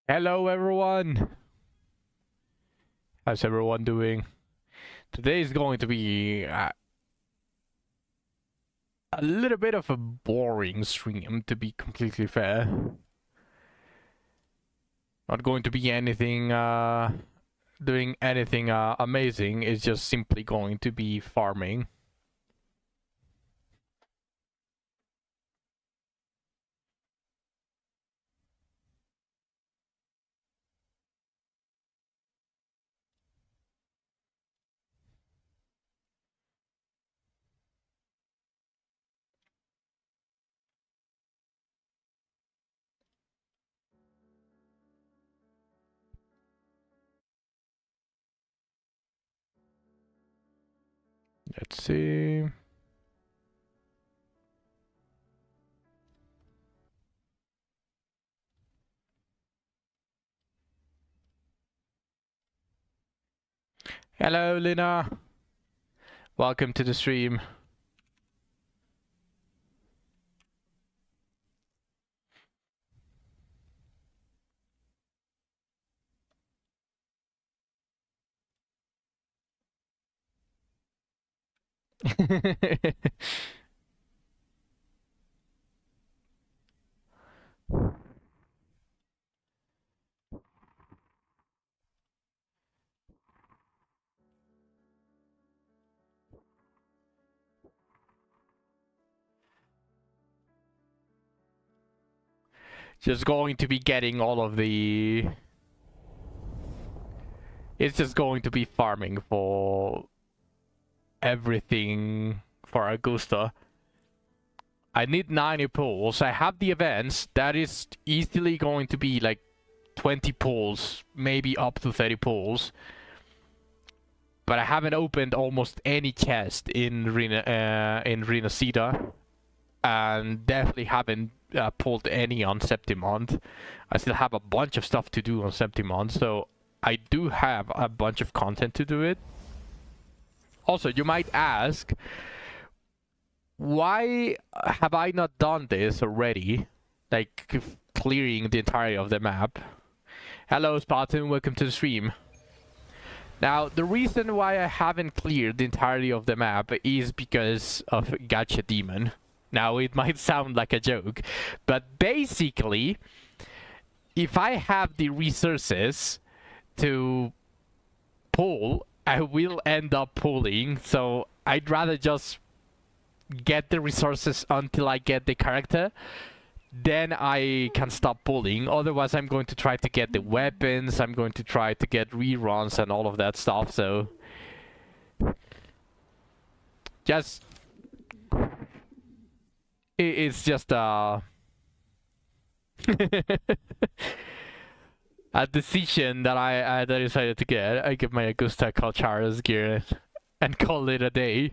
Hello everyone! How's everyone doing? Today is going to be a little bit of a boring stream, to be completely fair. Not going to be anything, doing anything amazing. It's just simply going to be farming. Let's see. Hello Lina! Welcome to the stream. Just going to be getting all of the... It's just going to be farming for everything for Augusta. I need 90 pulls. I have the events. That is easily going to be like 20 pulls, maybe up to 30 pulls. But I haven't opened almost any chest in Renacida, and definitely haven't pulled any on Septimond. I still have a bunch of stuff to do on Septimond, so I do have a bunch of content to do it. Also, you might ask, why have I not done this already? Like, clearing the entirety of the map. Hello, Spartan, welcome to the stream. Now, the reason why I haven't cleared the entirety of the map is because of Gacha Demon. Now, it might sound like a joke, but basically, if I have the resources to pull, I will end up pulling, so I'd rather just get the resources until I get the character, then I can stop pulling. Otherwise, I'm going to try to get the weapons, I'm going to try to get reruns and all of that stuff, so just it's just a decision that I decided to get. I give my Augusta Calcharas gear and call it a day.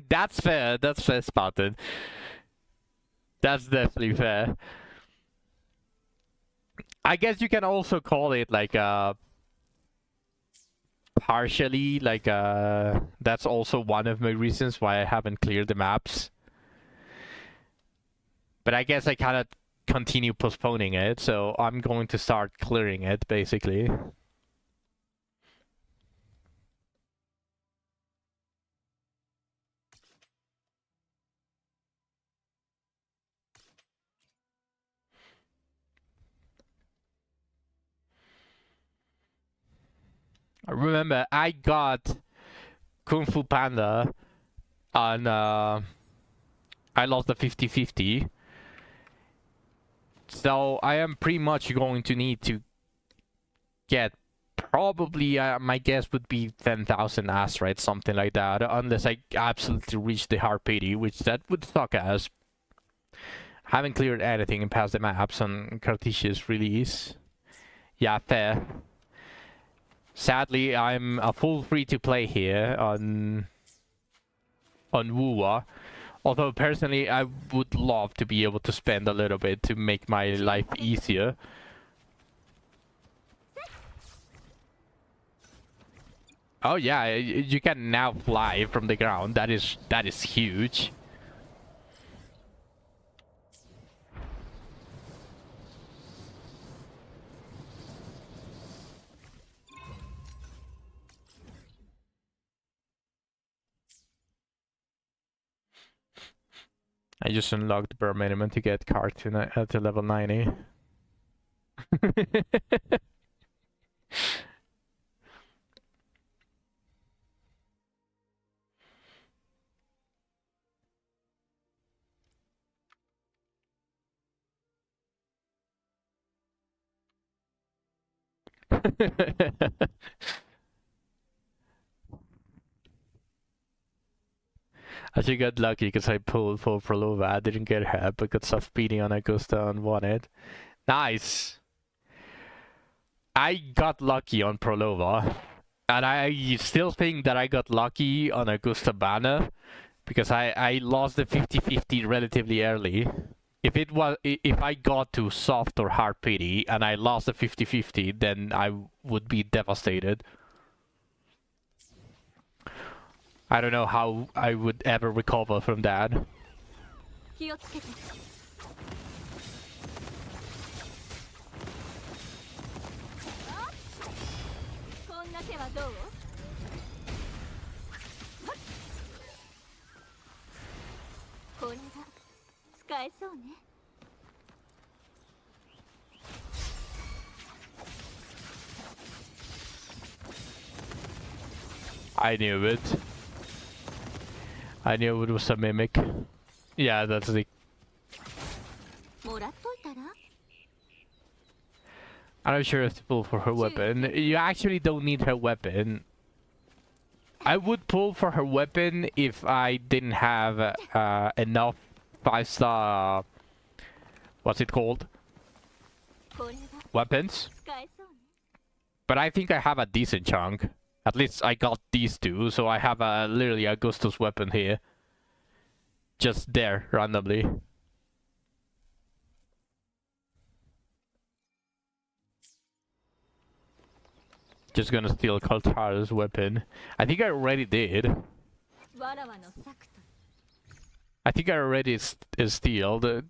That's fair, Spartan. That's definitely fair. I guess you can also call it like partially like that's also one of my reasons why I haven't cleared the maps. But I guess I cannot continue postponing it, so I'm going to start clearing it basically. Remember, I got Kung Fu Panda on I lost the 50-50. So I am pretty much going to need to get probably, my guess would be 10,000 asteroids, something like that, unless I absolutely reach the hard 80, which that would suck as. Haven't cleared anything and passed the maps on Cartesia's release. Yeah, fair. Sadly, I'm a full free-to-play here on Wuwa. Although personally, I would love to be able to spend a little bit to make my life easier. Oh yeah, you can now fly from the ground. That is huge. I just unlocked the bare minimum to get cards in at the level 90. I actually got lucky because I pulled for Prolova. I didn't get hit, but got stuff beating on Augusta and won it. Nice! I got lucky on Prolova. And I still think that I got lucky on Augusta banner. Because I lost the 50-50 relatively early. If I got to soft or hard pity and I lost the 50-50, then I would be devastated. I don't know how I would ever recover from that. I knew it. I knew it was a mimic. Yeah, that's the... I'm not sure if to pull for her weapon. You actually don't need her weapon. I would pull for her weapon if I didn't have enough 5-star... what's it called? Weapons. But I think I have a decent chunk. At least I got these two, so I have literally Augusta's weapon here. Just there, randomly. Just gonna steal Kaltara's weapon. I think I already did. I think I already steal the...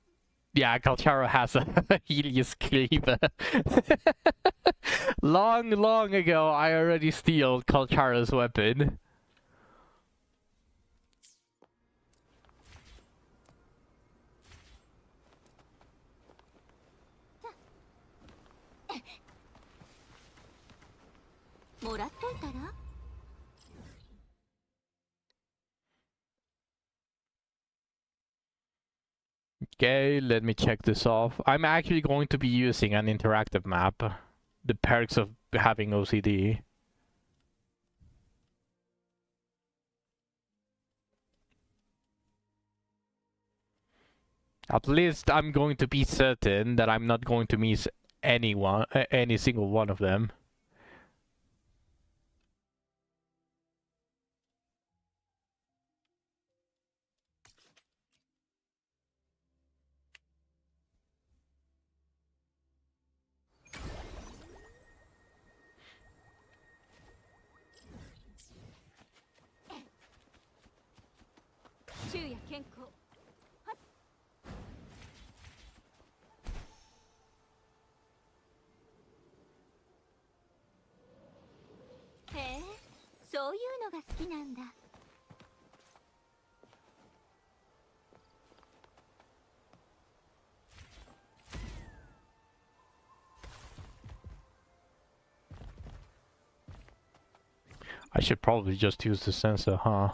Yeah, Kaltara has a Helios cleaver. long ago, I already steal Kaltara's weapon. Okay, let me check this off. I'm actually going to be using an interactive map. The perks of having OCD. At least I'm going to be certain that I'm not going to miss anyone, any single one of them. I should probably just use the sensor, huh?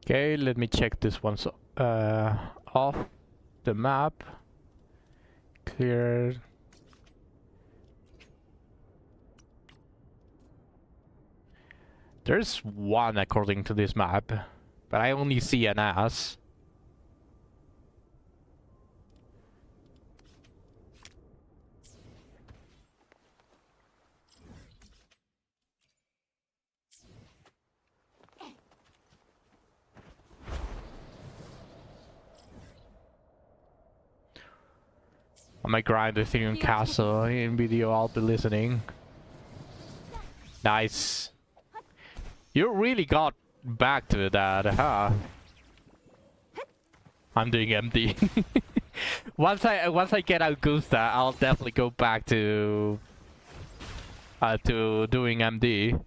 Okay, let me check this one off the map. Clear. There's one according to this map, but I only see an ass. On my grind Ethereum Castle in video, I'll be listening. Nice. You really got back to that, huh? I'm doing empty. once I get Augusta, I'll definitely go back to doing MD.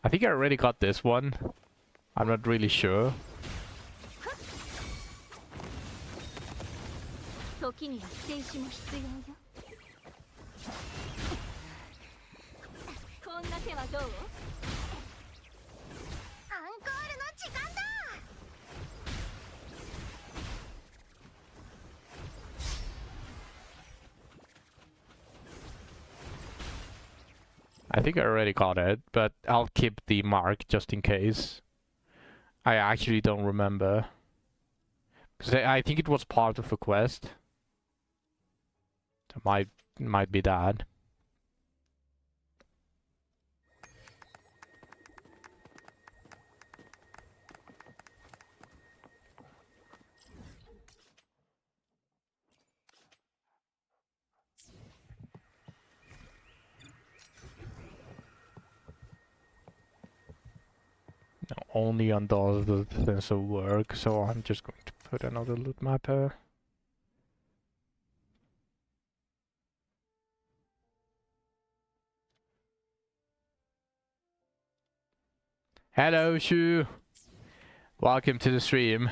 I think I already got this one. I'm not really sure. I think I already got it, but I'll keep the mark just in case. I actually don't remember. Because I think it was part of a quest. It might be that. No, only on those the sensor work, so I'm just going to put another loot map here. Hello, Shu! Welcome to the stream.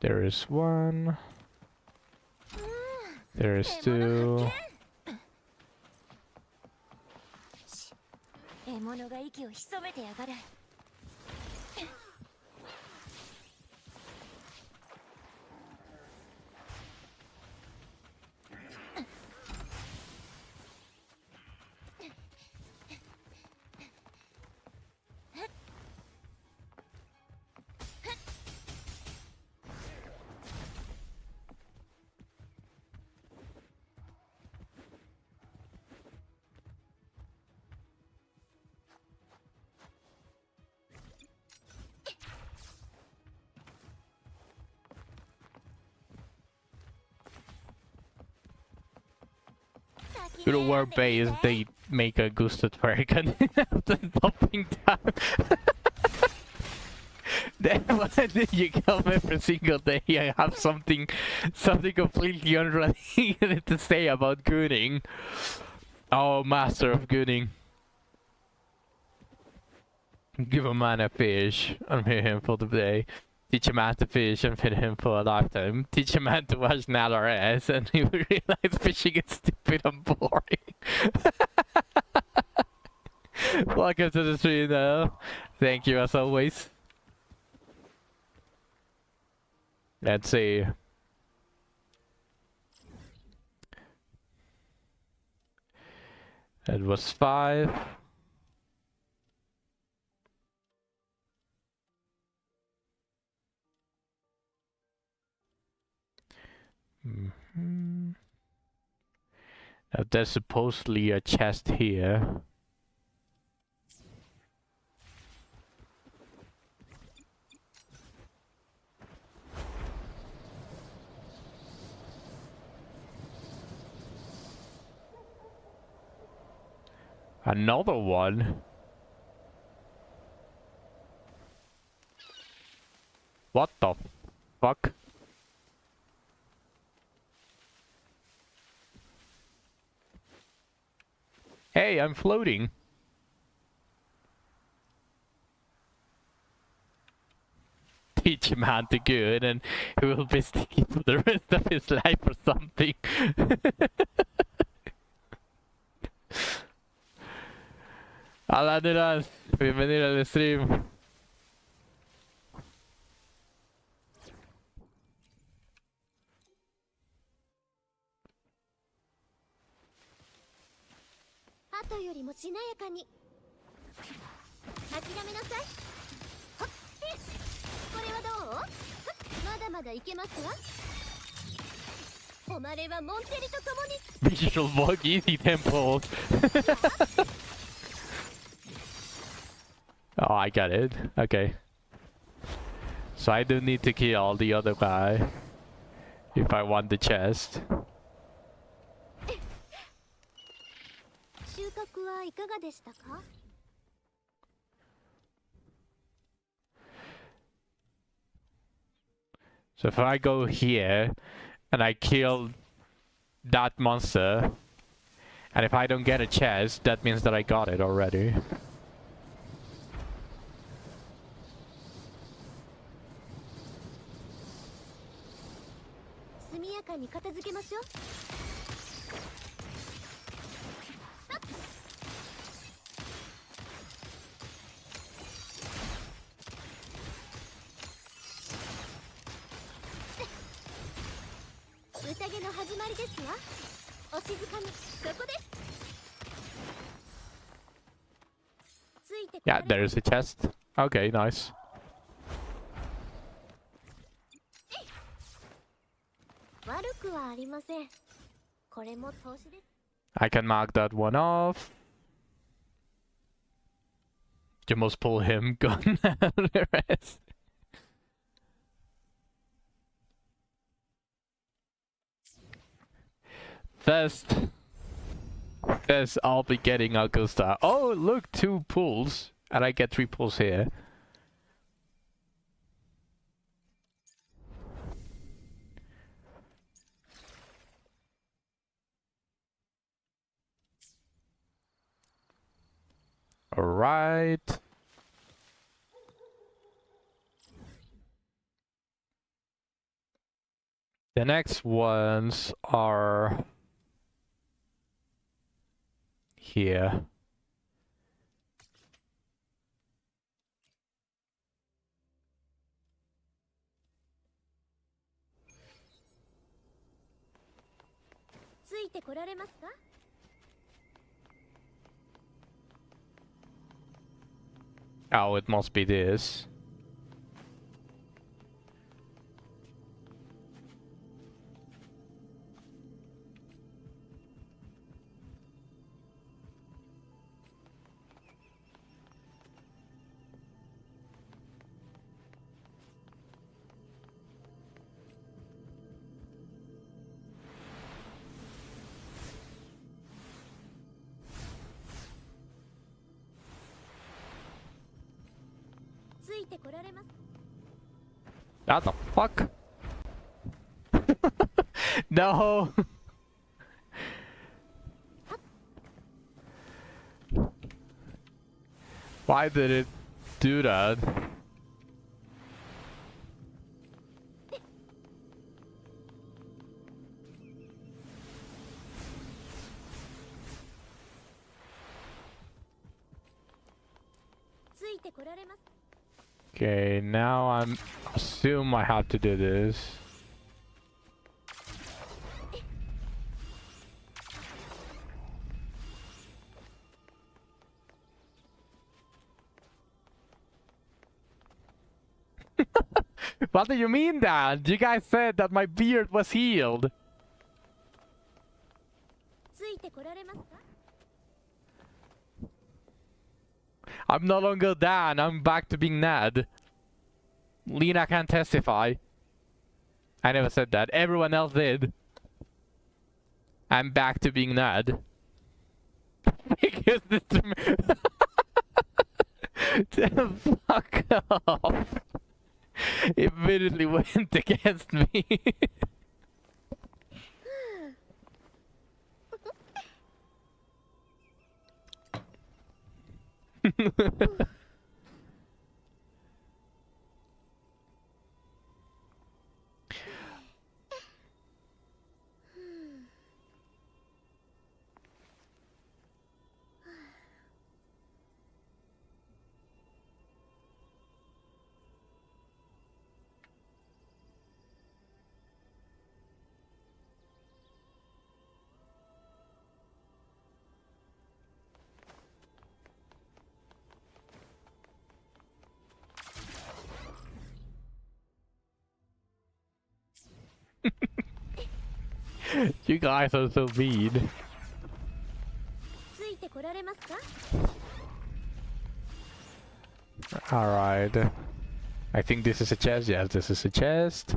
There is one. There is two. Good old war base, they make a Augusta Dragon after popping down. Then when you come every single day, I have something completely unrelated to say about gooning. Oh, master of gooning. Give a man a fish and feed him for the day. Teach a man to fish and feed him for a lifetime. Teach a man to watch an LRS and he will realize fishing is stupid and boring. Welcome to the stream though. Thank you as always. Let's see. It was 5. Now there's supposedly a chest here. Another one? What the fuck? Hey, I'm floating. Teach him how to good and he will be sticky for the rest of his life or something. Hola Duran, bienvenido al stream. Visual bug easy temples. Oh, I got it. Okay. So I do need to kill the other guy if I want the chest. So if I go here and I kill that monster, and if I don't get a chest, that means that I got it already. Yeah, there is a chest. Okay, nice. I can mark that one off. You must pull him, gun the rest. First, I'll be getting Augusta. Oh, look, 2 pulls. And I get 3 pulls here. Alright. The next ones are here. Oh, it must be this. What the fuck? No! Why did it do that? Okay, now I assume I have to do this. What do you mean that? You guys said that my beard was healed. I'm no longer Dan, I'm back to being Nad. Lena can testify. I never said that. Everyone else did. I'm back to being Nad. Because this... Fuck off. It immediately went against me. You guys are so mean. Alright. I think this is a chest. Yes, this is a chest.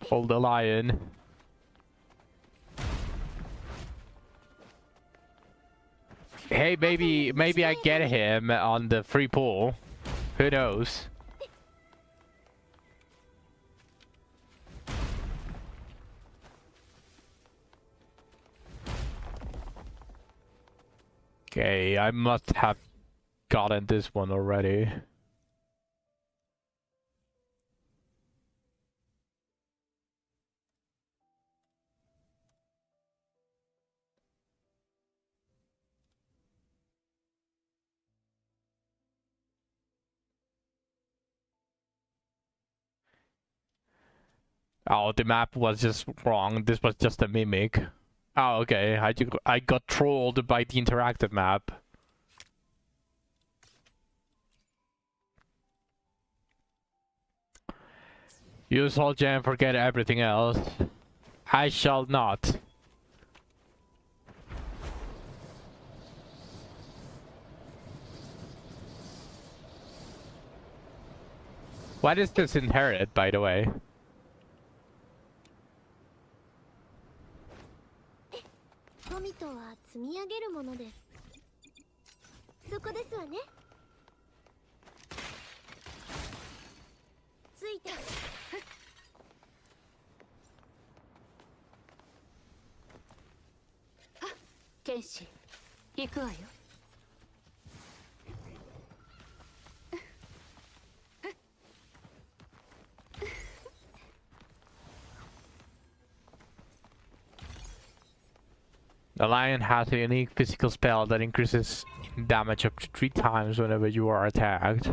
Hold the lion. Hey, maybe I get him on the free pool. Who knows? Okay, I must have gotten this one already. Oh, the map was just wrong. This was just a mimic. Oh, okay. I got trolled by the interactive map. Use all gem, forget everything else. I shall not. What is this inherit, by the way? The lion has a unique physical spell that increases damage up to 3 times whenever you are attacked.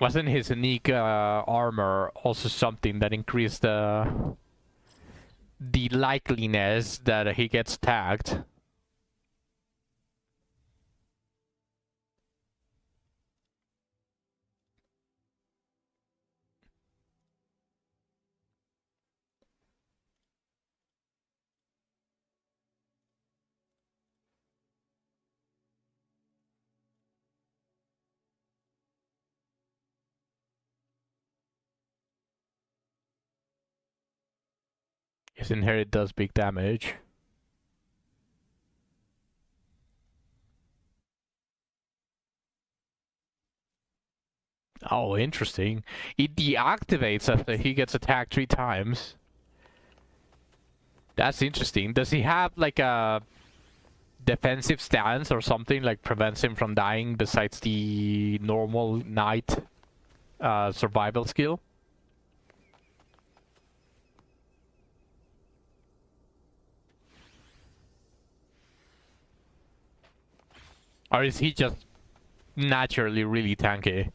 Wasn't his unique armor also something that increased the likeliness that he gets attacked? His inherit does big damage. Oh, interesting. It deactivates after he gets attacked 3 times. That's interesting. Does he have like a defensive stance or something like prevents him from dying besides the normal knight survival skill? Or is he just naturally really tanky?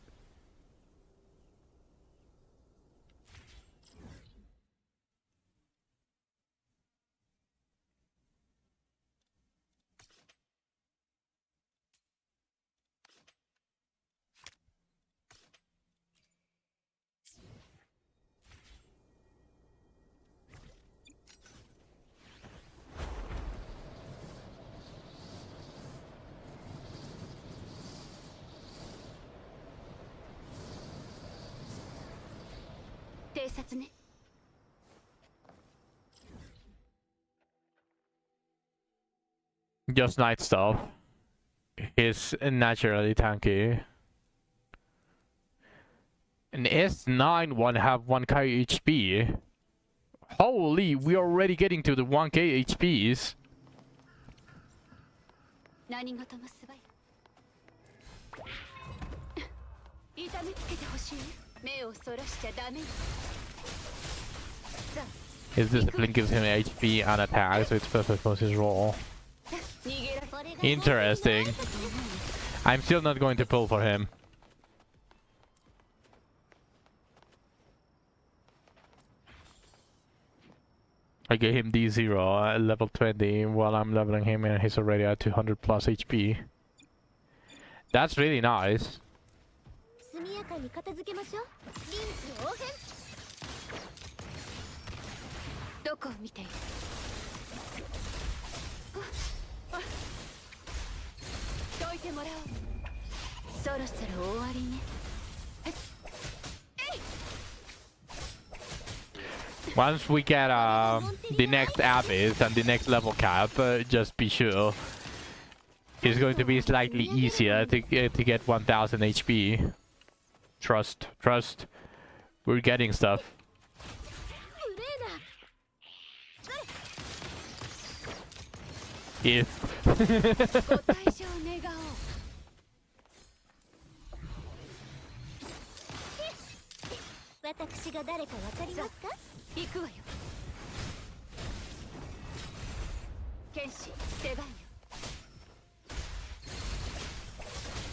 Just knight stuff. He's naturally tanky. An S9 one have 1k HP. Holy, we're already getting to the 1k HPs. His discipline gives him HP and attack, so it's perfect for his role. Interesting. I'm still not going to pull for him. I gave him D0 at level 20 while I'm leveling him and he's already at 200 plus HP. That's really nice. Once we get the next abyss and the next level cap, just be sure it's going to be slightly easier to get 1000 HP. Trust, we're getting stuff. If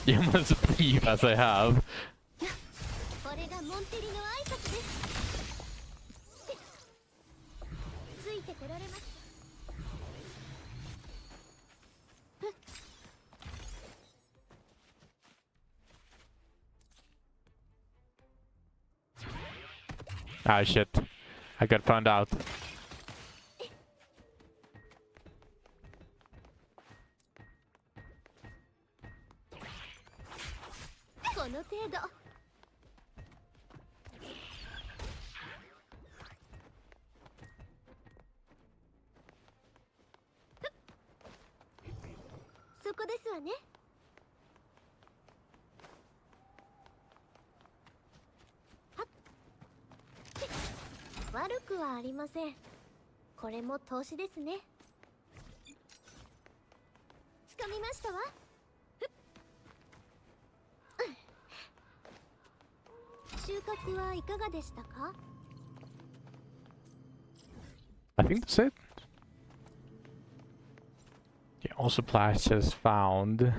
you must believe as I have. Ah shit, I got found out. I think that's it. Yeah, all supplies just found.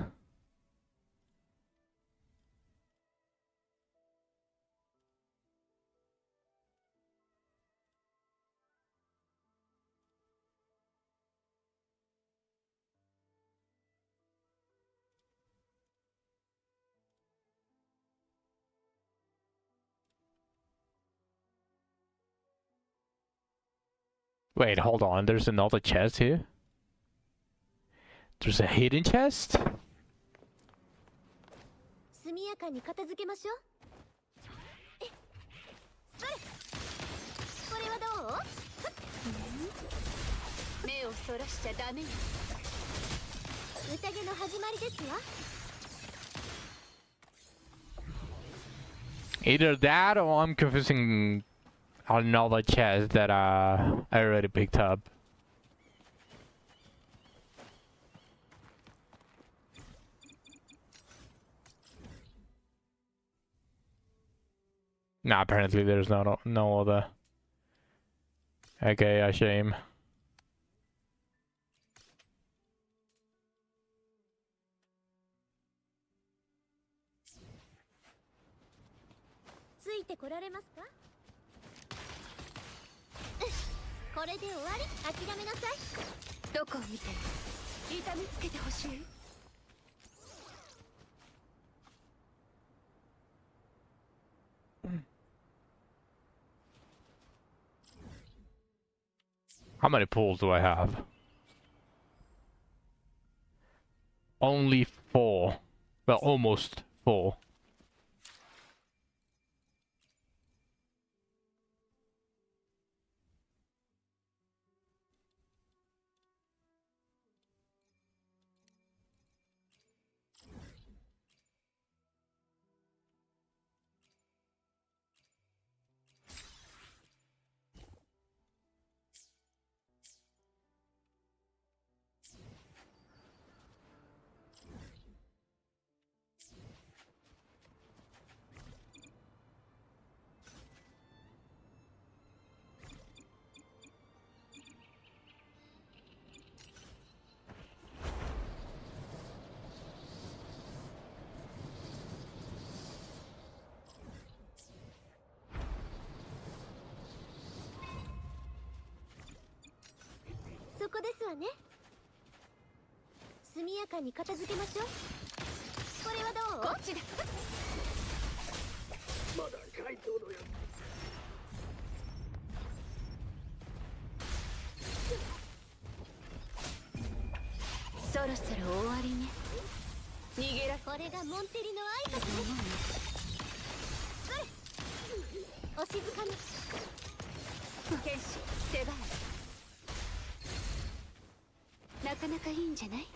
Wait, hold on. There's another chest here. There's a hidden chest? Either that or I'm confusing another chest that I already picked up. Nah, apparently there's no other. Okay, a shame. How many pools do I have? Only 4. Well, almost 4. わね。速やかに片付けましょう。これはどう？こっちだ。まだ怪盗のやそろそろ終わりね。逃げら。これがモンテリの挨拶ね。お静かに。剣士手早い。なかなかいいんじゃない？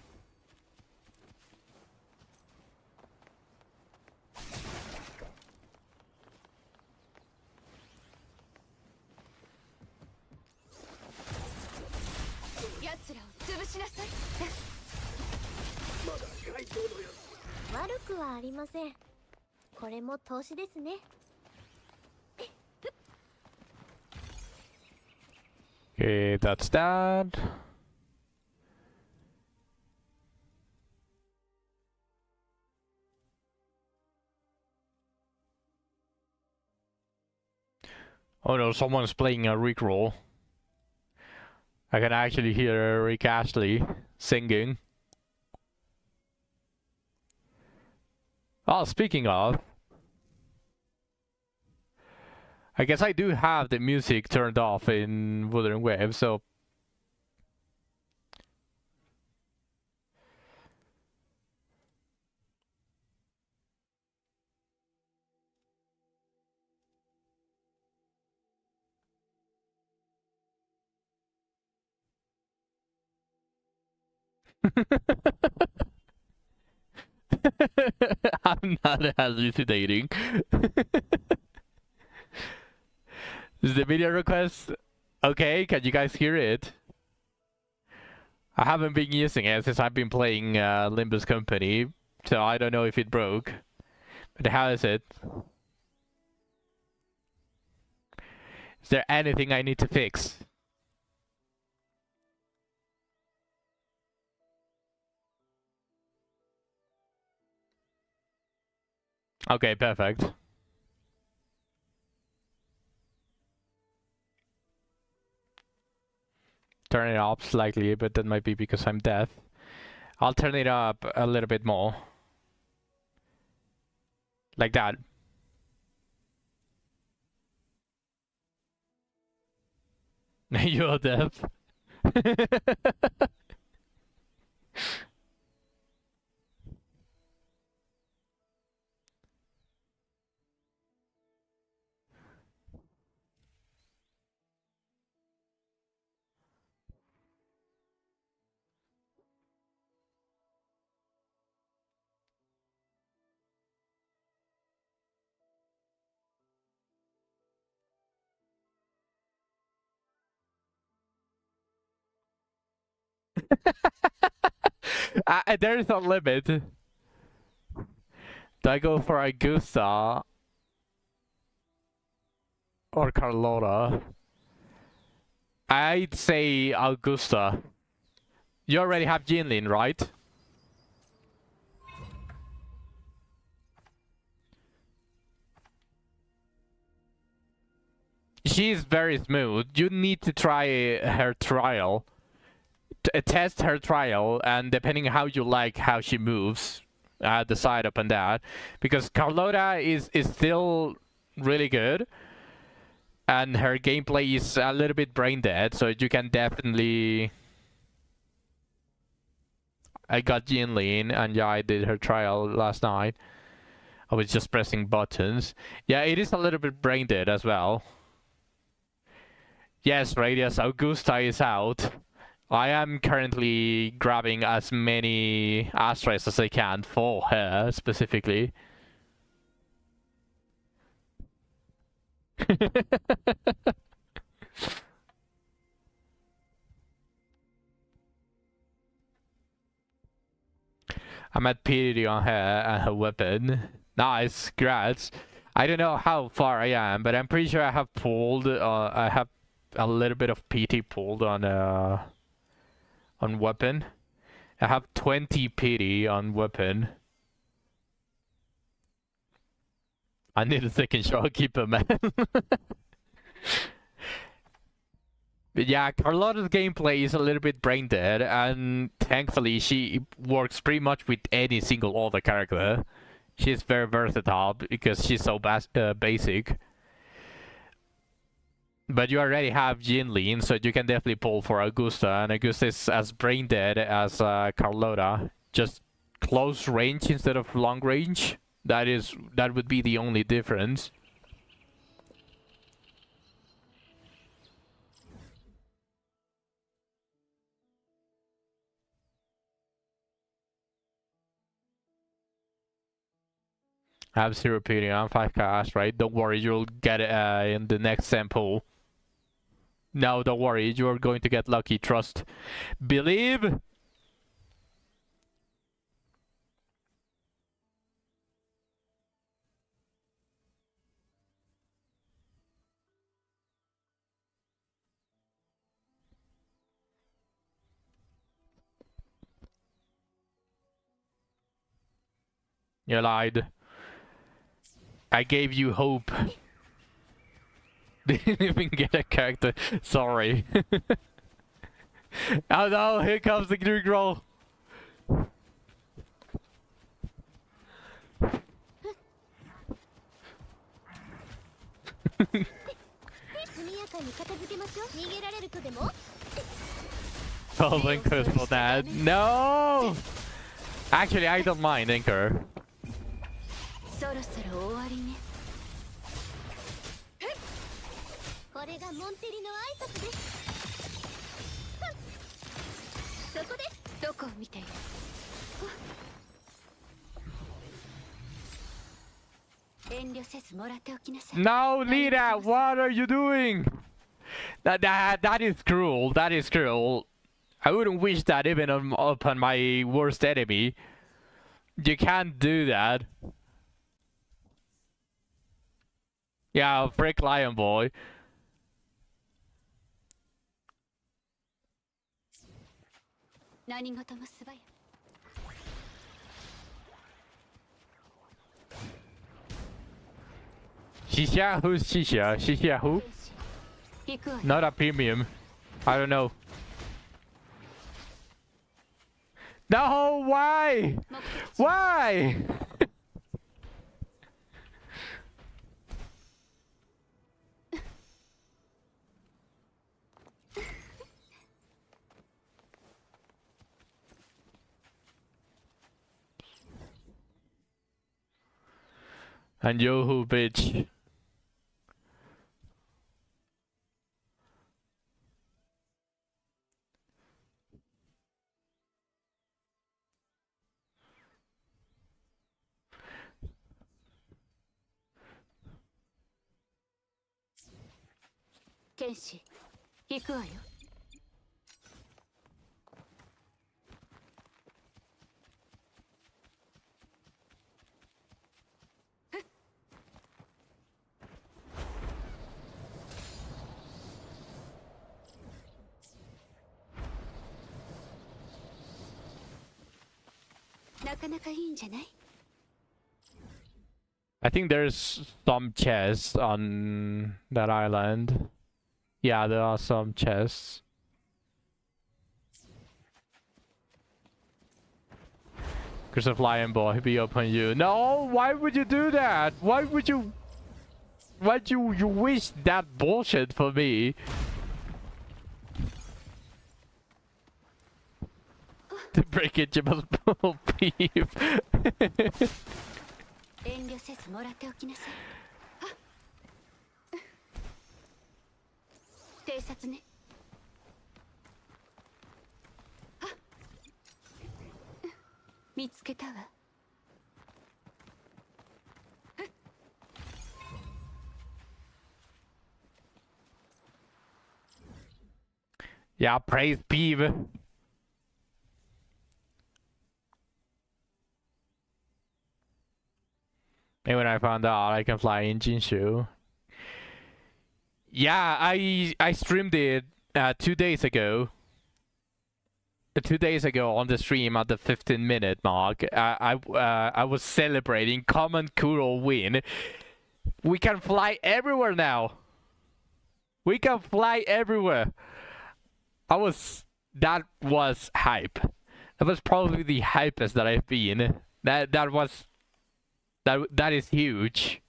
奴らを潰しなさい。まだ怪盗のや悪くはありません。これも投資ですね。Okay, that's that. Oh no, someone's playing a Rickroll. I can actually hear Rick Astley singing. Oh, speaking of, I guess I do have the music turned off in Wuthering Waves, so... I'm not hallucinating. Is the video request okay? Can you guys hear it? I haven't been using it since I've been playing Limbus Company, so I don't know if it broke. But how is it? Is there anything I need to fix? Okay, perfect. Turn it up slightly, but that might be because I'm deaf. I'll turn it up a little bit more. Like that. You're deaf. There is a limit. Do I go for Augusta or Carlotta? I'd say Augusta. You already have Jinlin, right? She's very smooth. You need to try her trial. Test her trial, and depending how you like how she moves, decide upon that. Because Carlotta is still really good, and her gameplay is a little bit brain dead, so you can definitely... I got Jinlin, and yeah, I did her trial last night. I was just pressing buttons. Yeah, it is a little bit brain dead as well. Yes, Radius, Augusta is out. I am currently grabbing as many asteroids as I can for her, specifically. I'm at purity on her and her weapon. Nice, congrats. I don't know how far I am, but I'm pretty sure I have pulled, I have a little bit of PT pulled on weapon. I have 20 PT on weapon. I need a second shopkeeper, man. But yeah, Carlotta's gameplay is a little bit brain dead, and thankfully she works pretty much with any single other character. She's very versatile because she's so basic. But you already have Jinlin, so you can definitely pull for Augusta, and Augusta is as brain dead as Carlotta. Just close range instead of long range. That would be the only difference. I have 0 PD on 5 cast, right? Don't worry, you'll get it in the next sample. No, don't worry, you're going to get lucky, trust. Believe! You lied. I gave you hope. Didn't even get a character. Sorry. Oh no, here comes the Greek roll. Oh, Anchor's for that. No! Actually, I don't mind Anchor. No, Lita, what are you doing? That is cruel. That is cruel. I wouldn't wish that even upon my worst enemy. You can't do that. Yeah, frick Lion Boy. Shisha? Who's Shisha? Shisha who? Not a premium. I don't know. No, why? Why? And yo who, bitch? Kenshi, 行くわよ。なかなかいいんじゃない? I think there's some chests on that island. Yeah, there are some chests. Because of Lion Boy be upon you. No, why would you do that? Why would you wish that bullshit for me? To break it, you must believe. 遠慮せずもらっておきなさい。偵察ね。見つけたわ。Yeah, praise Peeve. And when I found out I can fly in Jinshu. Yeah, I streamed it 2 days ago. 2 days ago on the stream at the 15-minute mark. I was celebrating Common Kuro win. We can fly everywhere now. We can fly everywhere. That was hype. That was probably the hypest that I've been. That is huge.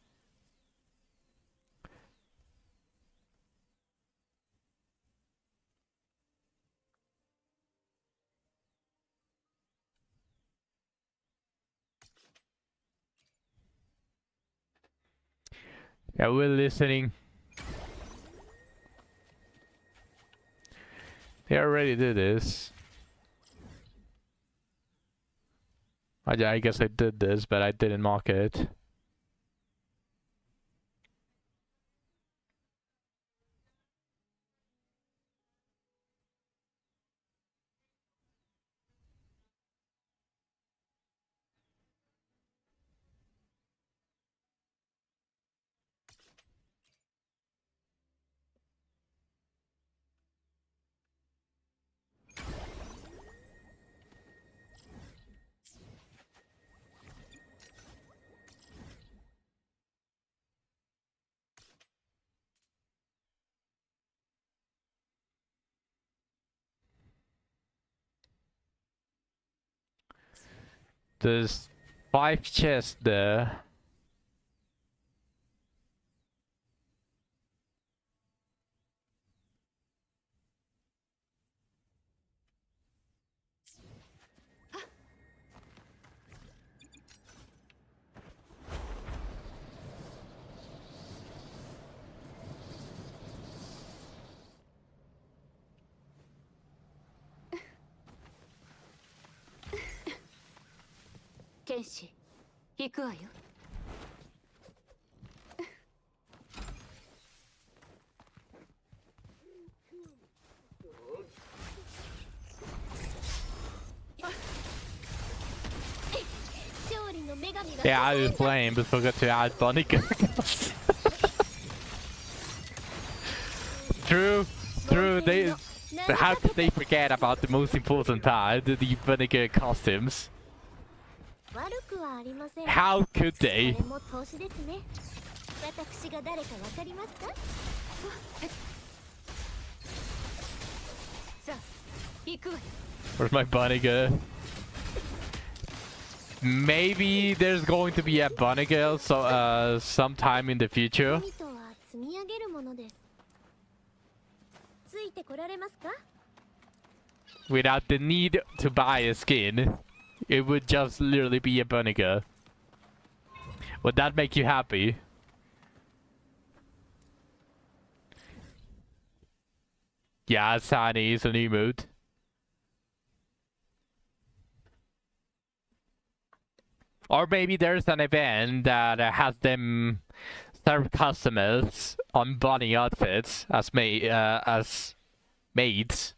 Yeah, we're listening. They already did this. I guess I did this, but I didn't mark it. There's 5 chests there. Kenshi, 行くわよ。Yeah, I was playing but forgot to add bunny girls. True, they... How could they forget about the most important part, the bunny girl costumes? How could they? Where's my bunny girl? Maybe there's going to be a bunny girl sometime in the future. Without the need to buy a skin. It would just literally be a bunny girl. Would that make you happy? Yeah, Sunny is an emote. Or maybe there's an event that has them serve customers on bunny outfits as maids.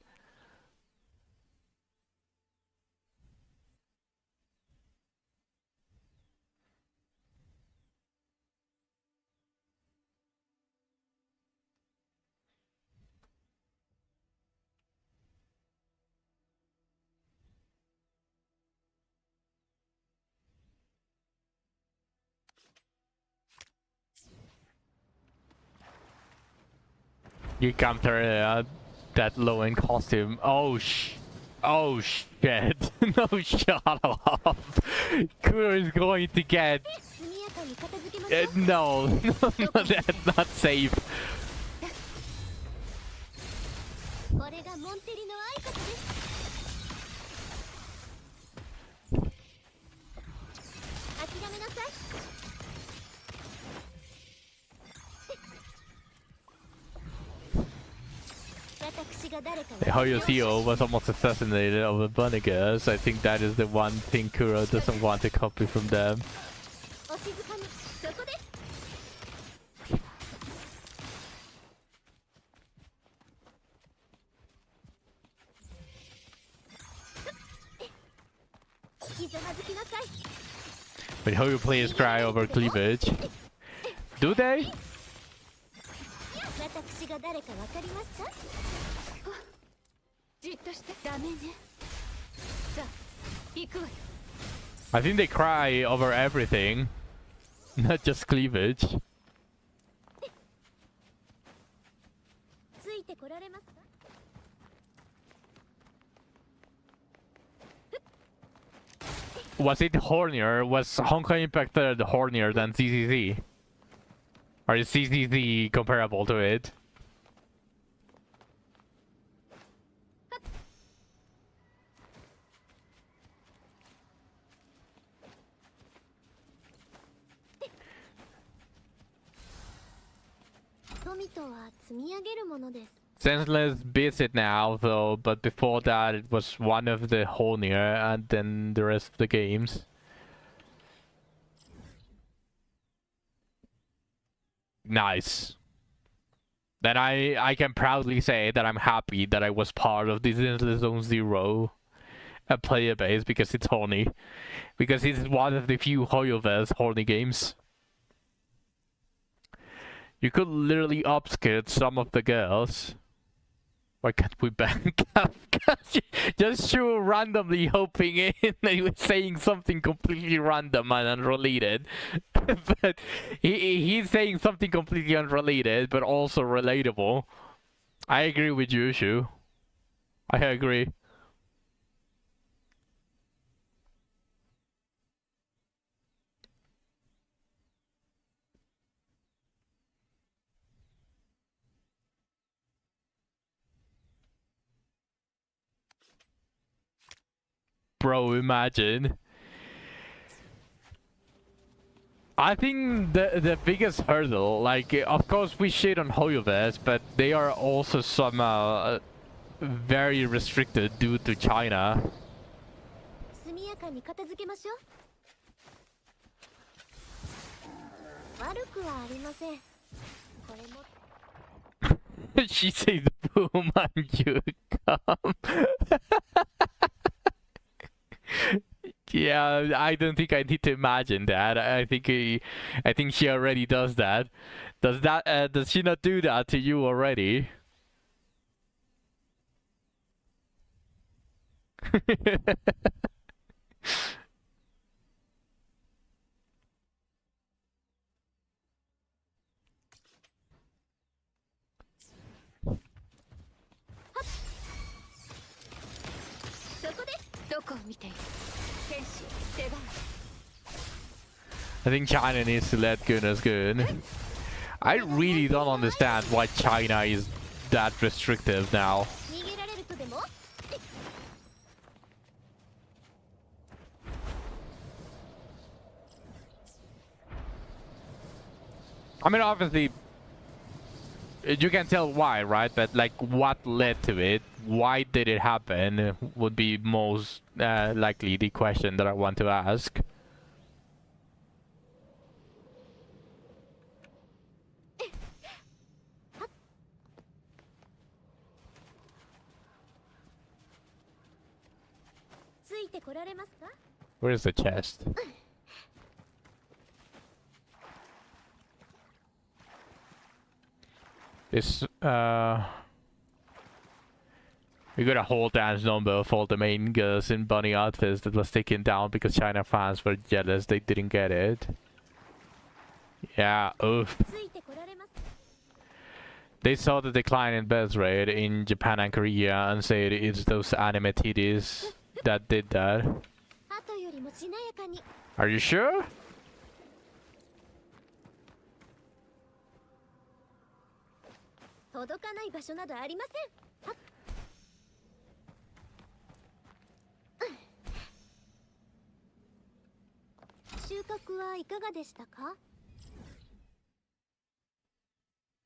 You come to that low-end costume. Oh shit. No, shut up. Kuro is going to get... no, that's not safe. Hoyosio was almost assassinated over bunny girls. I think that is the one thing Kuro doesn't want to copy from them. But Hoyo players cry over cleavage. Do they? I think they cry over everything, not just cleavage. Was it hornier? Was Hong Kong Impact Third hornier than CCC? Or is CCC comparable to it? Senseless beats it now though, but before that it was one of the hornier and then the rest of the games. Nice. Then I can proudly say that I'm happy that I was part of this Senseless Zone Zero player base because it's horny. Because it's one of the few Hoyoverse horny games. You could literally upskirt some of the girls. Why can't we ban Kafka? Just show randomly hoping in that he was saying something completely random and unrelated. But he's saying something completely unrelated, but also relatable. I agree with you, Shu. I agree. Bro, imagine. I think the biggest hurdle, like, of course we shit on Hoyoverse, but they are also somehow very restricted due to China. She says boom and you come. Yeah, I don't think I need to imagine that. I think she already does that. Does she not do that to you already? I think China needs to let goodness good. I really don't understand why China is that restrictive now. I mean, obviously, you can tell why, right? But like, what led to it? Why did it happen? Would be most likely the question that I want to ask. Where's the chest? This we got a whole dance number of all the main girls in bunny outfits that was taken down because China fans were jealous they didn't get it. Yeah, oof. They saw the decline in birth rate in Japan and Korea and said it's those anime titties that did that. Are you sure?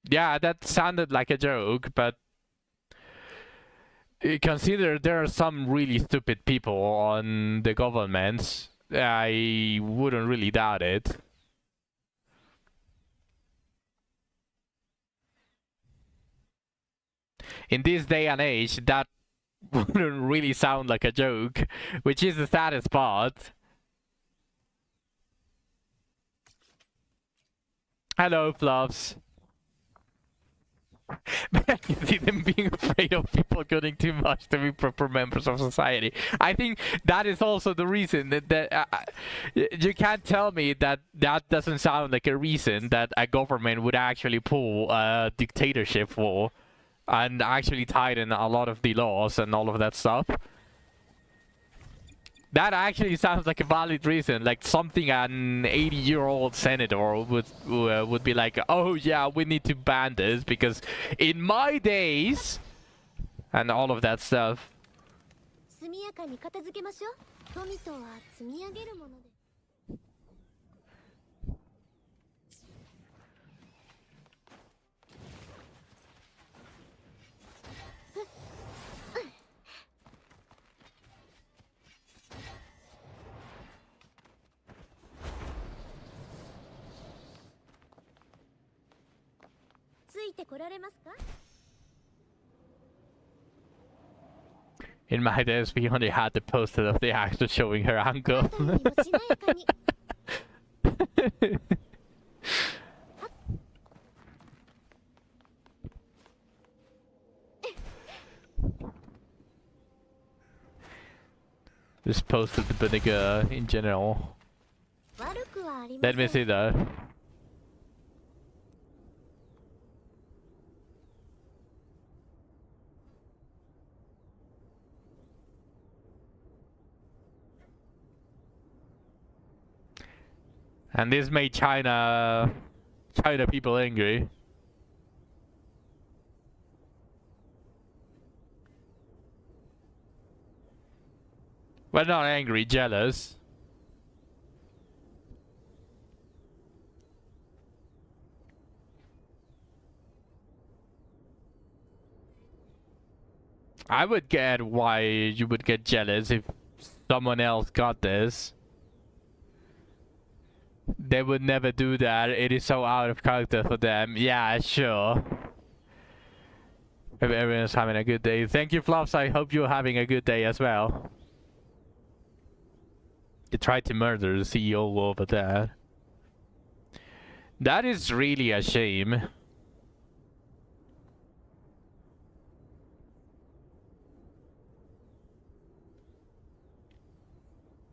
Yeah, that sounded like a joke, but consider there are some really stupid people on the government. I wouldn't really doubt it. In this day and age, that wouldn't really sound like a joke, which is the saddest part. Hello, Fluffs. You see them being afraid of people getting too much to be proper members of society. I think that is also the reason that you can't tell me that that doesn't sound like a reason that a government would actually pull a dictatorship for and actually tighten a lot of the laws and all of that stuff. That actually sounds like a valid reason, like something an 80-year-old senator would be like, oh yeah, we need to ban this because in my days, and all of that stuff. 速やかに片付けましょう。富とは積み上げるもので。ついてこられますか？ In my days, we only had the poster of the actor showing her ankle. 辺りをしなやかに。 This poster of the vinegar in general. 悪くはありま Let せ me ん。 see that. And this made China people angry. Well, not angry, jealous. I would get why you would get jealous if someone else got this. They would never do that. It is so out of character for them. Yeah, sure. Hope everyone's having a good day. Thank you, Flops. I hope you're having a good day as well. You tried to murder the CEO over there. That is really a shame.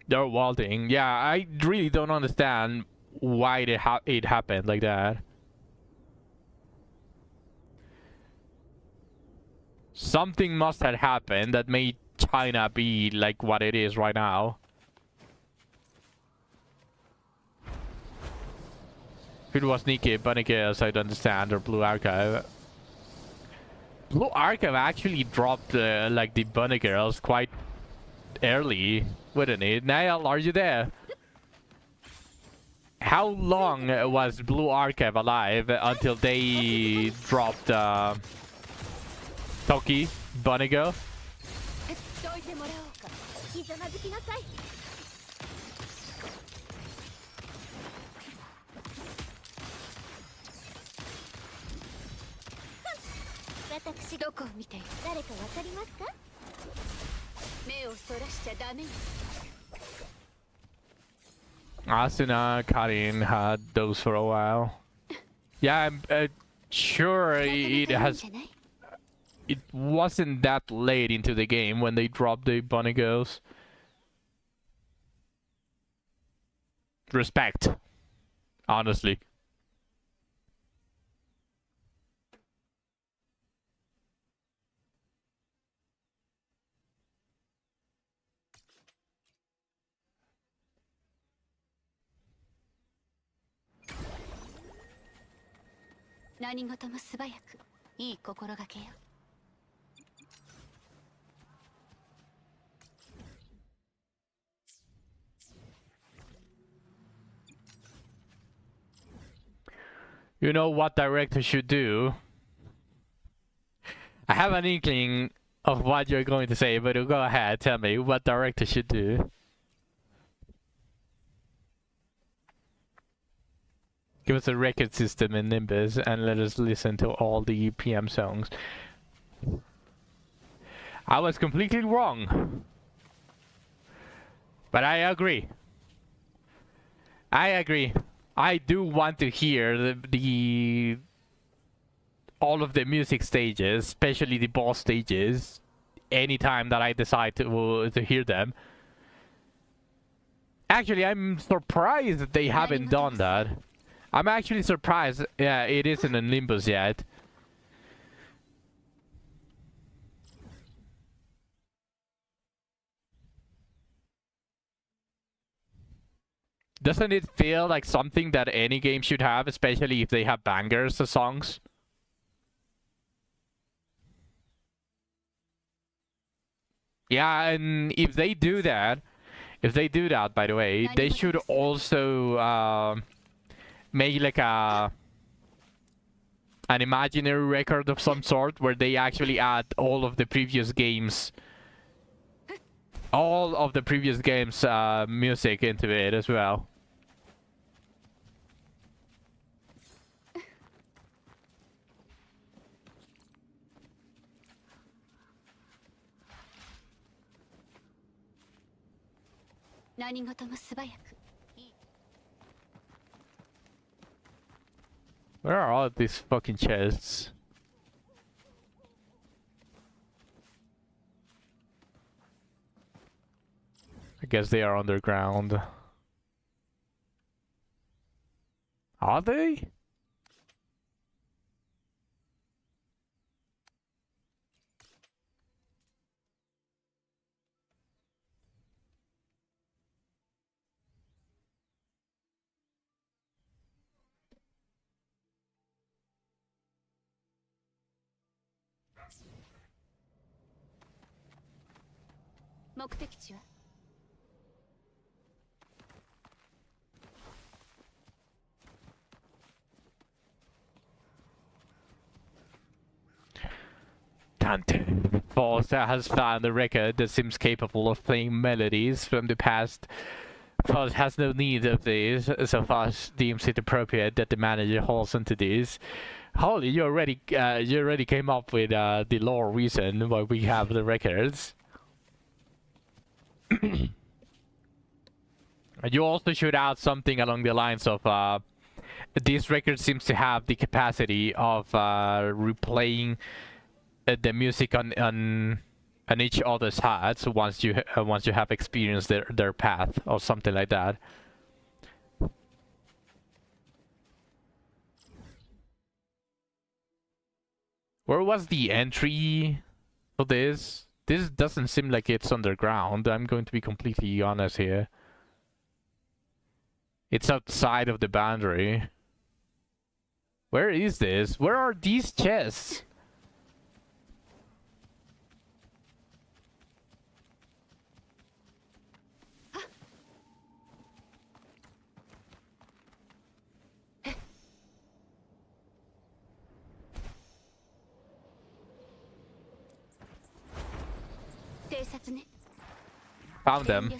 They're waltzing. Yeah, I really don't understand why it happened like that. Something must have happened that made China be like what it is right now. If it was Nikkei, Bunny Chaos, I'd understand, or Blue Archive. Blue Archive actually dropped like the Bunny Girls quite early, wouldn't it? Niall, are you there? How long was Blue Archive alive until they dropped Toki, Bunny Girl? どいてもらおうか。ひざまずきなさい。私どこを見ている？誰かわかりますか？目をそらしちゃダメよ。 Asuna, Karin had those for a while. Yeah, I'm sure it wasn't that late into the game when they dropped the Bunny Girls. Respect, honestly. You know what director should do? I have an inkling of what you're going to say, but go ahead, tell me what director should do. Give us a record system in Nimbus and let us listen to all the PM songs. I was completely wrong. But I agree. I agree. I do want to hear the all of the music stages, especially the boss stages, anytime that I decide to hear them. Actually, I'm surprised that they haven't done that. I'm actually surprised. Yeah, it isn't in Nimbus yet. Doesn't it feel like something that any game should have, especially if they have bangers or songs? Yeah, and if they do that, by the way, they should also make like an imaginary record of some sort where they actually add all of the previous games music into it as well. Where are all these fucking chests? I guess they are underground. Are they? Dante. Forza has found a record that seems capable of playing melodies from the past. Forza has no need of these, so far deems it appropriate that the manager holds onto these. Holy, you already came up with the lore reason why we have the records. And you also should add something along the lines of this record seems to have the capacity of replaying the music on each other's hats once you have experienced their path or something like that. Where was the entry for this? This doesn't seem like it's underground. I'm going to be completely honest here. It's outside of the boundary. Where is this? Where are these chests? Found them.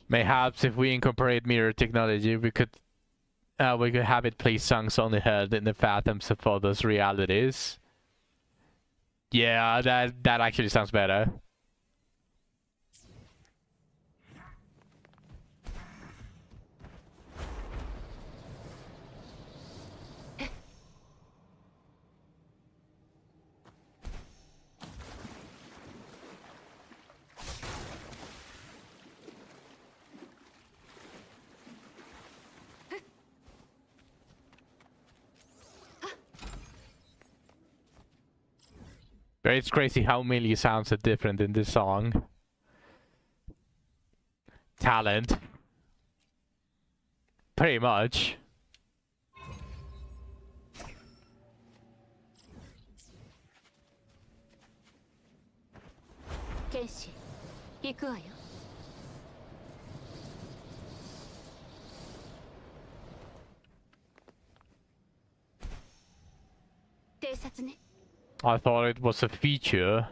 Mayhaps if we incorporate mirror technology, we could have it play songs only heard in the phantoms of others' realities. Yeah, that actually sounds better. But it's crazy how many sounds are different in this song. Talent. Pretty much. Kenshi, 行くわよ。偵察ね。 I thought it was a feature.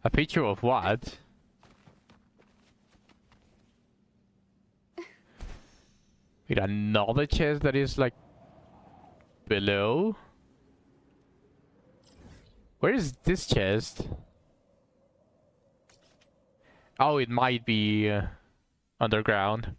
A feature of what? Wait, another chest that is like below? Where is this chest? Oh, it might be underground.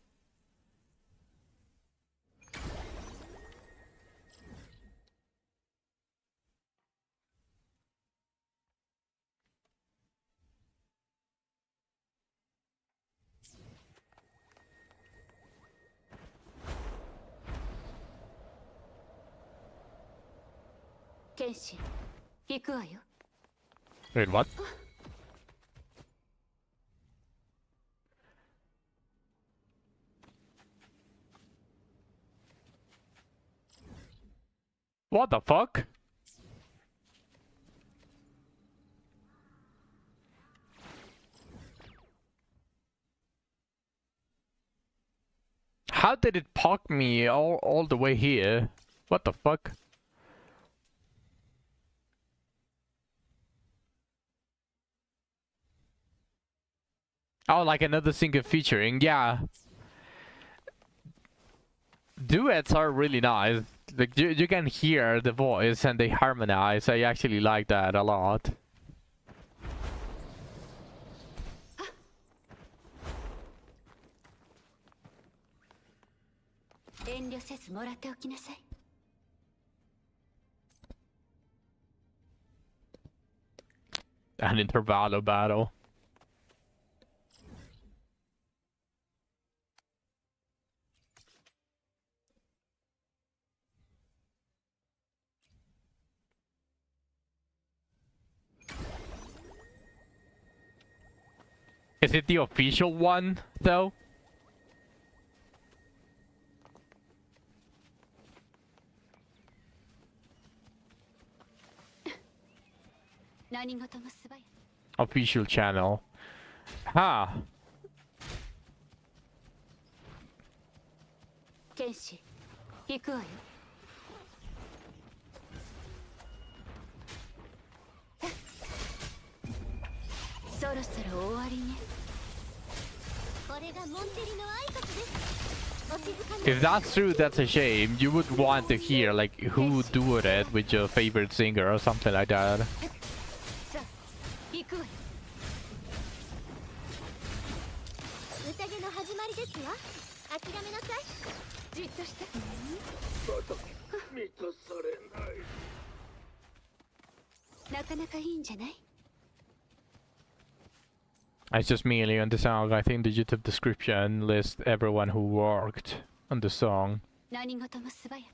剣士行くわよ。 Wait, what? What the fuck? How did it park me all the way here? What the fuck? Oh, like another single featuring, yeah. Duets are really nice. Like you can hear the voice and they harmonize. I actually like that a lot. 遠慮せずもらっておきなさい。 An intervallo battle. Is it the official one, though? Official channel. Huh. 剣士行くわよ。 そろそろ終わりね。これがモンテリの挨拶です。お静かに。 If that's true, that's a shame. You would want to hear like who do it with your favorite singer or something like that. さあ行くわよ。宴の始まりですよ。諦めなさい。じっとして。まだ満たされない。なかなかいいんじゃない？ It's just merely on the song. I think the YouTube description lists everyone who worked on the song. 何事も素早く。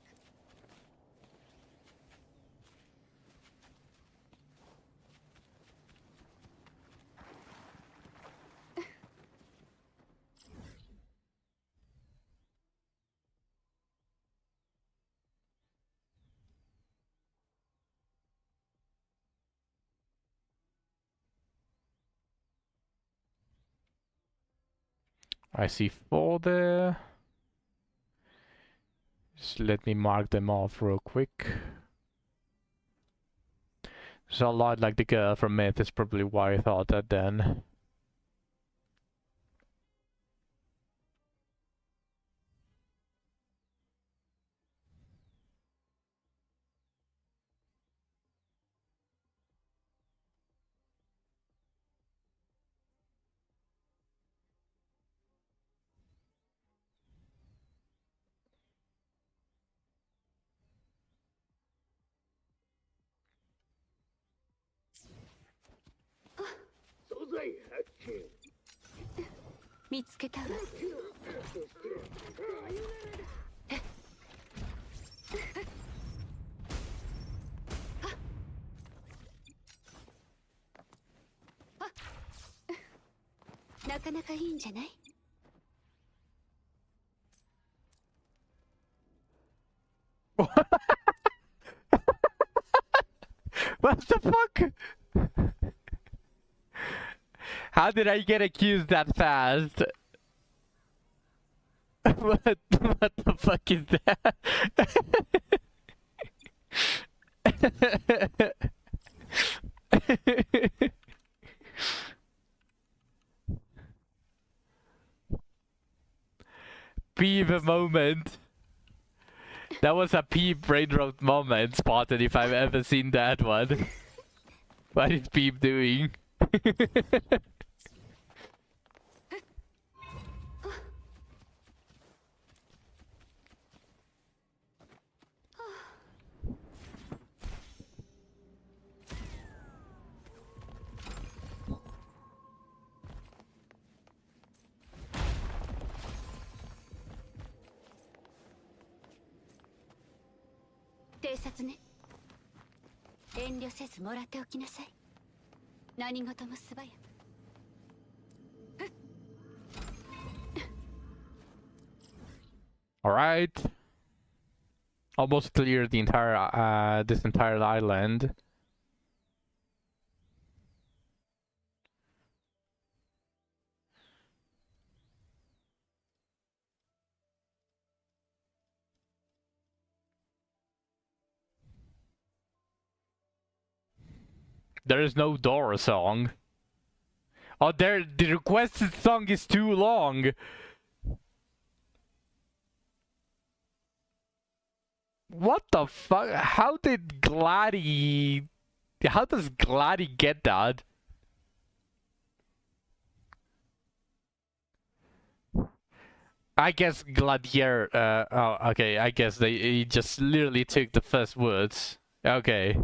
I see 4 there. Just let me mark them off real quick. So a lot like the girl from Myth is probably why I thought that then.見つけたわ。なかなかいいんじゃない？ What the fuck? How did I get accused that fast? What the fuck is that? Peep moment. That was a peep brain rot moment, Spotted, if I've ever seen that one. What is Peep doing? 遠慮せずもらっておきなさい。何事も素早く。Alright. Almost cleared the entire, this entire island. There is no Dora song. Oh, the requested song is too long. What the fuck? How does Gladdy get that? I guess Gladier, oh, okay, I guess he just literally took the first words. Okay.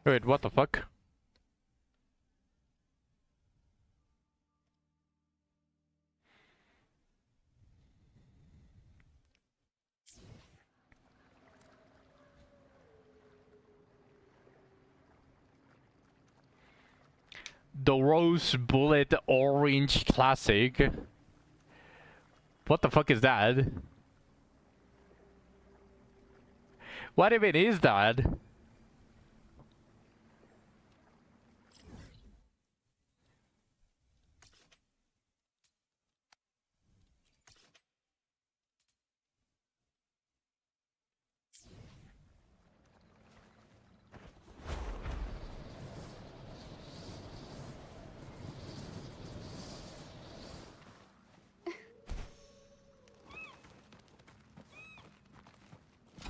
Wait, what the fuck? The Rose Bullet Orange Classic. What the fuck is that? What even is that?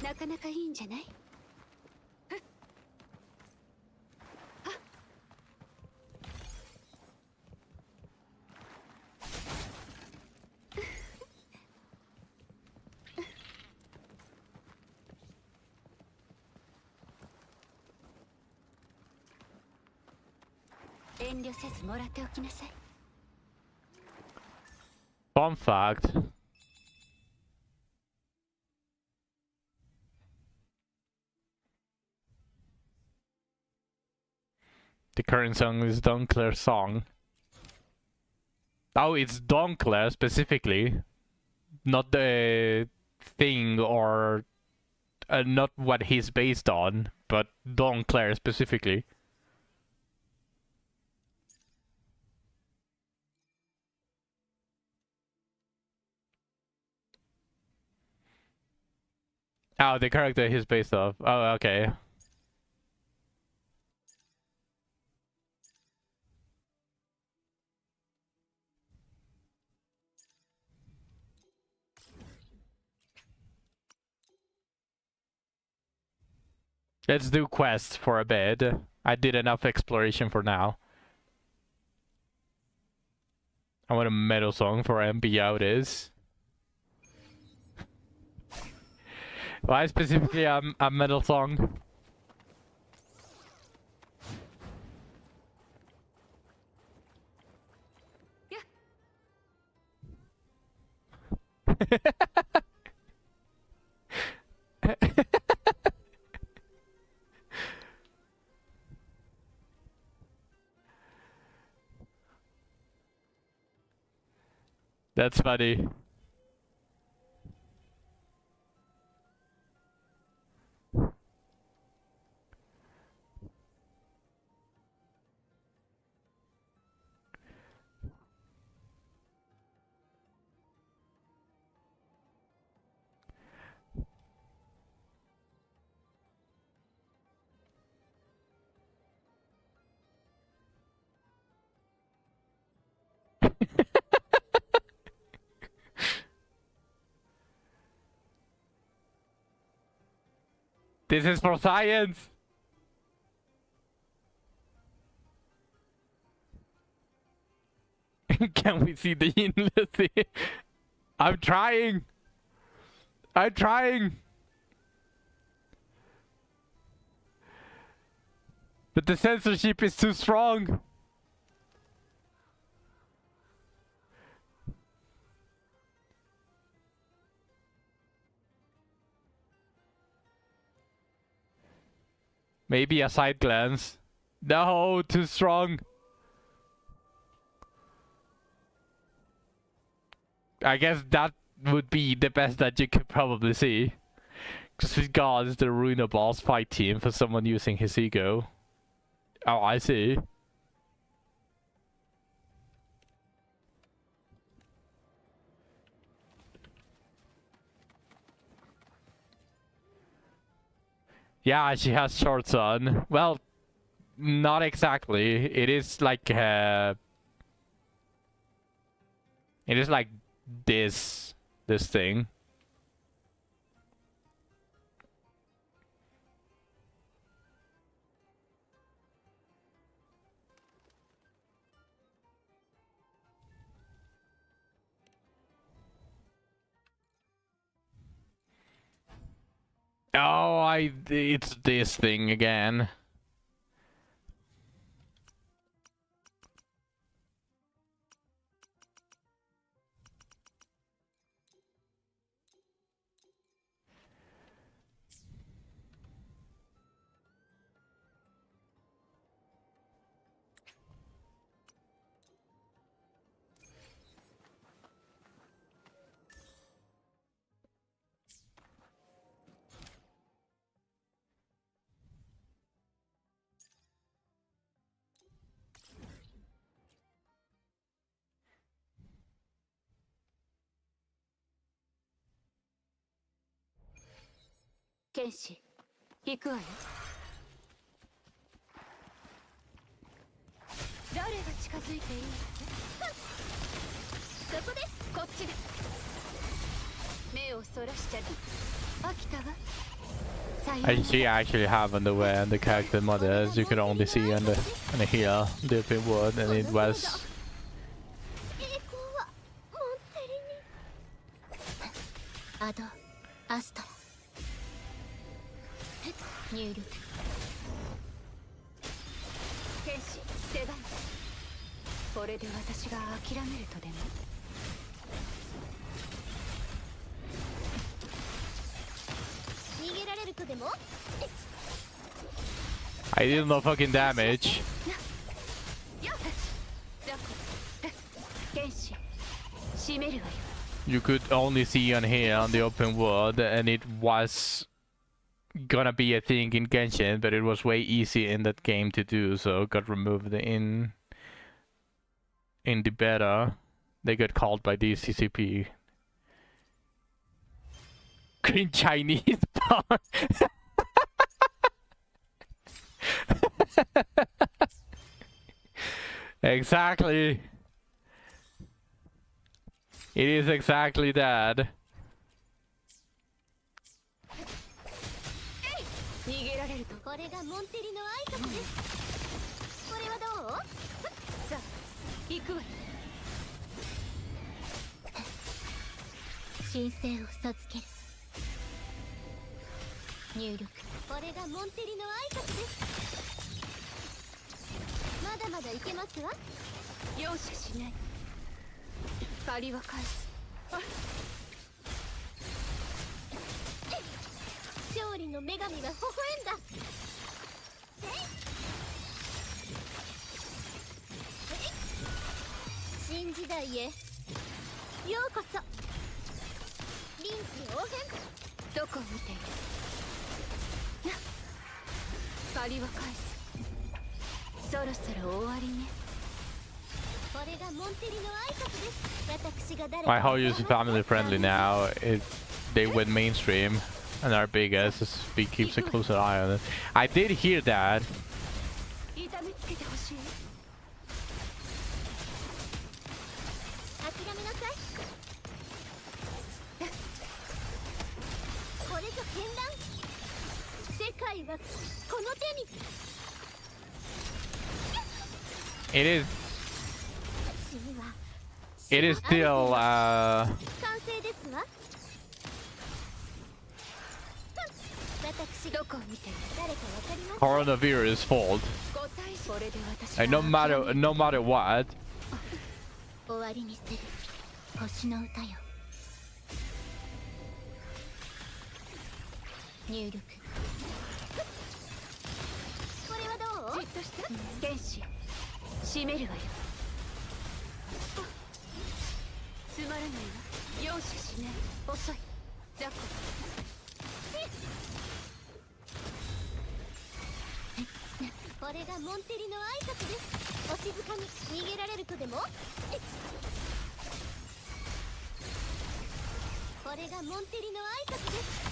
なかなかいいんじゃない？遠慮せずもらっておきなさい。Fun fact. The current song is Dunkler's song. Oh, it's Dunkler specifically. Not the thing or not what he's based on, but Dunkler specifically. Oh, the character he's based off. Oh, okay. Let's do quests for a bit. I did enough exploration for now. I want a metal song for MP out is. Why specifically a metal song? That's funny. This is for science! Can we see the yin? Let's see. I'm trying. I'm trying. But the censorship is too strong. Maybe a side glance. No, too strong. I guess that would be the best that you could probably see. Just because the ruin a boss fight team for someone using his ego. Oh, I see. Yeah, she has shorts on. Well, not exactly. It is like this thing. Oh, it's this thing again. Kenshi, 行くわよ。誰が近づいているの？そこです。こっちで。目をそらしちゃだ。飽きたわ。And she actually have underwear and the character models you can only see on the here, the open world, and it was. アド、アストラ。入力。剣士、出番。これで私が諦めるとでも。逃げられるとでも。I did no fucking damage. 剣士、閉めるわよ。You could only see on here on the open world, and it was gonna be a thing in Genshin, but it was way easy in that game to do, so it got removed in the beta. They got called by the CCP. Green Chinese pawn. Exactly. It is exactly that. 逃げられるとこれがモンテリの挨拶です。これはどう？さあ、行くわよ。申請を授ける。入力。これがモンテリの挨拶です。まだまだいけますわ。容赦しない。借りは返す。勝利の女神が微笑んだ。新時代へようこそ。臨機応変。どこを見ている？借りは返す。そろそろ終わりね。これがモンテリの挨拶です。私が誰か。My whole use is family friendly now. They went mainstream. And are big as SSB keeps a closer eye on it. I did hear that. It is. it is still 完成ですわ。私どこを見て誰かわかりますか？ coronavirus fault. 答えしこれで私 And no matter what, 終わりにする星の歌よ。入力。これはどう？じっとして。天使閉めるわよ。つまらないわ。容赦しない。遅い。雑魚。これがモンテリの挨拶です。お静かに逃げられるとでも？これがモンテリの挨拶です。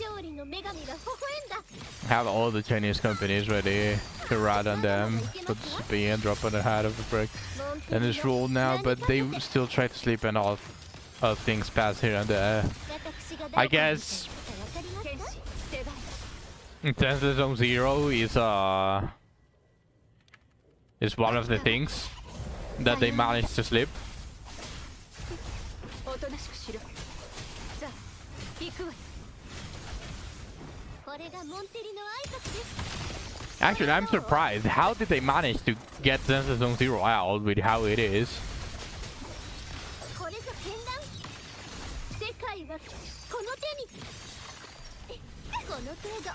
勝利の女神が微笑んだ。 have all the Chinese companies ready to ride on them. Put the speed and drop on the head of the brick. And it's ruled now, but they still try to sleep and all things pass here and there. I guess Tensei Zone Zero is one of the things that they managed to slip. おとなしくしろ。さあ、行くわよ。これがモンテリの挨拶です。 Actually, I'm surprised. How did they manage to get Tensei Zone Zero out with how it is? これぞ剣断。世界はこの手に。この程度。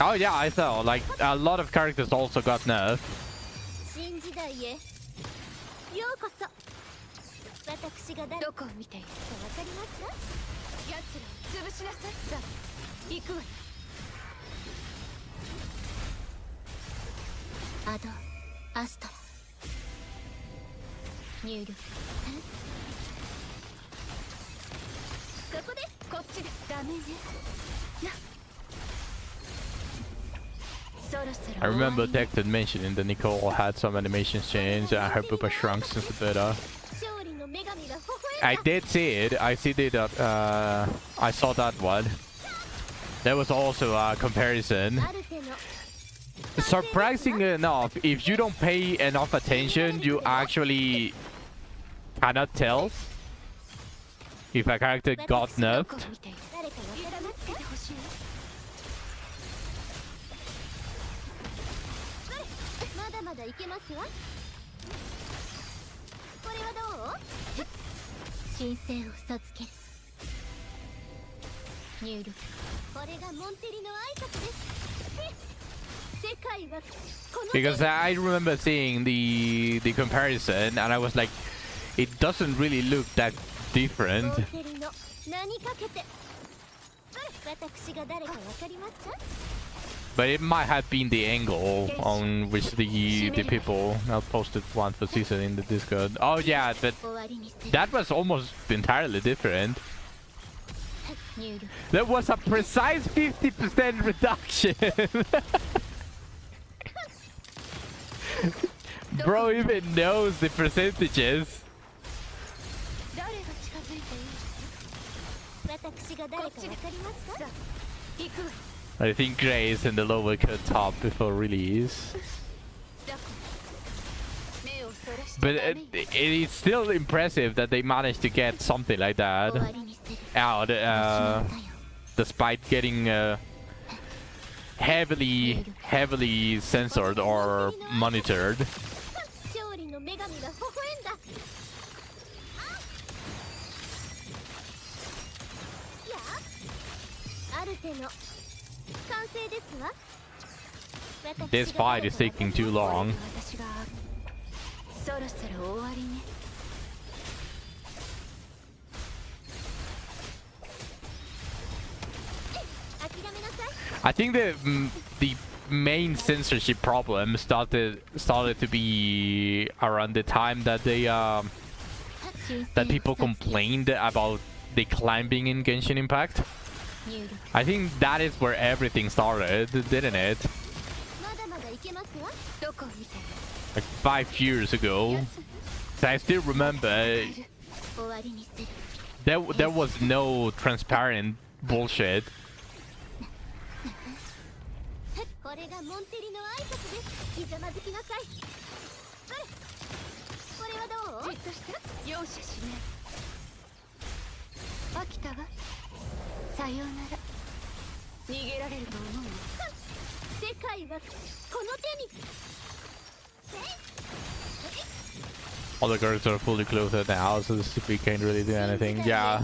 Oh yeah, I saw. Like a lot of characters also got nerfed. 新時代へようこそ。私がどこを見ているかわかりますか？奴らを潰しなさい。さあ、行くわよ。アド、アストラ。入力。そこです。こっちです。ダメね。な。I remember Declan mentioning that Nicole had some animations changed and her pupa shrunk since the beta. I did see it. I see that. I saw that one. There was also a comparison. Surprisingly enough, if you don't pay enough attention, you actually cannot tell if a character got nerfed. まだいけますわ。これはどう？神聖を授ける。入力。これがモンテリの挨拶です。世界はこの。 Because I remember seeing the comparison and I was like, it doesn't really look that different. モンテリの名にかけて。私が誰かわかりますか？ But it might have been the angle on which the people now posted one for season in the Discord. Oh yeah, that was almost entirely different. There was a precise 50% reduction. Bro even knows the percentages. I think Gray is in the lower cut top before release. But it is still impressive that they managed to get something like that out, despite getting heavily censored or monitored. This fight is taking too long. I think the main censorship problem started to be around the time that they that people complained about the climbing in Genshin Impact. I think that is where everything started, didn't it? Like 5 years ago. So I still remember there was no transparent bullshit. れがモンテリの挨拶です。ひざまずきなさい。それ。これはどう？じっとした。容赦しない。飽きたわ。さようなら。逃げられると思うの？世界はこの手に。All the girls are fully clothed now, so we can't really do anything. Yeah.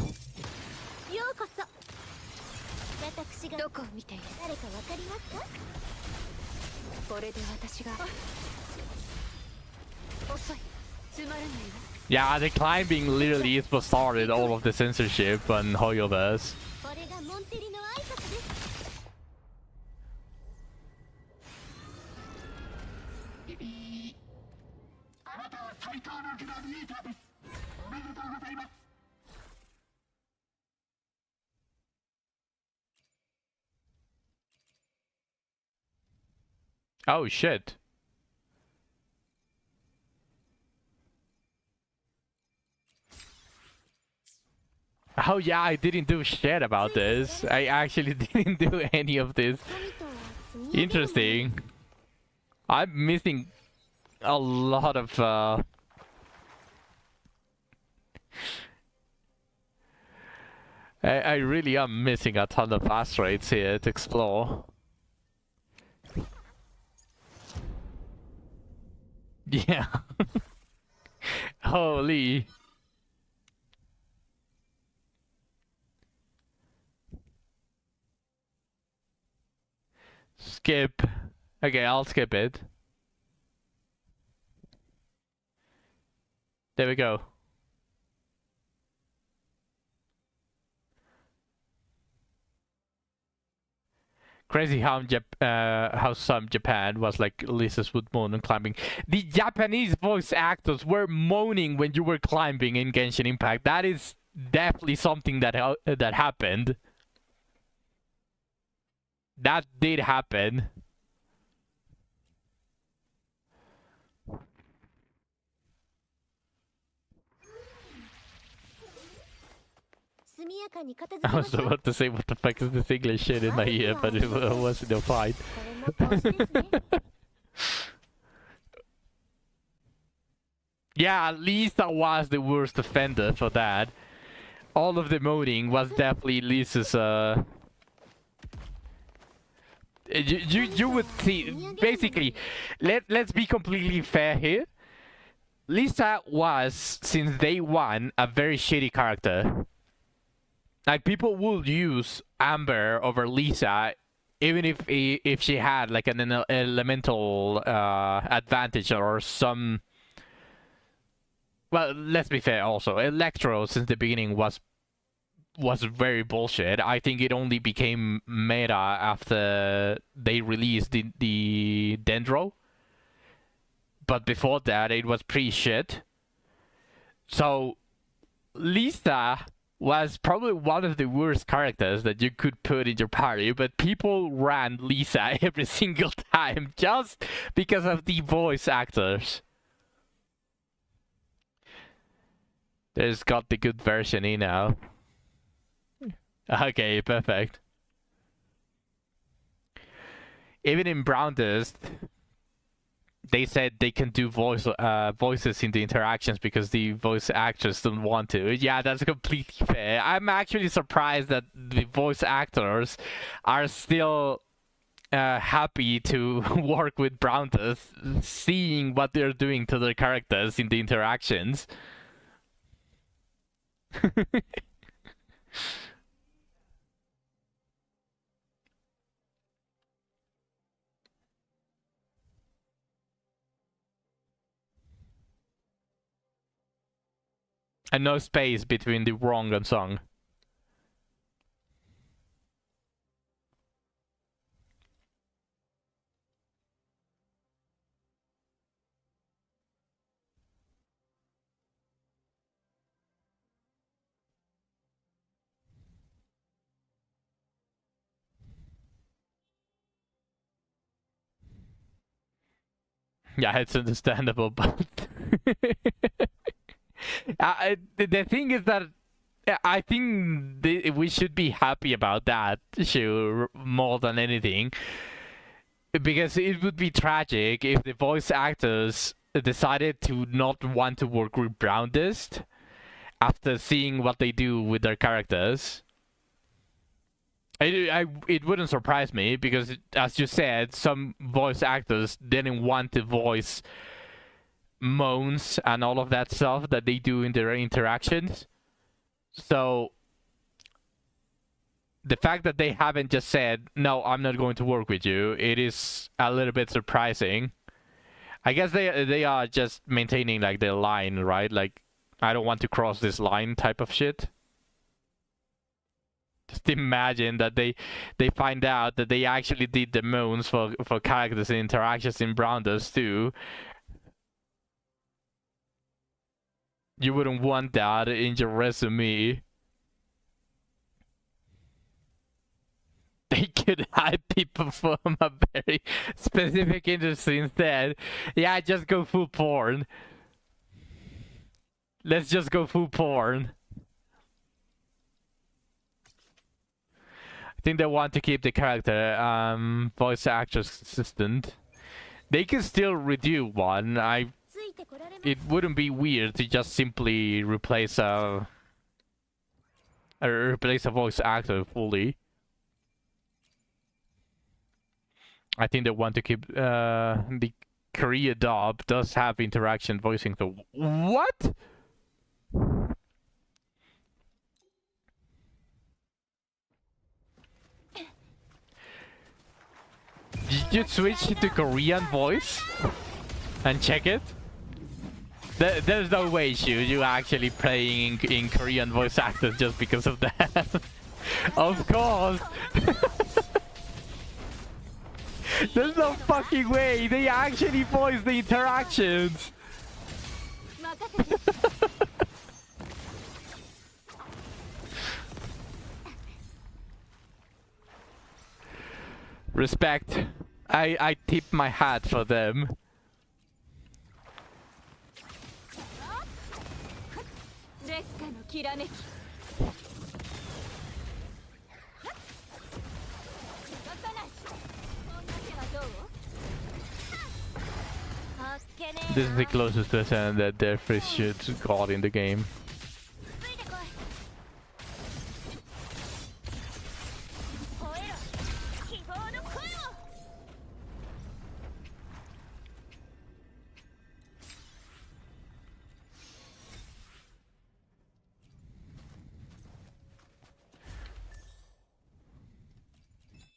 ようこそ。私がどこを見ている？誰かわかりますか？これで私が遅い。つまらないわ。Yeah, the climbing literally is what started all of the censorship on Hoyoverse. これがモンテリの挨拶です。Oh shit. Oh yeah, I didn't do shit about this. I actually didn't do any of this. Interesting. I'm missing a lot of I really am missing a ton of asteroids here to explore. Yeah. Holy. Skip. Okay, I'll skip it. There we go. Crazy how some Japan was like Lisa's would moan and climbing. The Japanese voice actors were moaning when you were climbing in Genshin Impact. That is definitely something that that happened. That did happen. I was about to say what the fuck is this English shit in my ear, but it wasn't no fight. Yeah, Lisa was the worst offender for that. All of the moaning was definitely Lisa's you would see basically let's be completely fair here. Lisa was since day one a very shitty character. Like people will use Amber over Lisa even if she had like an elemental advantage or some. Well, let's be fair also. Electro since the beginning was very bullshit. I think it only became meta after they released the Dendro. But before that it was pretty shit. So Lisa was probably one of the worst characters that you could put in your party, but people ran Lisa every single time just because of the voice actors. There's got the good version in now. Okay, perfect. Even in Brown Dust, they said they can do voices in the interactions because the voice actors don't want to. Yeah, that's completely fair. I'm actually surprised that the voice actors are still happy to work with Brown Dust, seeing what they're doing to their characters in the interactions. And no space between the wrong and song. Yeah, it's understandable, but the thing is that I think we should be happy about that, sure, more than anything. Because it would be tragic if the voice actors decided to not want to work with Brownest after seeing what they do with their characters. It wouldn't surprise me because, as you said, some voice actors didn't want to voice moans and all of that stuff that they do in their interactions. So the fact that they haven't just said, no, I'm not going to work with you, it is a little bit surprising. I guess they are just maintaining like their line, right? Like, I don't want to cross this line type of shit. Just imagine that they find out that they actually did the moans for characters and interactions in Brownest too. You wouldn't want that in your resume. They could hire people from a very specific industry instead. Yeah, just go full porn. Let's just go full porn. I think they want to keep the character voice actress consistent. They can still redo one. It wouldn't be weird to just simply replace a voice actor fully. I think they want to keep the Korea dub does have interaction voicing. So what? Did you switch to Korean voice and check it? There's no way you actually playing in Korean voice actors just because of that. Of course. There's no fucking way they actually voice the interactions. Respect. I tip my hat for them. This is the closest to a that their first shit got in the game.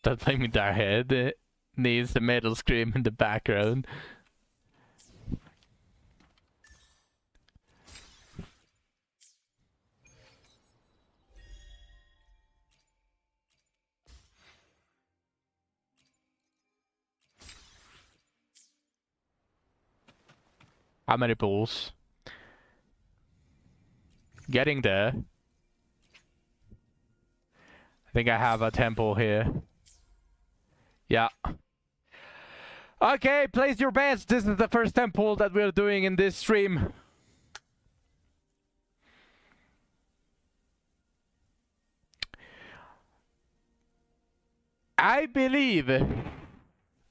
That flaming dark head needs the metal scream in the background. How many pools? Getting there. I think I have a temple here. Yeah. Okay, place your bets. This is the first temple that we're doing in this stream. I believe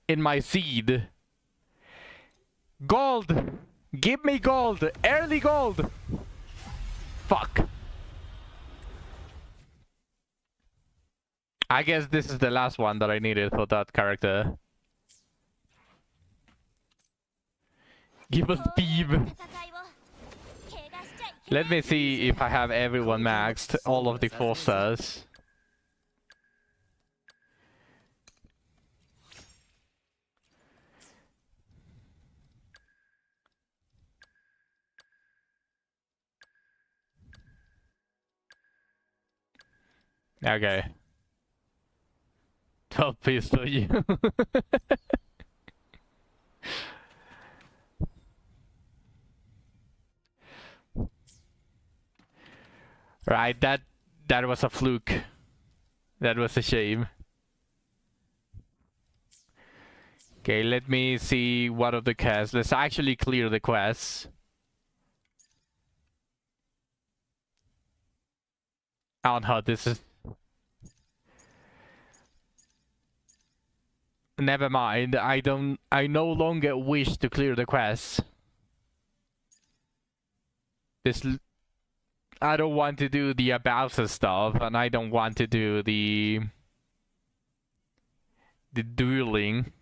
in my seed. Gold! Give me gold! Early gold! Fuck. I guess this is the last one that I needed for that character. Give us beam. Let me see if I have everyone maxed. All of the 4 stars. Okay. 12 pistol you. Right, that was a fluke. That was a shame. Okay, let me see one of the quests. Let's actually clear the quests. Oh no, this is... Never mind. I no longer wish to clear the quest. I don't want to do the about us stuff, and I don't want to do the dueling.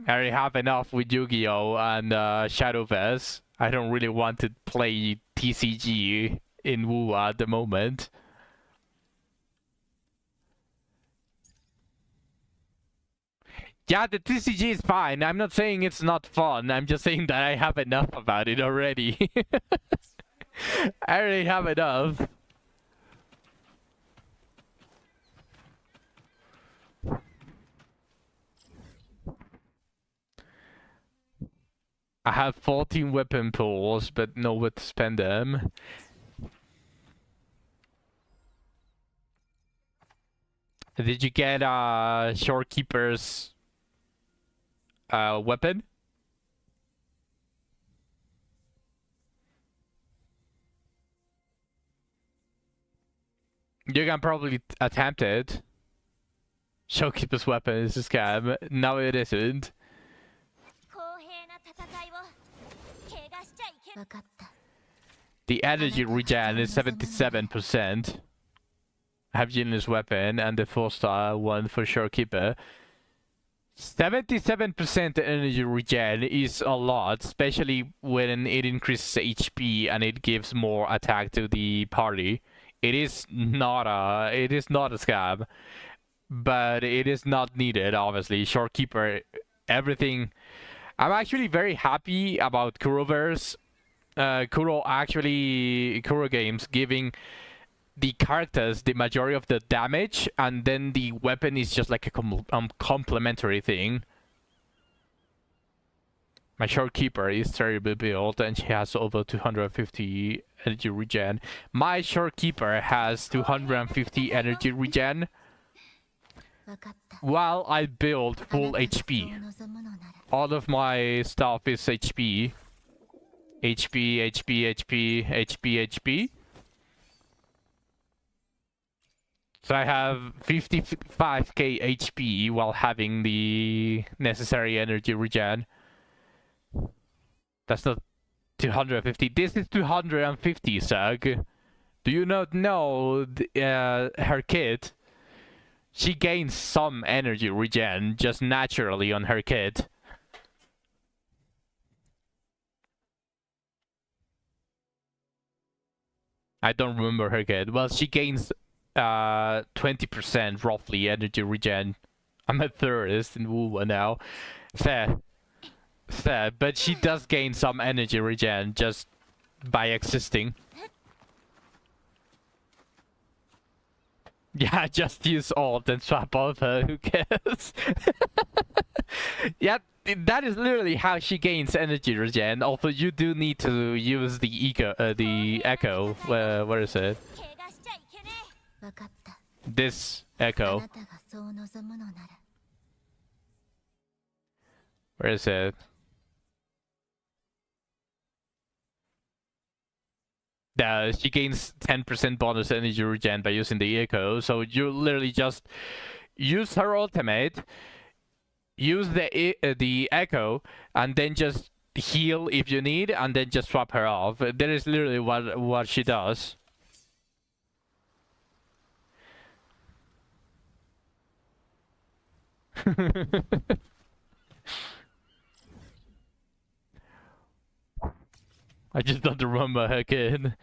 I already have enough with Yu-Gi-Oh! And Shadowverse. I don't really want to play TCG in Wu at the moment. Yeah, the TCG is fine. I'm not saying it's not fun. I'm just saying that I have enough about it already. I already have enough. I have 14 weapon pools, but nowhere to spend them. Did you get Shorekeeper's weapon? You can probably attempt it. Shorekeeper's weapon is a scam. No, it isn't. The energy regen is 77%. I have Genius weapon and the 4-star one for Shorekeeper. 77% energy regen is a lot, especially when it increases HP and it gives more attack to the party. It is not a scam, but it is not needed. Obviously, Shorekeeper, everything. I'm actually very happy about Kuroverse. Kuro games giving the characters the majority of the damage, and then the weapon is just like a complementary thing. My Shorekeeper is terribly built and she has over 250 energy regen. My Shorekeeper has 250 energy regen while I build full HP. All of my stuff is HP. HP. So I have 55k HP while having the necessary energy regen. That's not 250. This is 250, Sug. Do you not know her kit? She gains some energy regen just naturally on her kit. I don't remember her kit. Well, she gains 20% roughly energy regen. I'm a thirst in Wu now. Fair, but she does gain some energy regen just by existing. Yeah, just use alt and swap off her, who cares? Yeah, that is literally how she gains energy regen. Although you do need to use the echo. Where is it? This echo. Where is it? She gains 10% bonus energy regen by using the echo. So you literally just use her ultimate, use the echo, and then just heal if you need, and then just swap her off. That is literally what she does. I just don't remember her kid.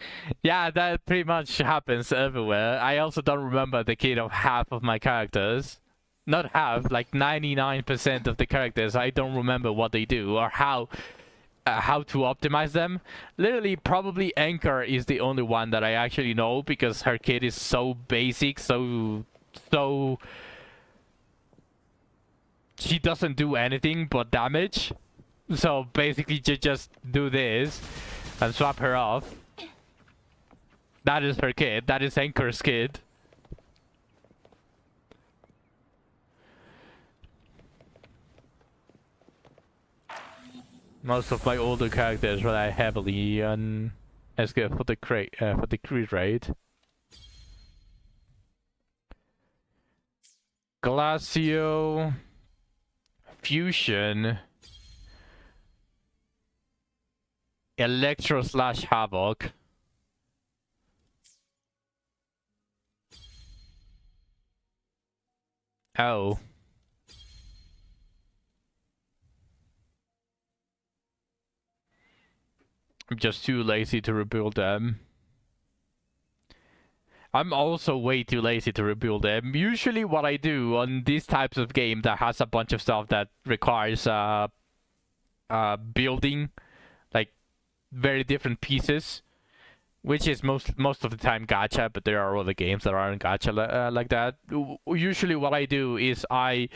Yeah, that pretty much happens everywhere. I also don't remember the kid of half of my characters. Not half, like 99% of the characters. I don't remember what they do or how to optimize them. Literally, probably Anchor is the only one that I actually know because her kid is so basic, so she doesn't do anything but damage. So basically, you just do this and swap her off. That is her kid. That is Anchor's kid. Most of my older characters rely heavily on SK for the crit rate. Glacio. Fusion. Electro slash Havoc. Oh. I'm just too lazy to rebuild them. I'm also way too lazy to rebuild them. Usually what I do on these types of game that has a bunch of stuff that requires building, like very different pieces, which is most of the time gacha, but there are other games that aren't gacha like that. Usually what I do is I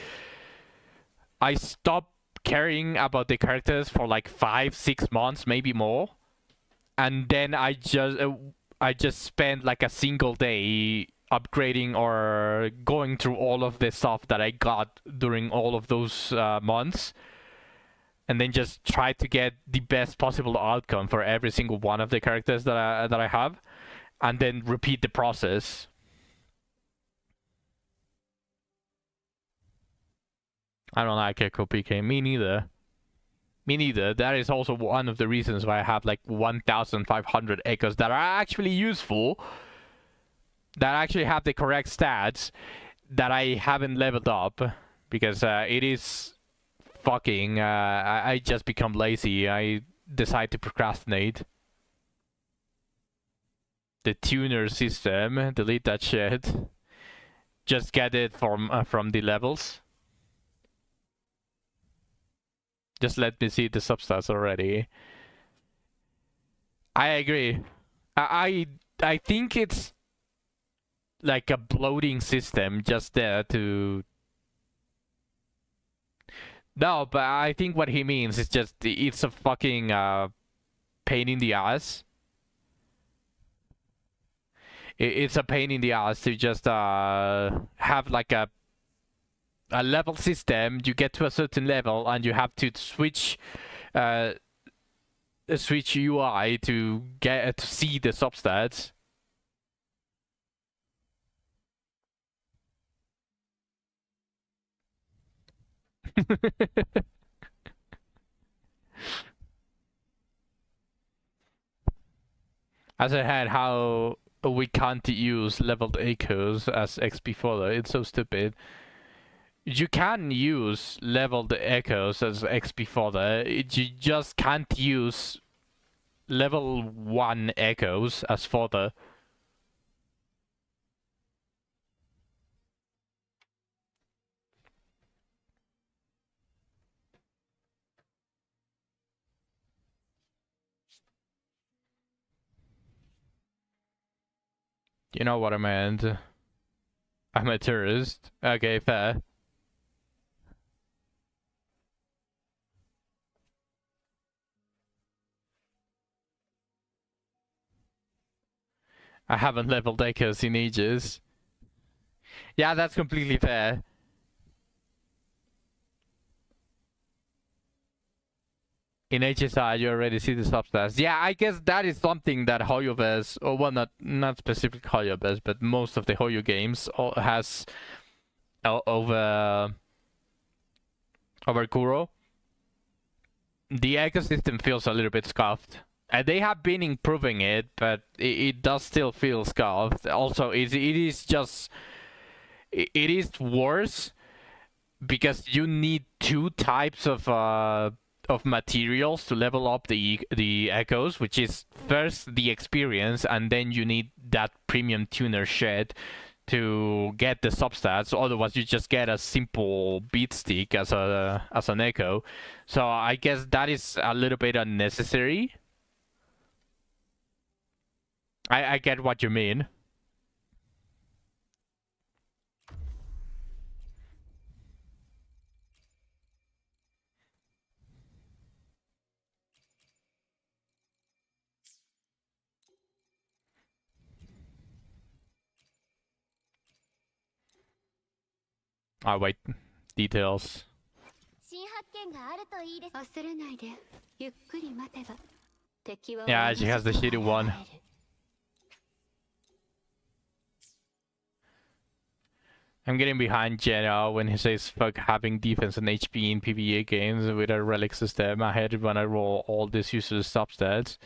stop caring about the characters for like 5-6 months, maybe more, and then I just spend like a single day upgrading or going through all of the stuff that I got during all of those months, and then just try to get the best possible outcome for every single one of the characters that I have, and then repeat the process. I don't like Echo PK. Me neither. Me neither. That is also one of the reasons why I have like 1,500 echoes that are actually useful, that actually have the correct stats, that I haven't leveled up, because it is fucking... I just become lazy. I decide to procrastinate. The tuner system, delete that shit. Just get it from the levels. Just let me see the substats already. I agree. I think it's like a bloating system just there to... No, but I think what he means is just it's a fucking pain in the ass. It's a pain in the ass to just have like a level system. You get to a certain level and you have to switch UI to get to see the substats. As I had how we can't use leveled echoes as XP fodder. It's so stupid. You can use leveled echoes as XP fodder. You just can't use level 1 echoes as fodder. You know what I meant. I'm a tourist. Okay, fair. I haven't leveled echoes in ages. Yeah, that's completely fair. In HSI, you already see the substats. Yeah, I guess that is something that HoYoverse, or well, not specific HoYoverse, but most of the Hoyo games has over Kuro. The ecosystem feels a little bit scuffed. And they have been improving it, but it does still feel scuffed. Also, it is just... It is worse because you need 2 types of materials to level up the echoes, which is first the experience, and then you need that premium tuner shed to get the substats. Otherwise, you just get a simple beat stick as an echo. So I guess that is a little bit unnecessary. I get what you mean. Oh wait, details. Yeah, she has the shitty one. I'm getting behind Jenna when he says fuck having defense and HP in PvE games with a relic system. I hate it when I roll all these useless substats.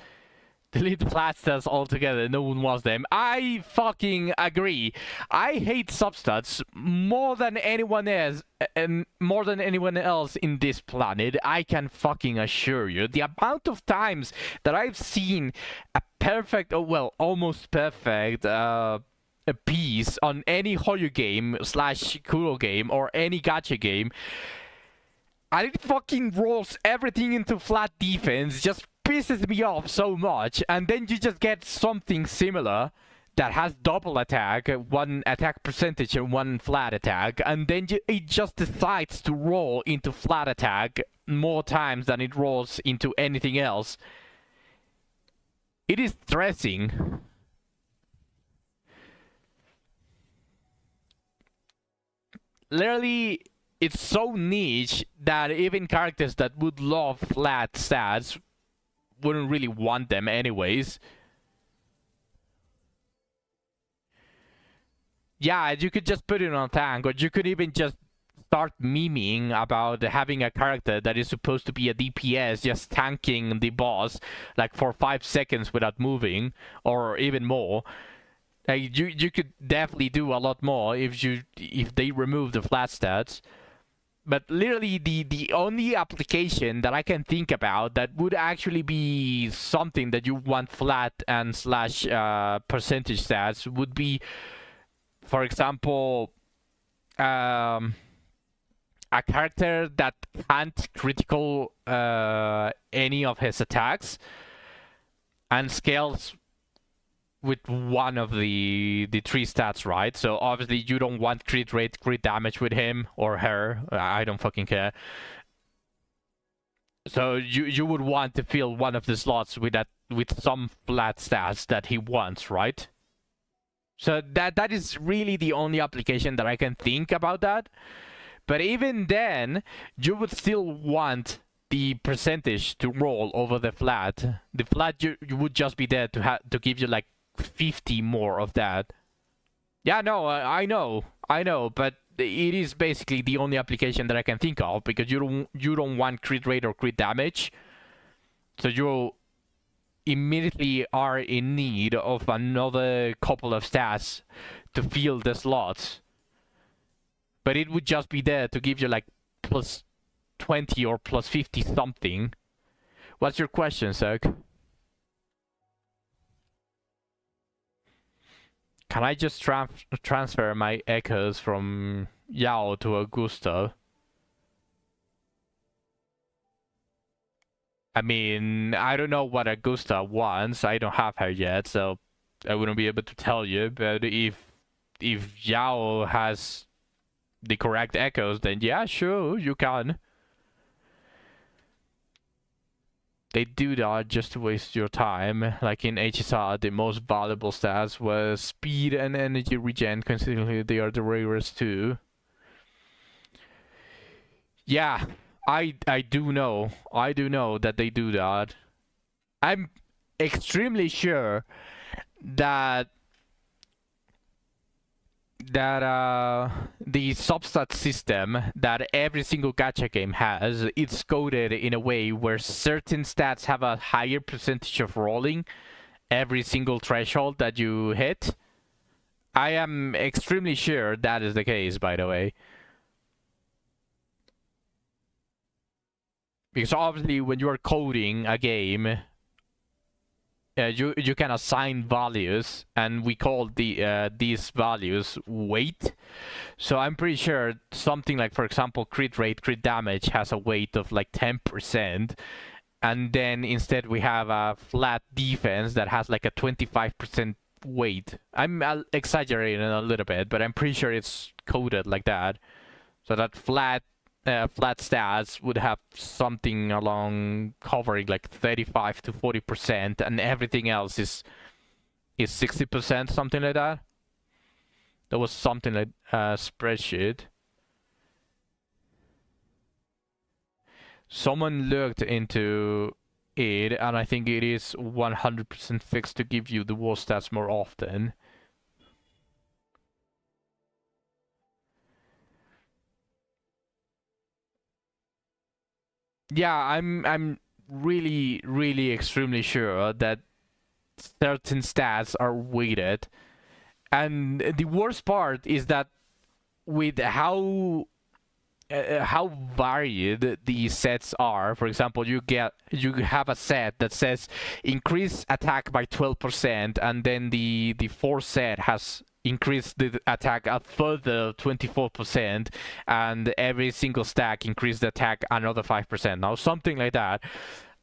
Delete the flat stats altogether, no one wants them. I fucking agree. I hate substats more than anyone else, and more than anyone else in this planet. I can fucking assure you. The amount of times that I've seen a perfect, oh well, almost perfect, a piece on any Hoyu game slash Kuro game or any gacha game, and it fucking rolls everything into flat defense, just pisses me off so much, and then you just get something similar that has double attack, one attack percentage and one flat attack, and then it just decides to roll into flat attack more times than it rolls into anything else. It is stressing. Literally, it's so niche that even characters that would love flat stats wouldn't really want them anyways. Yeah, you could just put it on a tank, or you could even just start memeing about having a character that is supposed to be a DPS just tanking the boss like for 5 seconds without moving, or even more. You could definitely do a lot more if they remove the flat stats. But literally the only application that I can think about that would actually be something that you want flat and slash percentage stats would be, for example, a character that can't critical any of his attacks and scales with one of the 3 stats, right? So obviously you don't want crit rate, crit damage with him or her. I don't fucking care. So you would want to fill one of the slots with some flat stats that he wants, right? So that is really the only application that I can think about that. But even then, you would still want the percentage to roll over the flat. The flat you would just be there to give you like 50 more of that. Yeah, no, I know, but it is basically the only application that I can think of, because you don't want crit rate or crit damage, so you immediately are in need of another couple of stats to fill the slots. But it would just be there to give you like plus 20 or plus 50 something. What's your question, Zerg? Can I just transfer my echoes from Yao to Augusta? I mean, I don't know what Augusta wants. I don't have her yet, so I wouldn't be able to tell you. But if Yao has the correct echoes, then yeah, sure, you can. They do that just to waste your time. Like in HSR, the most valuable stats were speed and energy regen, considering they are the rarest too. Yeah, I do know. I do know that they do that. I'm extremely sure that the substat system that every single gacha game has, it's coded in a way where certain stats have a higher percentage of rolling every single threshold that you hit. I am extremely sure that is the case, by the way. Because obviously when you are coding a game, you can assign values, and we call these values weight. So I'm pretty sure something like, for example, crit rate, crit damage has a weight of like 10%, and then instead we have a flat defense that has like a 25% weight. I'm exaggerating a little bit, but I'm pretty sure it's coded like that. So that flat stats would have something along covering like 35 to 40%, and everything else is 60%, something like that. There was something like a spreadsheet. Someone looked into it, and I think it is 100% fixed to give you the war stats more often. Yeah, I'm really extremely sure that certain stats are weighted, and the worst part is that with how varied these sets are. For example, you have a set that says increase attack by 12%, and then the fourth set has increased the attack a further 24%, and every single stack increased the attack another 5%. Now something like that.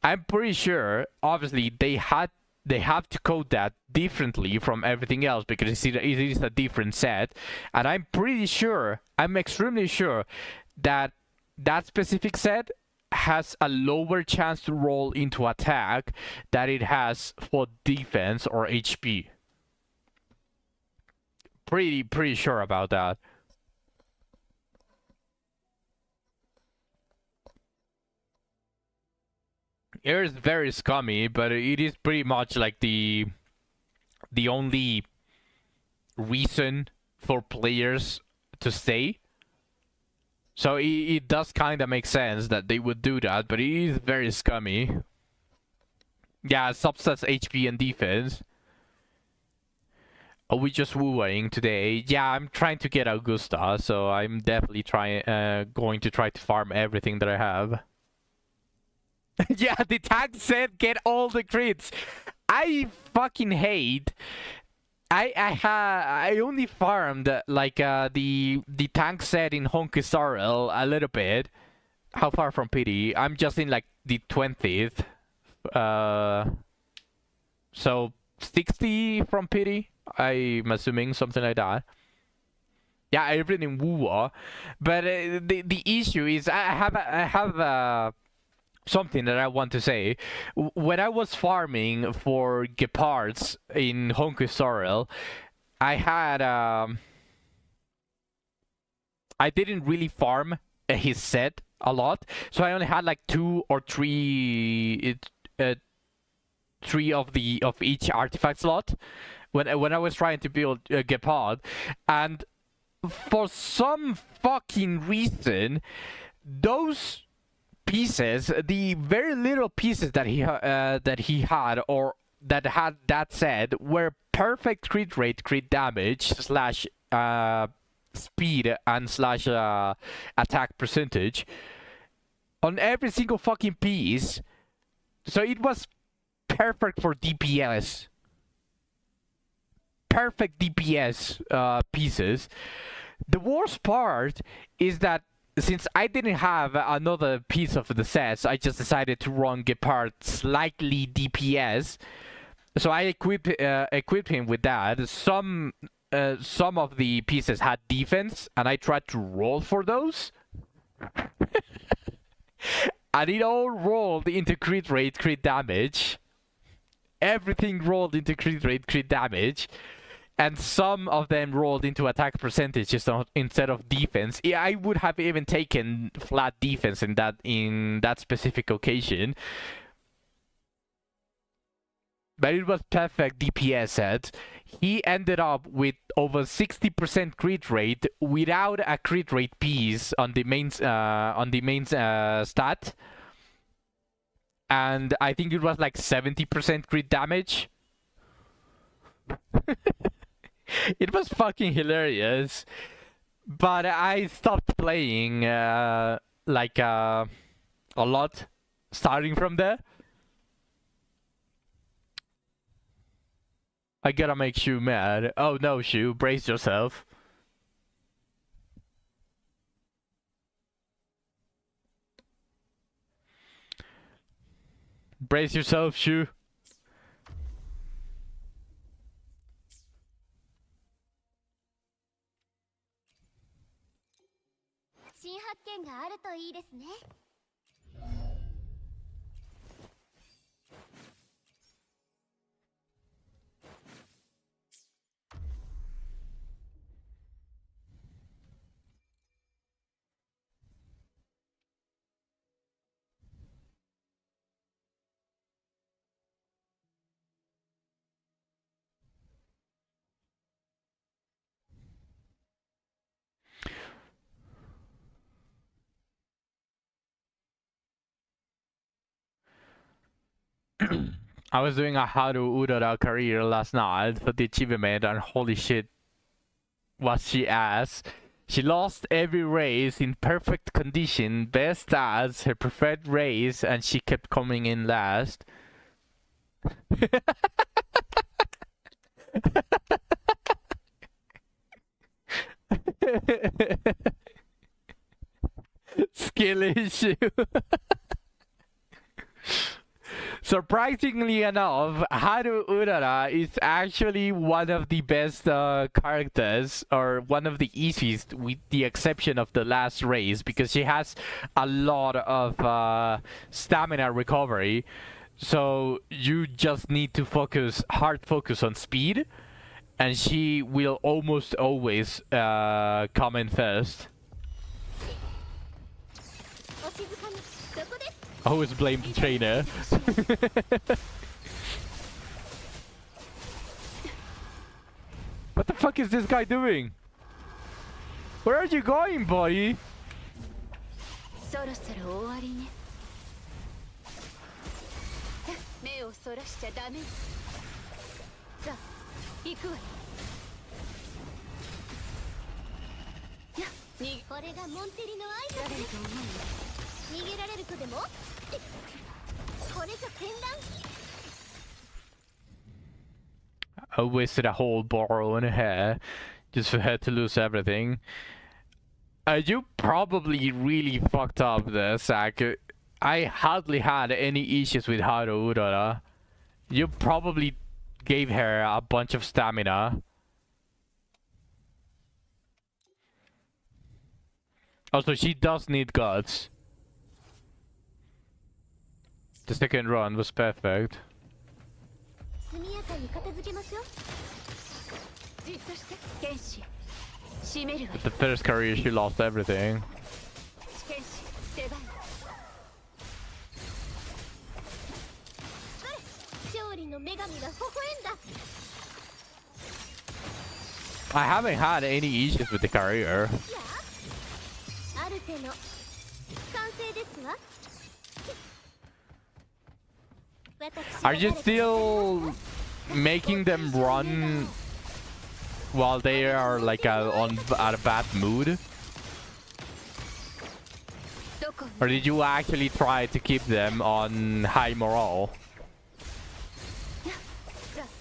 I'm pretty sure, obviously, they have to code that differently from everything else because it is a different set, and I'm extremely sure that that specific set has a lower chance to roll into attack than it has for defense or HP. Pretty sure about that. It is very scummy, but it is pretty much like the only reason for players to stay. So it does kind of make sense that they would do that, but it is very scummy. Yeah, subsets HP and defense. Are we just wooing today? Yeah, I'm trying to get Augusta, so I'm definitely going to try to farm everything that I have. Yeah, the tag said get all the crits. I fucking hate. I only farmed like the tank set in Honky Sorrel a little bit. How far from pity? I'm just in like the 20th. So 60 from pity. I'm assuming something like that. Yeah, everything in Woo, but the issue is I have something that I want to say. When I was farming for Gepards in Honky Sorrel, I had I didn't really farm his set a lot, so I only had like 2 or 3 of each artifact slot when I was trying to build Gepard, and for some fucking reason, those pieces, the very little pieces that he had or that had that said were perfect crit rate, crit damage slash speed and slash attack percentage on every single fucking piece. So it was perfect for DPS. Perfect DPS pieces. The worst part is that since I didn't have another piece of the sets, I just decided to run Gepard slightly DPS. So I equipped him with that. Some of the pieces had defense, and I tried to roll for those. And it all rolled into crit rate, crit damage. Everything rolled into crit rate, crit damage. And some of them rolled into attack percentage instead of defense. Yeah, I would have even taken flat defense in that specific occasion. But it was perfect DPS set. He ended up with over 60% crit rate without a crit rate piece on the main stat. And I think it was like 70% crit damage. It was fucking hilarious, but I stopped playing like a lot starting from there. I gotta make Shu mad. Oh no, Shu, brace yourself. Brace yourself, Shu. 新発見があるといいですね。I was doing a Haru Urara career last night for the achievement, and holy shit, what she asked. She lost every race in perfect condition, best stats, her preferred race, and she kept coming in last. Skill issue. Surprisingly enough, Haru Urara is actually one of the best characters, or one of the easiest, with the exception of the last race, because she has a lot of stamina recovery. So you just need to hard focus on speed, and she will almost always come in first. Always blame the trainer. What the fuck is this guy doing? Where are you going, buddy? I wasted a whole barrel in her hair just for her to lose everything. You probably really fucked up there, Zach. I hardly had any issues with Haru Urara. You probably gave her a bunch of stamina. Also, she does need guts. The second run was perfect. But the first career, she lost everything. I haven't had any issues with the career. Are you still making them run while they are like on a bad mood? Or did you actually try to keep them on high morale?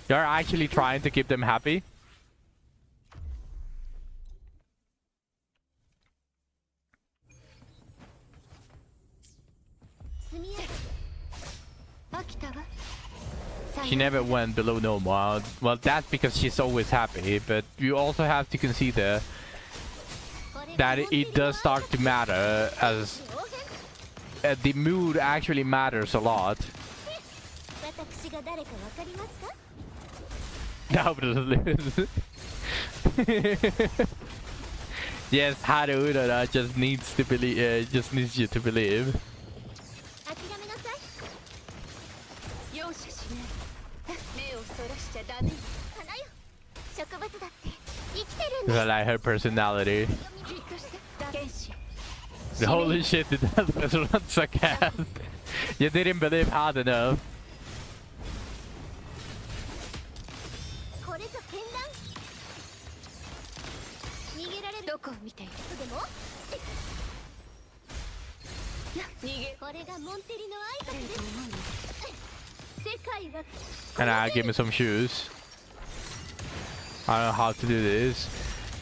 You're actually trying to keep them happy? She never went below normal. Well, that's because she's always happy, but you also have to consider that it does start to matter, as the mood actually matters a lot. Yes, Haru Urara just needs to believe, just needs you to believe. I like her personality. The holy shit, that was run suck ass. You didn't believe hard enough. Give me some shoes. I don't know how to do this.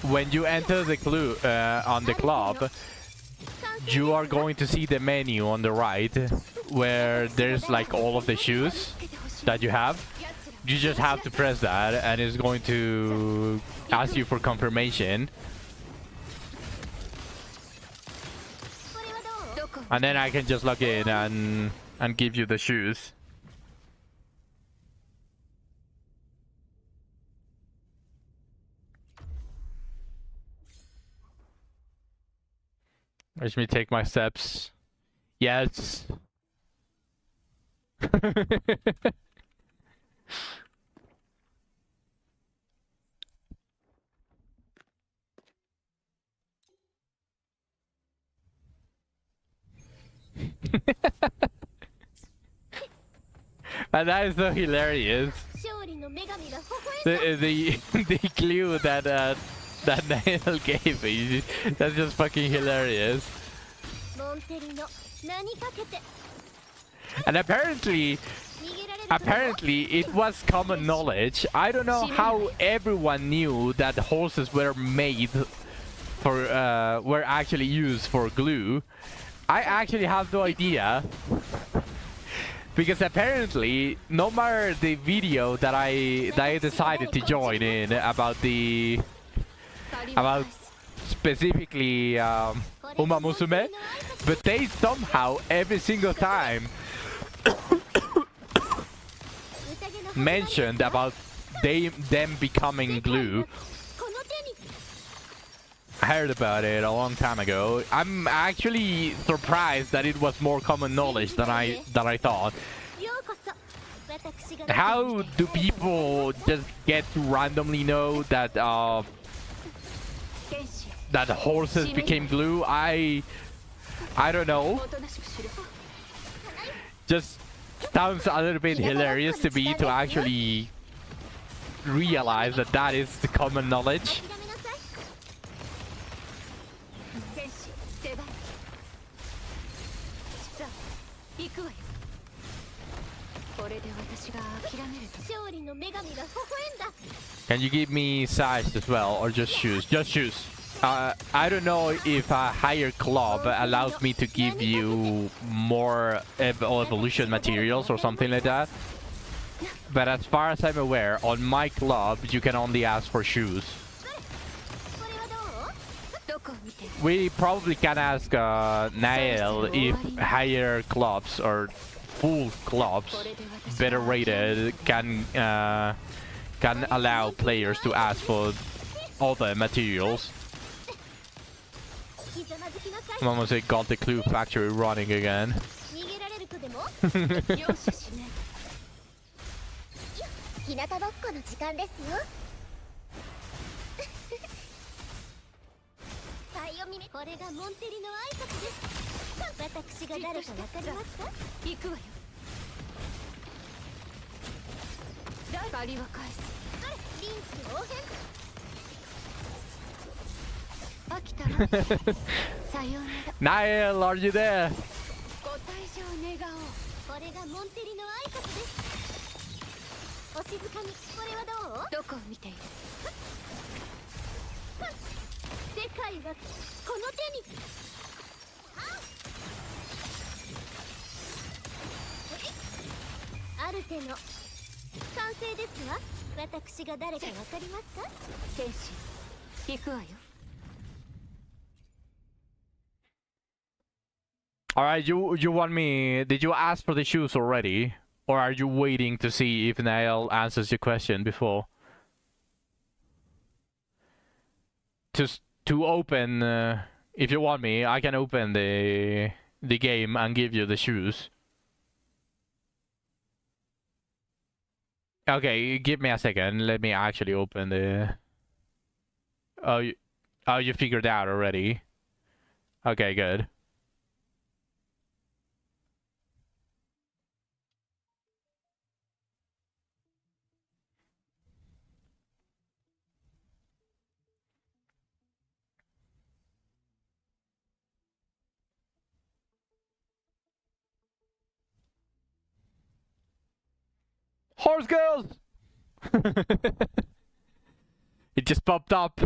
When you enter the on the club, you are going to see the menu on the right, where there's like all of the shoes that you have. You just have to press that, and it's going to ask you for confirmation. And then I can just log in and give you the shoes. Let me take my steps. Yes. But that is so hilarious. 勝利の女神が微笑んだ The clue that that Nail gave me. That's just fucking hilarious. モンテリの名にかけて And apparently 逃げられることも apparently it was common knowledge. I don't know how everyone knew that horses were made for were actually used for glue. I actually have no idea. Because apparently, no matter the video that I decided to join in about specifically Uma Musume, but they somehow every single time mentioned about them becoming glue. この手に I heard about it a long time ago. I'm actually surprised that it was more common knowledge than I thought. ようこそ私が How do people just get to randomly know that 剣士 that horses became glue? I don't know. おとなしくしろ Just sounds a little bit hilarious to me to actually realize that that is the common knowledge. 諦めなさい剣士出番さあ行くわよこれで私が諦めると勝利の女神が微笑んだ Can you give me size as well, or just shoes? Just shoes. I don't know if a higher club allows me to give you more evolution materials or something like that. But as far as I'm aware, on my club, you can only ask for shoes. これはどう どこを見て We probably can ask Nael if higher clubs or full clubs, better rated, can allow players to ask for other materials. ひざまずきなさい I'm almost got the clue factory running again. 逃げられるとでも容赦しない日向ぼっこの時間ですよ太陽耳これがモンテリの挨拶です私が誰かわかりますか行くわよ借りは返す臨機応変飽きたわさようなら Nael, are you there? ご退場願おうこれがモンテリの挨拶ですお静かにこれはどうどこを見ている世界はこの手にある手の完成ですわ私が誰かわかりますか天使行くわよ Alright, you want me... Did you ask for the shoes already? Or are you waiting to see if Nael answers your question before? To open... if you want me, I can open the game and give you the shoes. Okay, give me a second. Let me actually open the... Oh, you figured out already? Okay, good. Horse girls! It just popped up.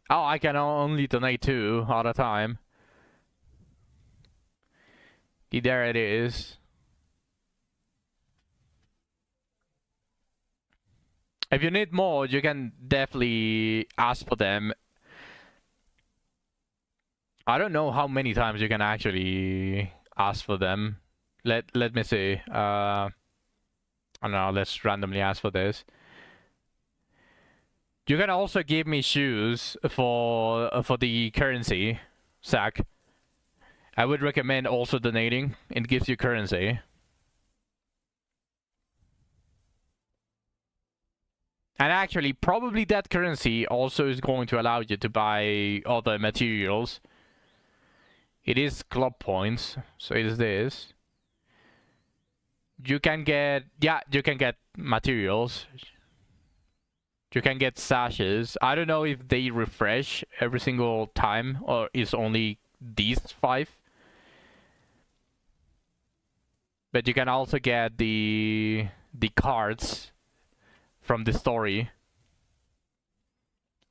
Oh, I can only donate 2 at a time. There it is. If you need more, you can definitely ask for them. I don't know how many times you can actually ask for them. Let me see. I don't know, let's randomly ask for this. You can also give me shoes for the currency, Zach. I would recommend also donating. It gives you currency. And actually, probably that currency also is going to allow you to buy other materials. It is club points, so it is this. You can get, yeah, you can get materials. You can get sashes. I don't know if they refresh every single time or it's only these 5. But you can also get the cards from the story.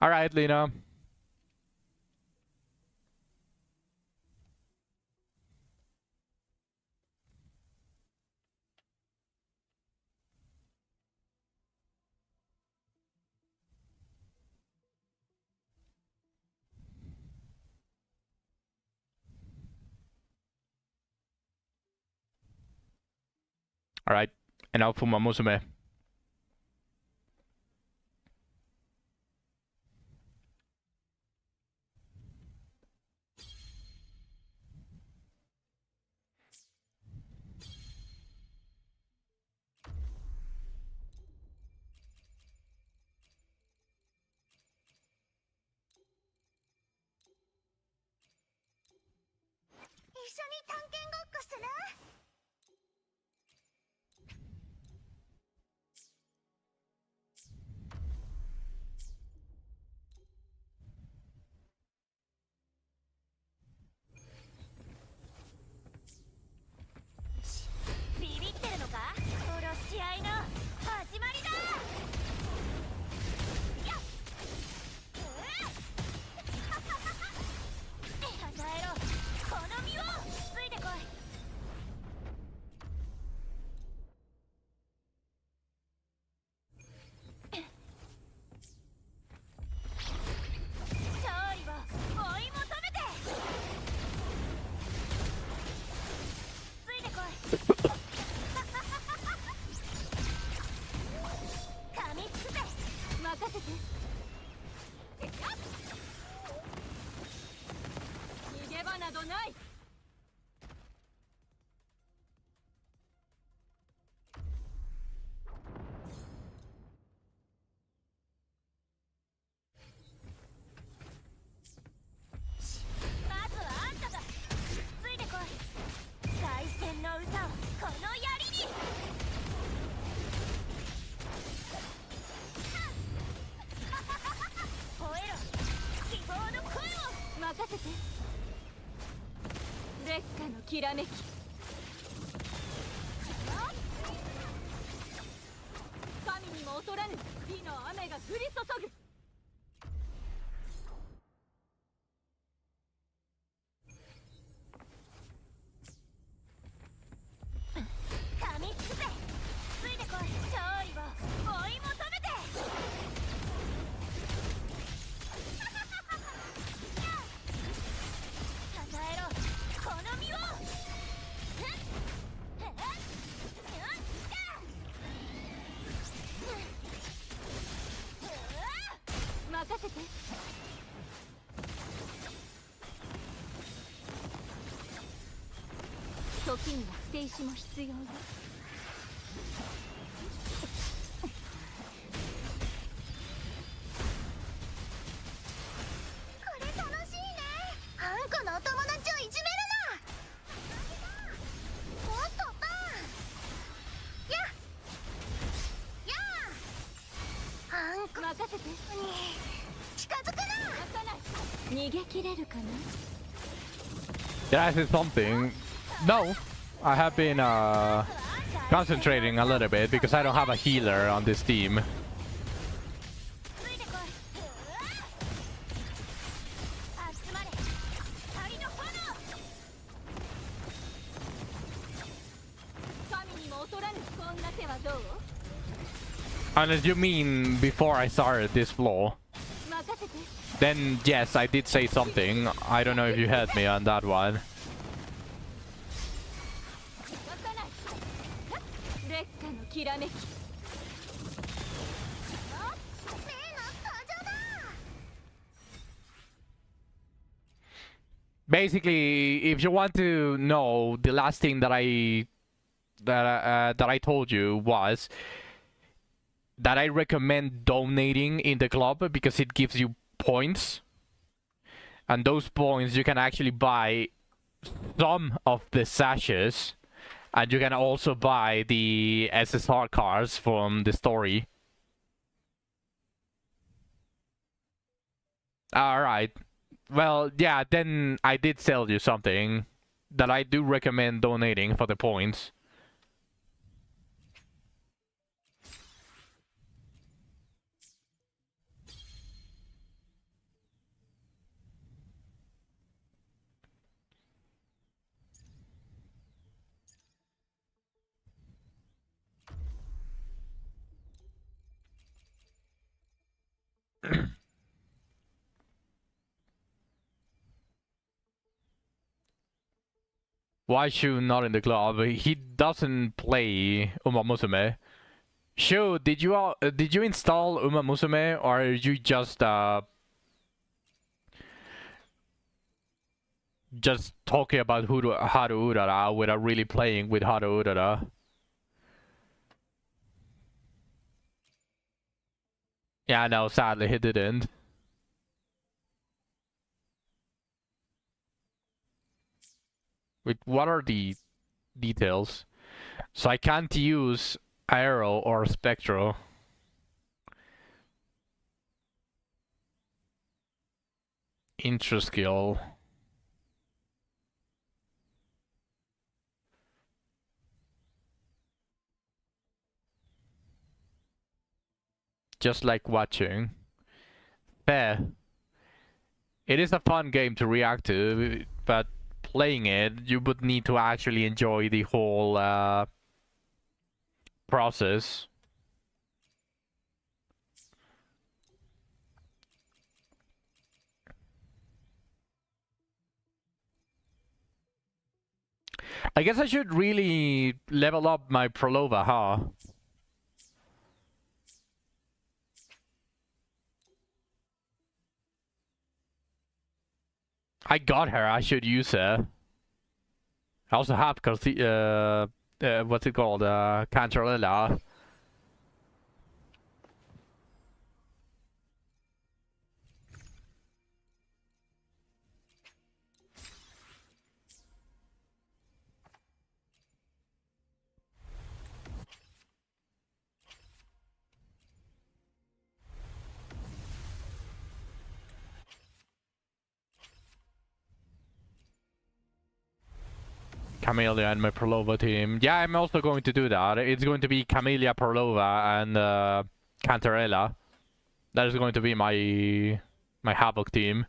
All right, Lena. All right. And now Fuma Musume. Did I say something? No. I have been concentrating a little bit because I don't have a healer on this team. Unless you mean before I started this floor. Then yes, I did say something. I don't know if you heard me on that one. Basically, if you want to know, the last thing that I told you was that I recommend donating in the club because it gives you points. And those points you can actually buy some of the sashes. And you can also buy the SSR cards from the story. Alright. Well, yeah, then I did sell you something that I do recommend donating for the points. Why Shu not in the club? He doesn't play Uma Musume. Shu, did you install Uma Musume, or are you just talking about Haru Urara without really playing with Haru Urara? Yeah, no, sadly he didn't. Wait, what are the details? So I can't use Aero or Spectro. Intro skill. Just like watching. Fair. It is a fun game to react to, but playing it, you would need to actually enjoy the whole process. I guess I should really level up my Prolova, huh? I got her, I should use her. I also have what's it called? Cantarella. Camellia and my Prolova team. Yeah, I'm also going to do that. It's going to be Camellia, Prolova, and Cantarella. That is going to be my Havoc team.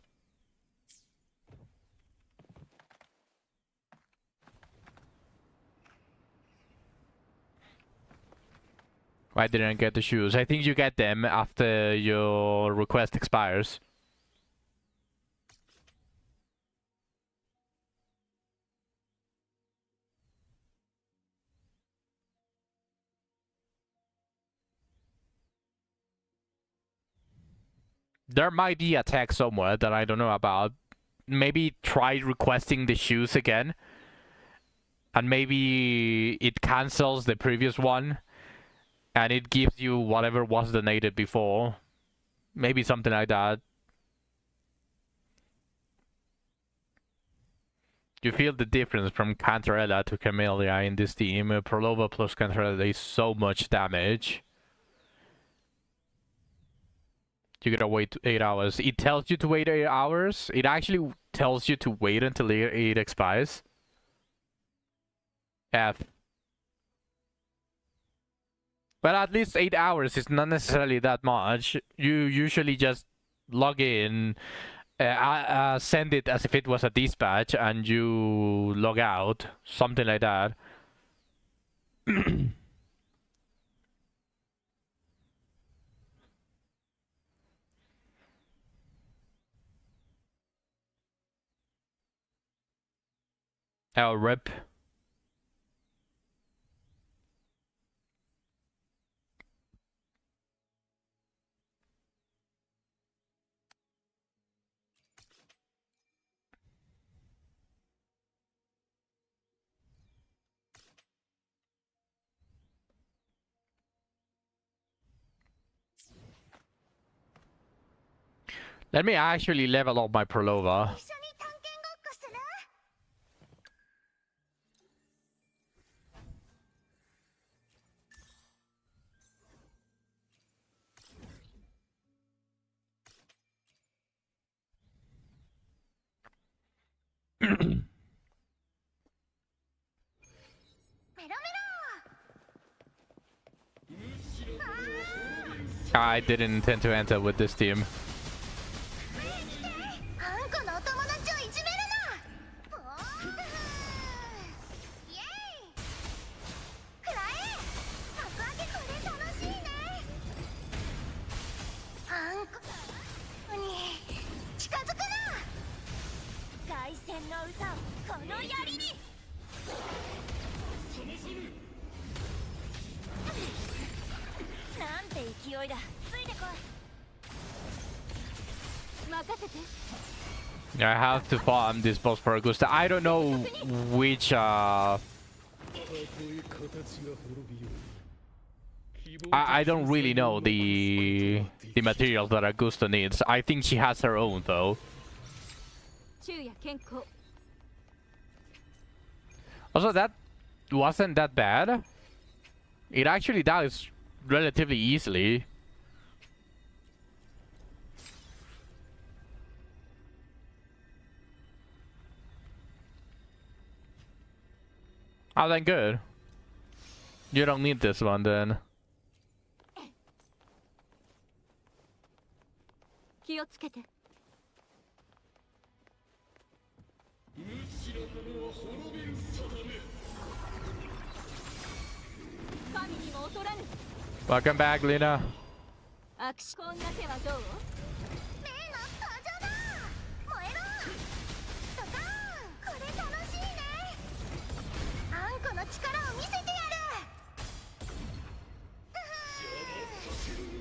I didn't get the shoes. I think you get them after your request expires. There might be a tag somewhere that I don't know about. Maybe try requesting the shoes again. And maybe it cancels the previous one. And it gives you whatever was donated before. Maybe something like that. You feel the difference from Cantarella to Camellia in this team. Prolova plus Cantarella is so much damage. You gotta wait 8 hours. It tells you to wait 8 hours. It actually tells you to wait until it expires. F. Well, at least 8 hours is not necessarily that much. You usually just log in, send it as if it was a dispatch, and you log out. Something like that. Oh, rip. Let me actually level up my Prolova. 一緒に探検ごっこする I didn't intend to enter with this team. あんこのお友達をいじめるなポーンイエイくらえ爆上げこれ楽しいねあんこに近づくな凱旋の歌をこの槍になんて勢いだついてこい任せて I have to farm this boss for Augusta. I don't know which たとえ形が滅びよう I don't really know the materials that Augusta needs. I think she has her own though. 昼夜健康 Also, that wasn't that bad. It actually dies relatively easily. Oh, then good. You don't need this one then. 気をつけて神にも劣らぬ Welcome back, Lina. 握手こんな手はどう例の登場だ燃えろドカーンこれ楽しいねあんこの力を見せてやる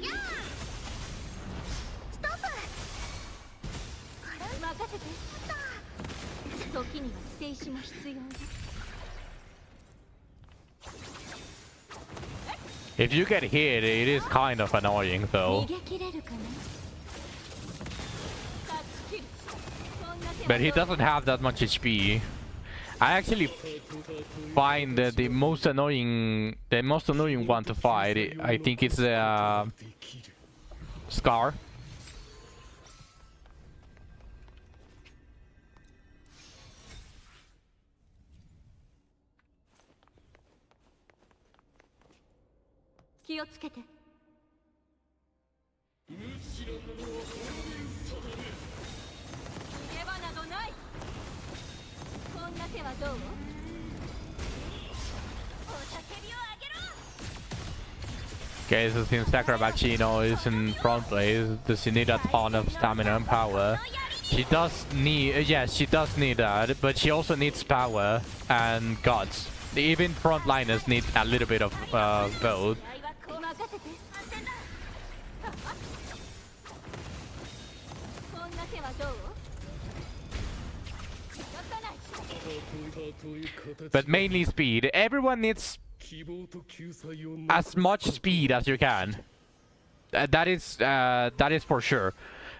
やあストップあれ任せて時には捨て石も必要だ If you get hit, it is kind of annoying though. 逃げ切れるかなタッチキルこんな手は But he doesn't have that much HP. I actually find that the most annoying one to fight, I think it's Scar. Kiyotsukete. 気をつけて逃げ場などないこんな手はどうお叫びをあげろ Okay, so since Sakurabachino is in front place, does she need a ton of stamina and power? She does need, yes, she does need that, but she also needs power and guts. Even frontliners need a little bit of both. 任せて安全だこんな手はどう動かない But mainly speed. Everyone needs 希望と救済を as much speed as you can. That is for sure.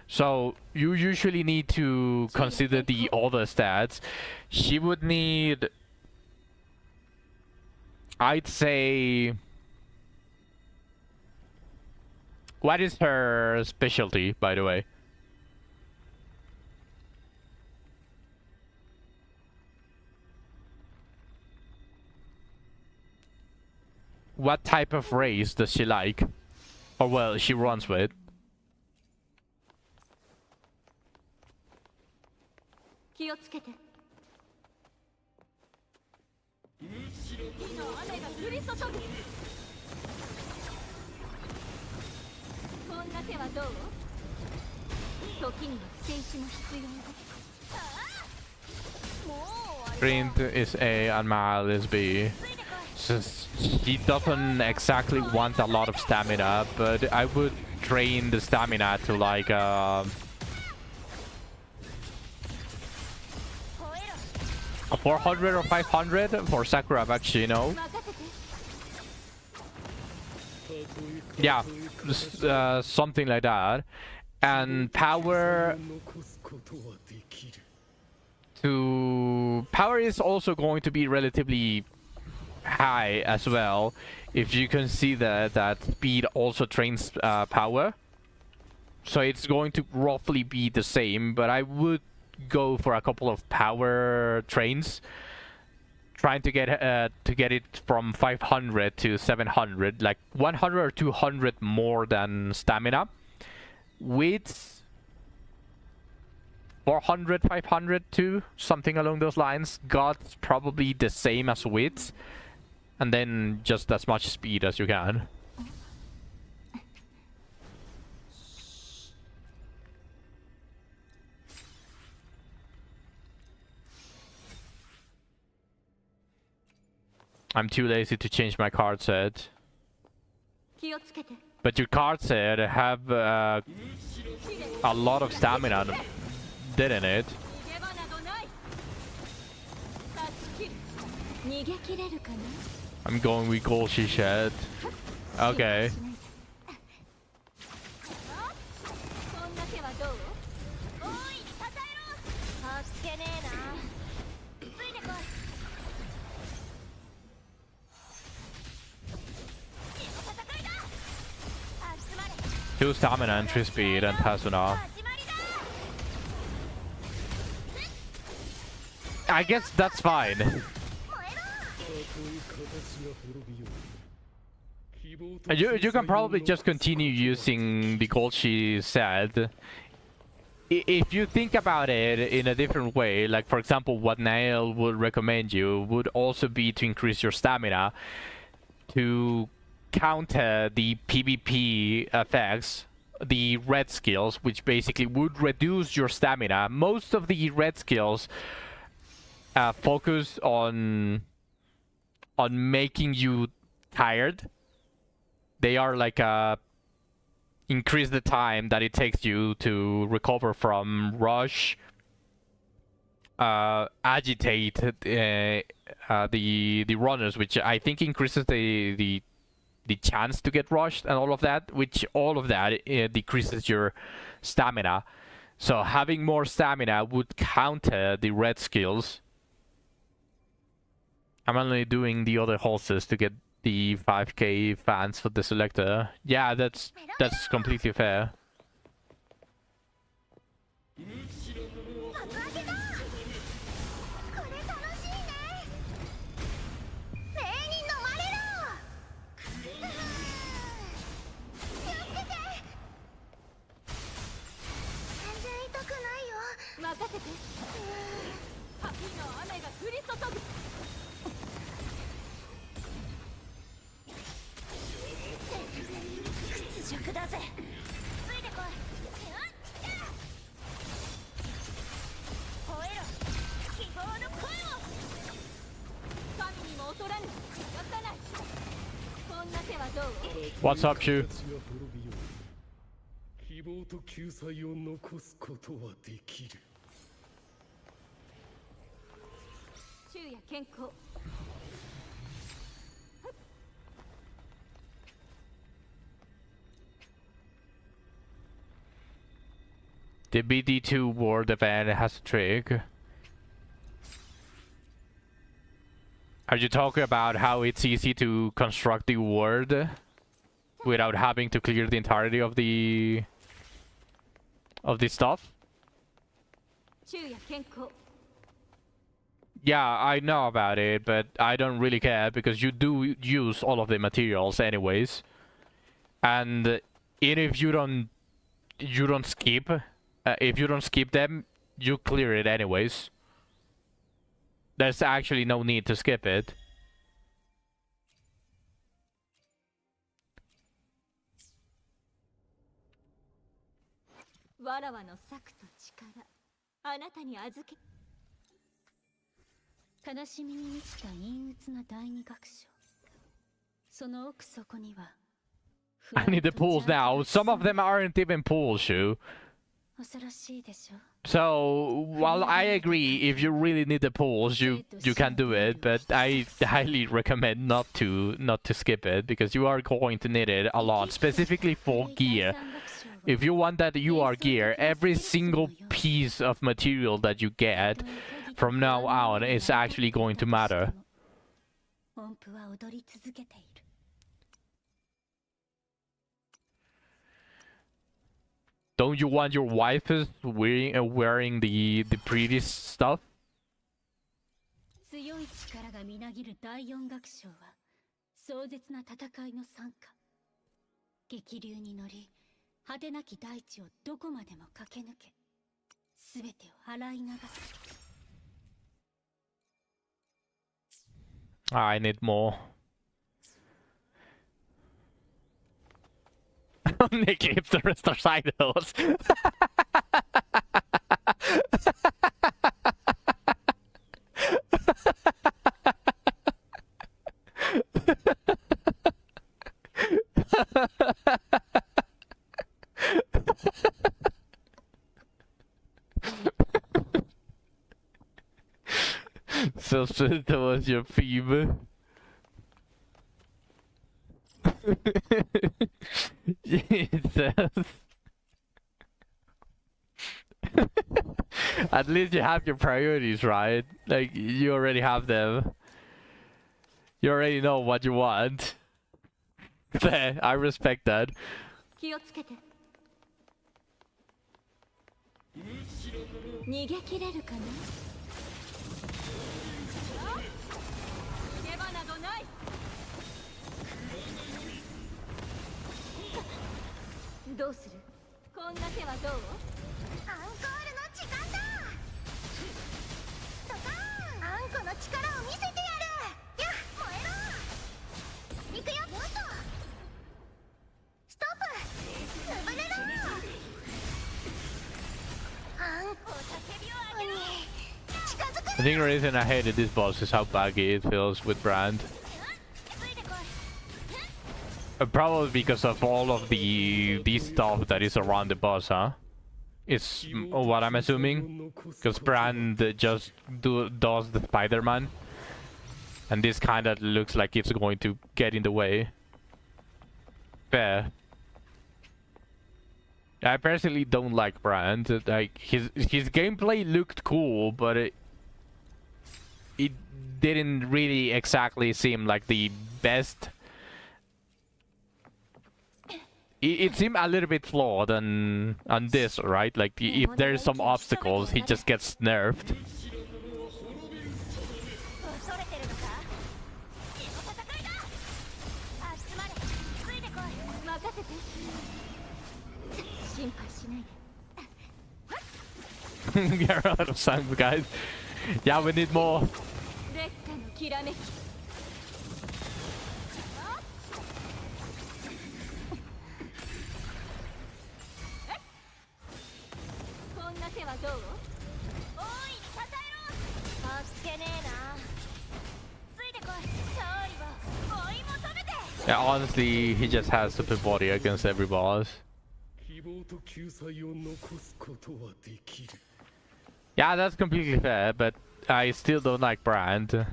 So you usually need to consider the other stats. She would need, I'd say, what is her specialty, by the way? What type of race does she like? Or well, she runs with? 気をつけて火の雨が降り注ぐこんな手はどう時には捨て石も必要だもう終わり Print is A and Mal is B. So she doesn't exactly want a lot of stamina, but I would train the stamina to like a 400 or 500 for Sakura Bachino. 任せて Yeah, something like that. And power 残すことはできる power is also going to be relatively high as well. If you can see that speed also trains power. So it's going to roughly be the same, but I would go for a couple of power trains. Trying to get it from 500 to 700, like 100 or 200 more than stamina. With 400, 500 too, something along those lines. God's probably the same as width, and then just as much speed as you can. I'm too lazy to change my card set. 気をつけて But your card set have a lot of stamina, didn't it? 逃げ場などない断ち切る逃げ切れるかな I'm going with gold she shed. Okay. そんな手はどう大いにたたえろあっけねえなついてこい Two stamina and 3 speed and persona. I guess that's fine. たとえ形が滅びよう希望と You can probably just continue using the gold she said. If you think about it in a different way, like for example what Nail would recommend you would also be to increase your stamina to counter the PvP effects, the red skills, which basically would reduce your stamina. Most of the red skills focus on making you tired. They are like increase the time that it takes you to recover from rush, agitate the runners, which I think increases the chance to get rushed and all of that, which all of that decreases your stamina. So having more stamina would counter the red skills. I'm only doing the other horses to get the 5k fans for the selector. Yeah, that's completely fair. 幕開けだこれ楽しいね霊に飲まれろ気をつけて全然痛くないよ任せて滝の雨が降り注ぐ屈辱だぜついてこい吠えろ希望の声を神にも劣らぬ許さないこんな手はどう What's up, Shu? 形が滅びよう希望と救済を残すことはできる 昼夜健康 The BD2 ward event has a trick. Are you talking about how it's easy to construct the ward without having to clear the entirety of the stuff? 昼夜健康 Yeah, I know about it, but I don't really care because you do use all of the materials anyways. And even if you don't skip, if you don't skip them, you clear it anyways. There's actually no need to skip it. わらわの策と力あなたに預け悲しみに満ちた陰鬱な第二楽章その奥底には I need the pools now. Some of them aren't even pools, Shu. 恐ろしいでしょ So, while I agree, if you really need the pools, you can do it, but I highly recommend not to skip it because you are going to need it a lot, specifically for gear. If you want that UR gear, every single piece of material that you get from now on is actually going to matter. 音符は踊り続けている。 Don't you want your wife wearing the previous stuff? 強い力がみなぎる第四楽章は壮絶な戦いの参加。激流に乗り、果てなき大地をどこまでも駆け抜け、すべてを洗い流す。 I need more. Nick keeps the rest of titles. So that was your theme. Jesus. At least you have your priorities right. Like, you already have them. You already know what you want. Fair, I respect that. 気をつけて。逃げ切れるかな。逃げ場などない。どうする？こんな手はどう？アンコールの時間だ。ドカーン！あんこの力を見せてやる。やっ、燃えろ。行くよ。もっと。ストップ。潰れろ。あんこ叫びを上げろ。近づく。 I think the reason I hated this boss is how baggy it feels with Brand. Probably because of all of the stuff that is around the boss, huh? It's what I'm assuming. Because Brand just does the Spider-Man. And this kind of looks like it's going to get in the way. Fair. I personally don't like Brand. Like, his gameplay looked cool, but it didn't really exactly seem like the best. It seemed a little bit flawed on this, right? Like, if there's some obstacles, he just gets nerfed. Get out of sun, guys. Yeah, we need more. どう？大いにたたえろ。助けねえな。ついてこい。勝利を追い求めて。 Yeah, honestly, he just has super body against every boss. Yeah, that's completely fair, but I still don't like Brand.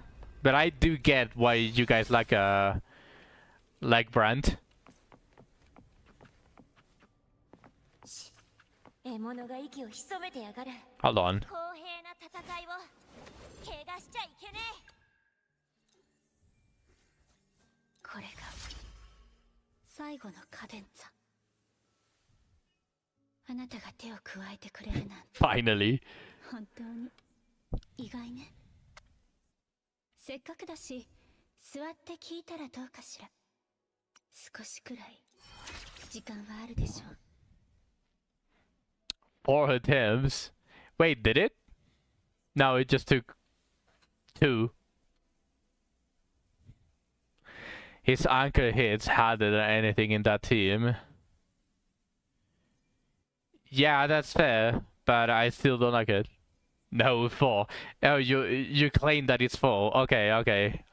But I do get why you guys like Brand. 獲物が息を潜めてやがる。 Hold on. 公平な戦いを怪我しちゃいけねえ。これが最後のカデンツァ。あなたが手を加えてくれるなんて。Finally. 本当に意外ね。せっかくだし座って聞いたらどうかしら。少しくらい時間はあるでしょう。 4 attempts. Wait, did it? No, it just took 2. His anchor hits harder than anything in that team. Yeah, that's fair, but I still don't like it. No, 4. Oh, you claim that it's 4. Okay, okay.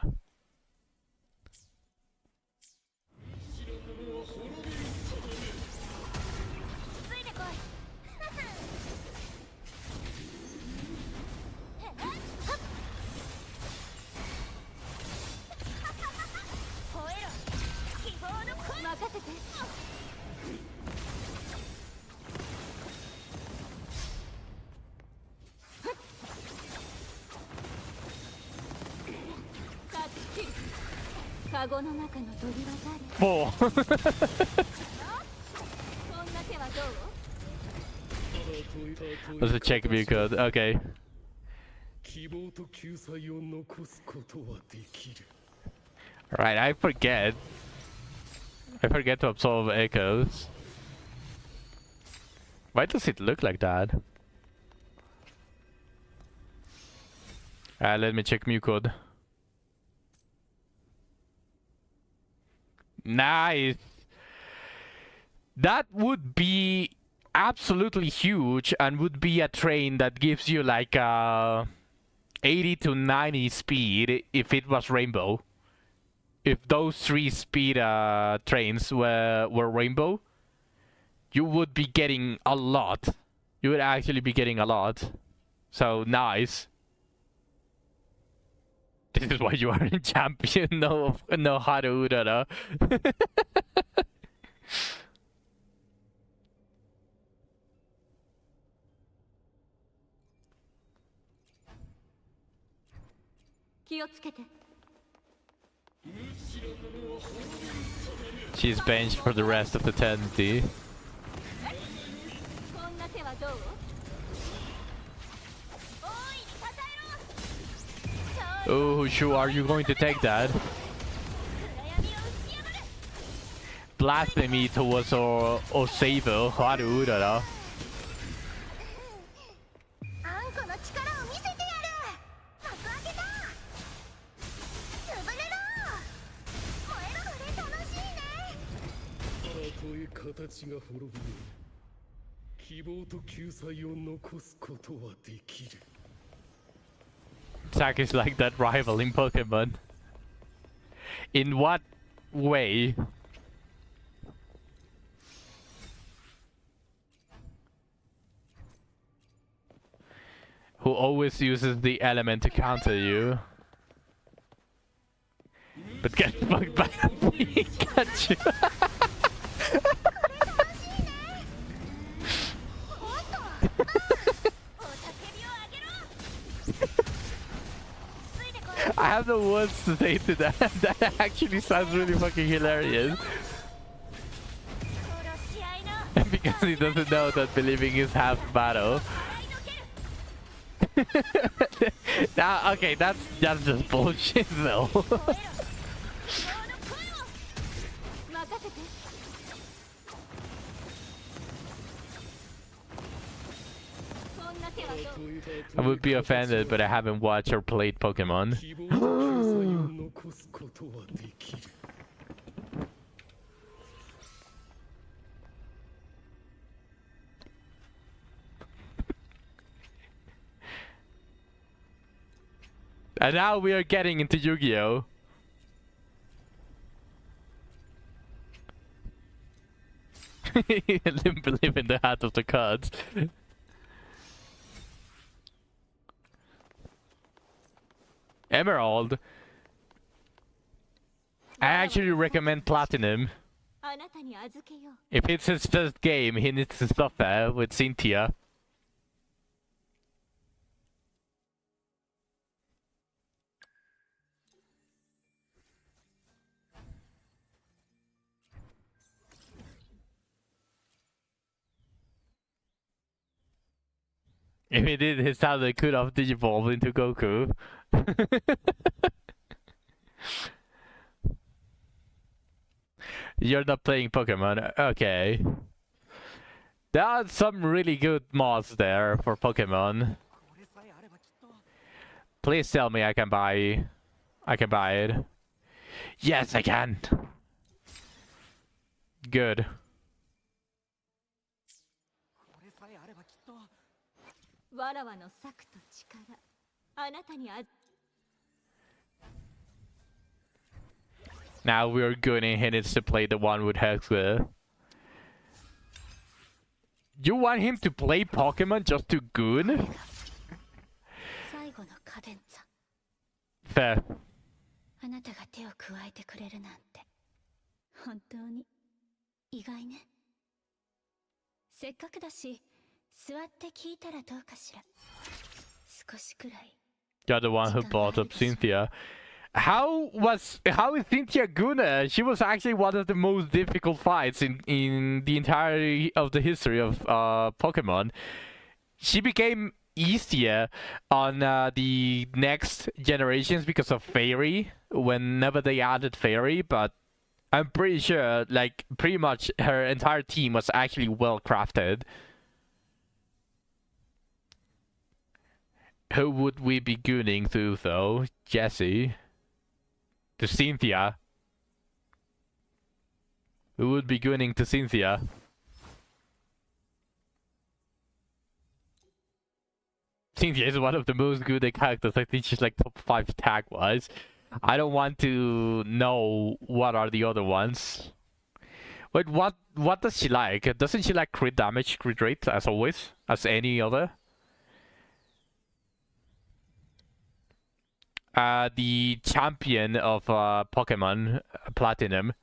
カゴの中の鳥は誰？ 4. こんな手はどう？ Let's check if you could. Okay. 希望と救済を残すことはできる。 Right, I forget. I forget to absorb echoes. Why does it look like that? Let me check Mew code. Nice. That would be absolutely huge and would be a train that gives you like 80 to 90 speed if it was rainbow. If those 3 speed trains were rainbow, you would be getting a lot. You would actually be getting a lot. So nice. This is why you are in champion. No Haru Urara. 気をつけて。 She's benched for the rest of the eternity. こんな手はどう？ Oh, sure, are you going to take that? Blasphemy towards our savior, Haru Urara. あんこの力を見せてやる。幕開けた。潰れろ。燃えろ。これ楽しいね。たとえ形が滅びよう、希望と救済を残すことはできる。 Zack is like that rival in Pokemon. In what way? Who always uses the element to counter you. But get fucked by a Pikachu. I have no words to say to that. That actually sounds really fucking hilarious. Because he doesn't know that believing is half battle. Now, okay, that's just bullshit though. I would be offended, but I haven't watched or played Pokemon. And now we are getting into Yu-Gi-Oh! I didn't believe in the hat of the cards. Emerald. I actually recommend Platinum. If it's his first game, he needs to suffer with Cynthia. If he did, his father could have digivolved into Goku. You're not playing Pokemon, okay. There are some really good mods there for Pokemon. Please tell me I can buy it. Yes, I can. Good. Now we're good and he needs to play the one with Hexer. You want him to play Pokemon just to goon? Fair. あなたが手を加えてくれるなんて本当に意外ね。せっかくだし座って聞いたらどうかしら。少しくらい。 You're the one who brought up Cynthia. How is Cynthia Guna? She was actually one of the most difficult fights in the entirety of the history of Pokemon. She became easier on the next generations because of Fairy, whenever they added Fairy, but I'm pretty sure, like, pretty much her entire team was actually well crafted. Who would we be gooning to, though? Jesse? To Cynthia? Who would be gooning to Cynthia? Cynthia is one of the most good characters. I think she's like top 5 tag-wise. I don't want to know what are the other ones. Wait, what does she like? Doesn't she like crit damage, crit rate, as always? As any other? The champion of Pokemon Platinum.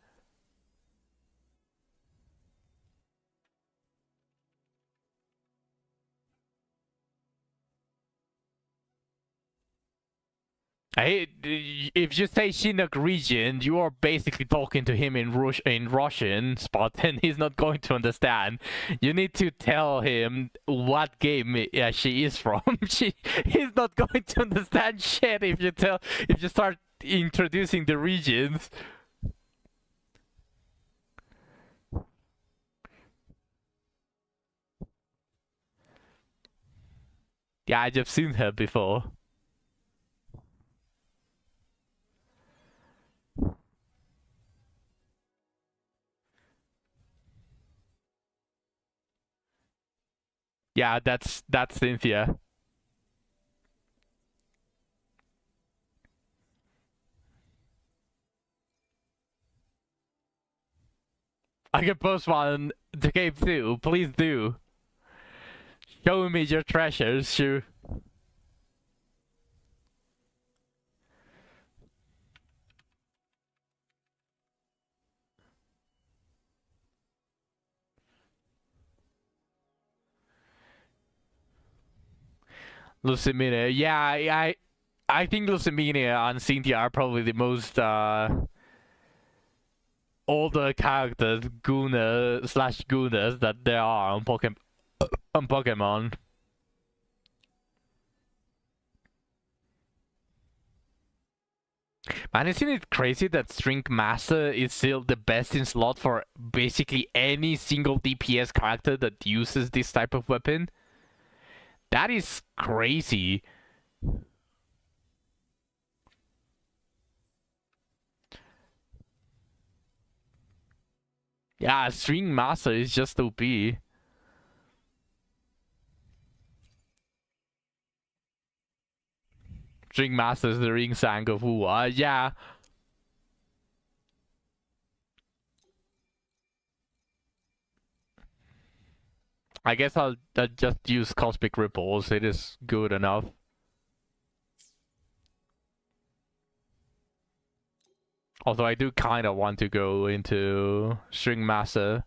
If you say Chinook region, you are basically talking to him in Russian, Spot, and he's not going to understand. You need to tell him what game she is from. He's not going to understand shit if you start introducing the regions. Yeah, I've just seen her before. Yeah, that's Cynthia. I can post one to game 2. Please do. Show me your treasures, Shu. Lucimina. Yeah, I think Lucimina and Cynthia are probably the most older characters, Guna/Gunas that there are on Pokemon. Man, isn't it crazy that String Master is still the best in slot for basically any single DPS character that uses this type of weapon? That is crazy. Yeah, String Master is just OP. String Master is the ring sang of who? Yeah. I guess I'll just use Cosmic Ripples. It is good enough. Although I do kind of want to go into String Master.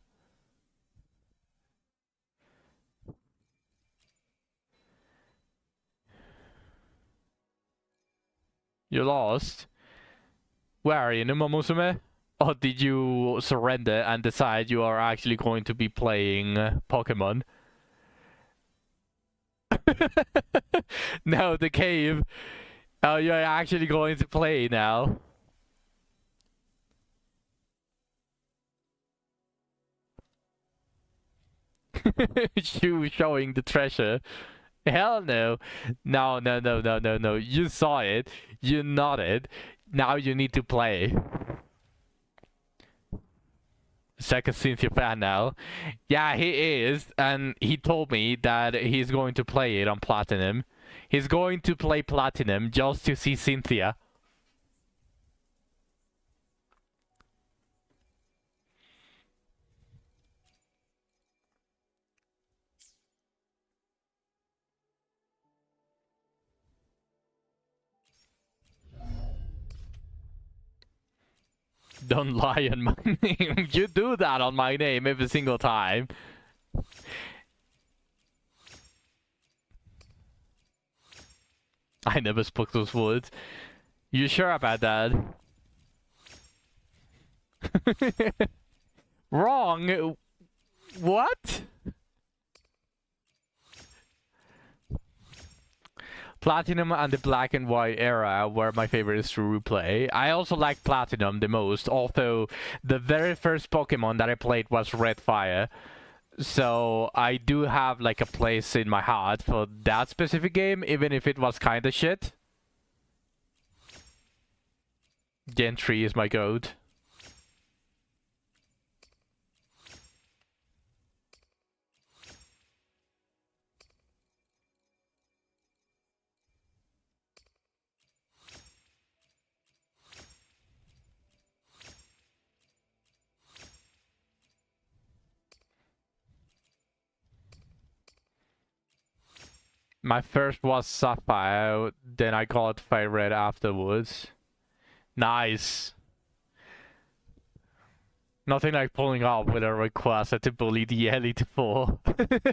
You lost? Where are you, Numamusume? Or did you surrender and decide you are actually going to be playing Pokemon? No, the cave. Oh, you're actually going to play now. You showing the treasure. Hell no. No. You saw it. You nodded. Now you need to play. Second Cynthia fan now. Yeah, he is. And he told me that he's going to play it on Platinum. He's going to play Platinum just to see Cynthia. Don't lie on my name. You do that on my name every single time. I never spoke those words. You sure about that? Wrong. What? Platinum and the Black and White era were my favorites to replay. I also like Platinum the most, although the very first Pokemon that I played was Red Fire. So I do have like a place in my heart for that specific game, even if it was kinda shit. Gen 3 is my goat. My first was Sapphire, then I got Fire Red afterwards. Nice. Nothing like pulling up with a request to bully the Elite Four.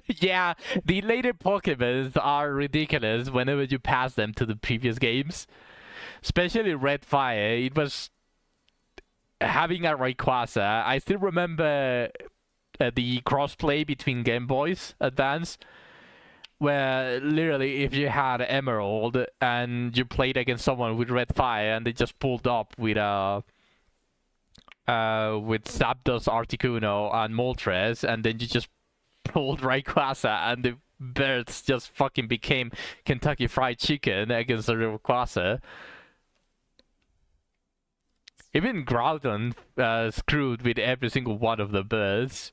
Yeah, the later Pokemons are ridiculous whenever you pass them to the previous games. Especially Red Fire, it was having a Rayquaza. I still remember the crossplay between Game Boys Advance, where literally if you had Emerald and you played against someone with Red Fire and they just pulled up with Zapdos, Articuno, and Moltres, and then you just pulled Rayquaza, and the birds just fucking became Kentucky Fried Chicken against the Rayquaza. Even Groudon screwed with every single one of the birds.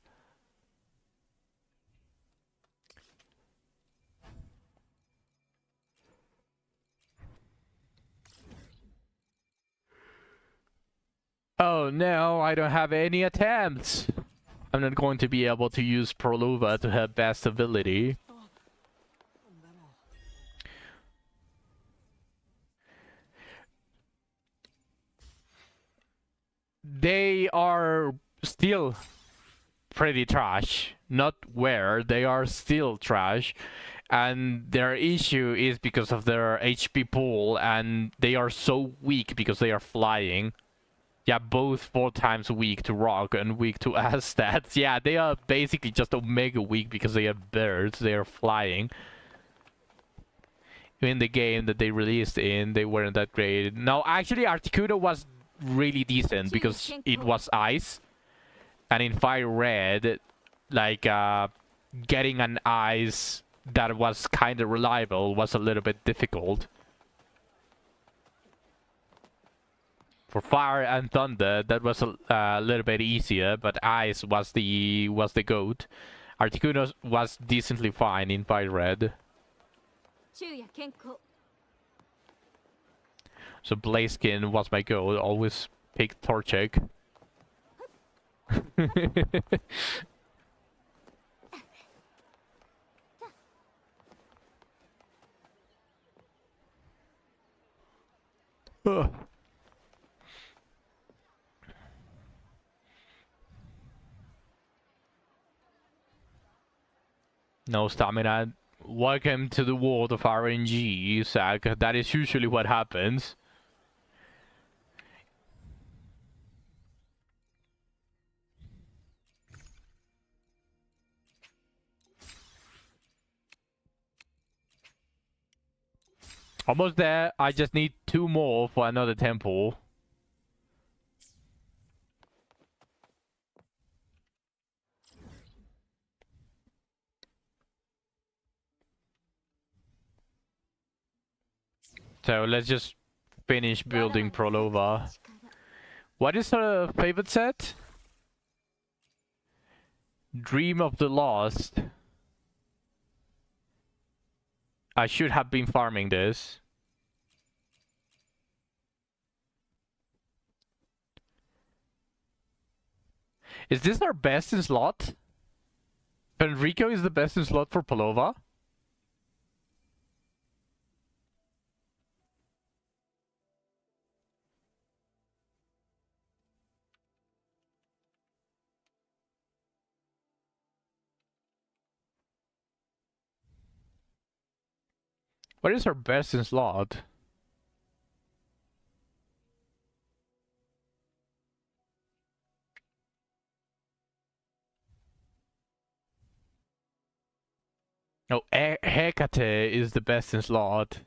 Oh no, I don't have any attempts. I'm not going to be able to use Proluva to her best ability. They are still pretty trash. Not where, they are still trash. And their issue is because of their HP pool, and they are so weak because they are flying. Yeah, both 4 times weak to rock and weak to ass stats. Yeah, they are basically just omega weak because they are birds, they are flying. In the game that they released in, they weren't that great. No, actually Articuno was really decent because it was ice. And in Fire Red, like getting an ice that was kind of reliable was a little bit difficult. For Fire and Thunder, that was a little bit easier, but Ice was the goat. Articuno was decently fine in Fire Red. So Blaziken was my goat. Always picked Torchic. No stamina. Welcome to the world of RNG, Zach. That is usually what happens. Almost there. I just need 2 more for another temple. So let's just finish building Prolova. What is her favorite set? Dream of the Lost. I should have been farming this. Is this our best in slot? Fenrico is the best in slot for Palova? What is our best in slot? No, Hecate is the best in slot.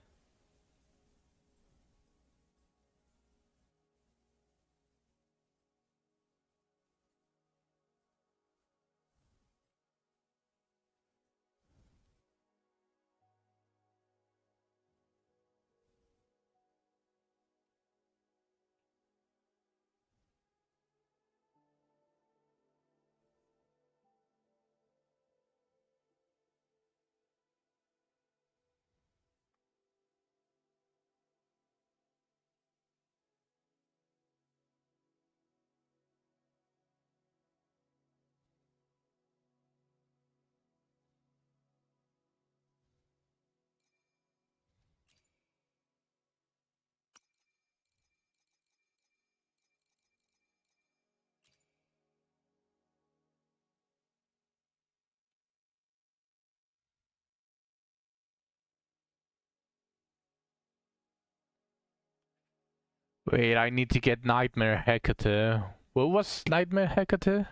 Wait, I need to get Nightmare Hecate. What was Nightmare Hecate?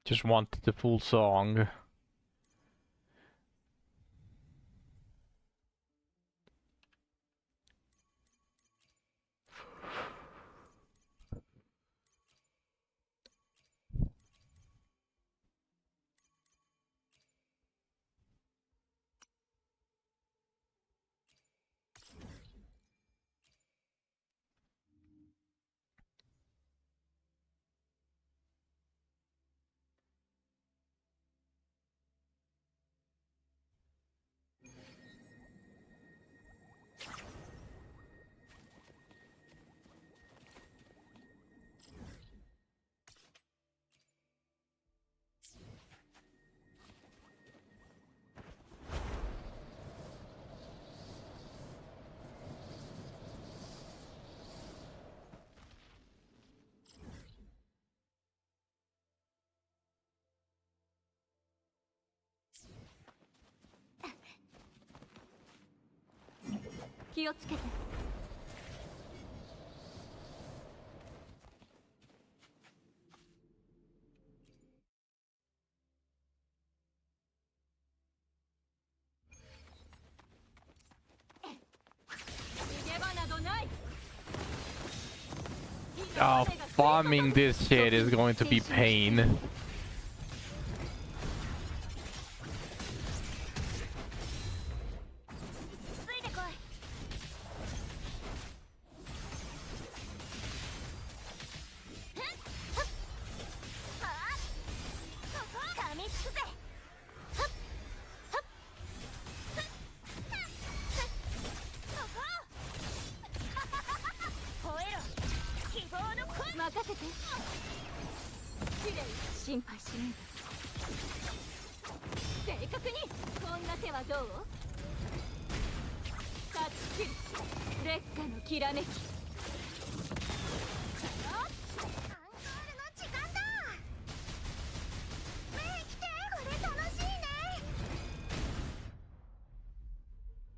Just wanted the full song. Oh, farming this shit is going to be pain.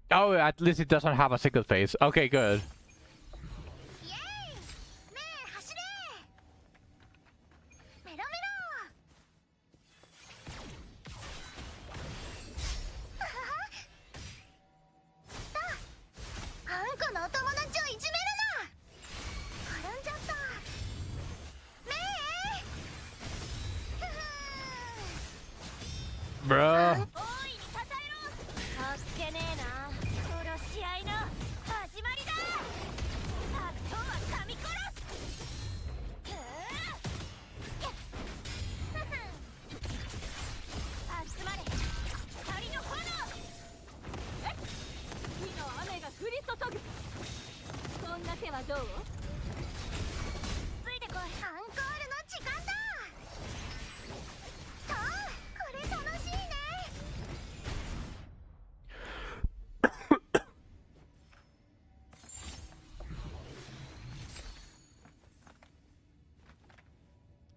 Oh, at least it doesn't have a single phase. Okay, good. Bruh.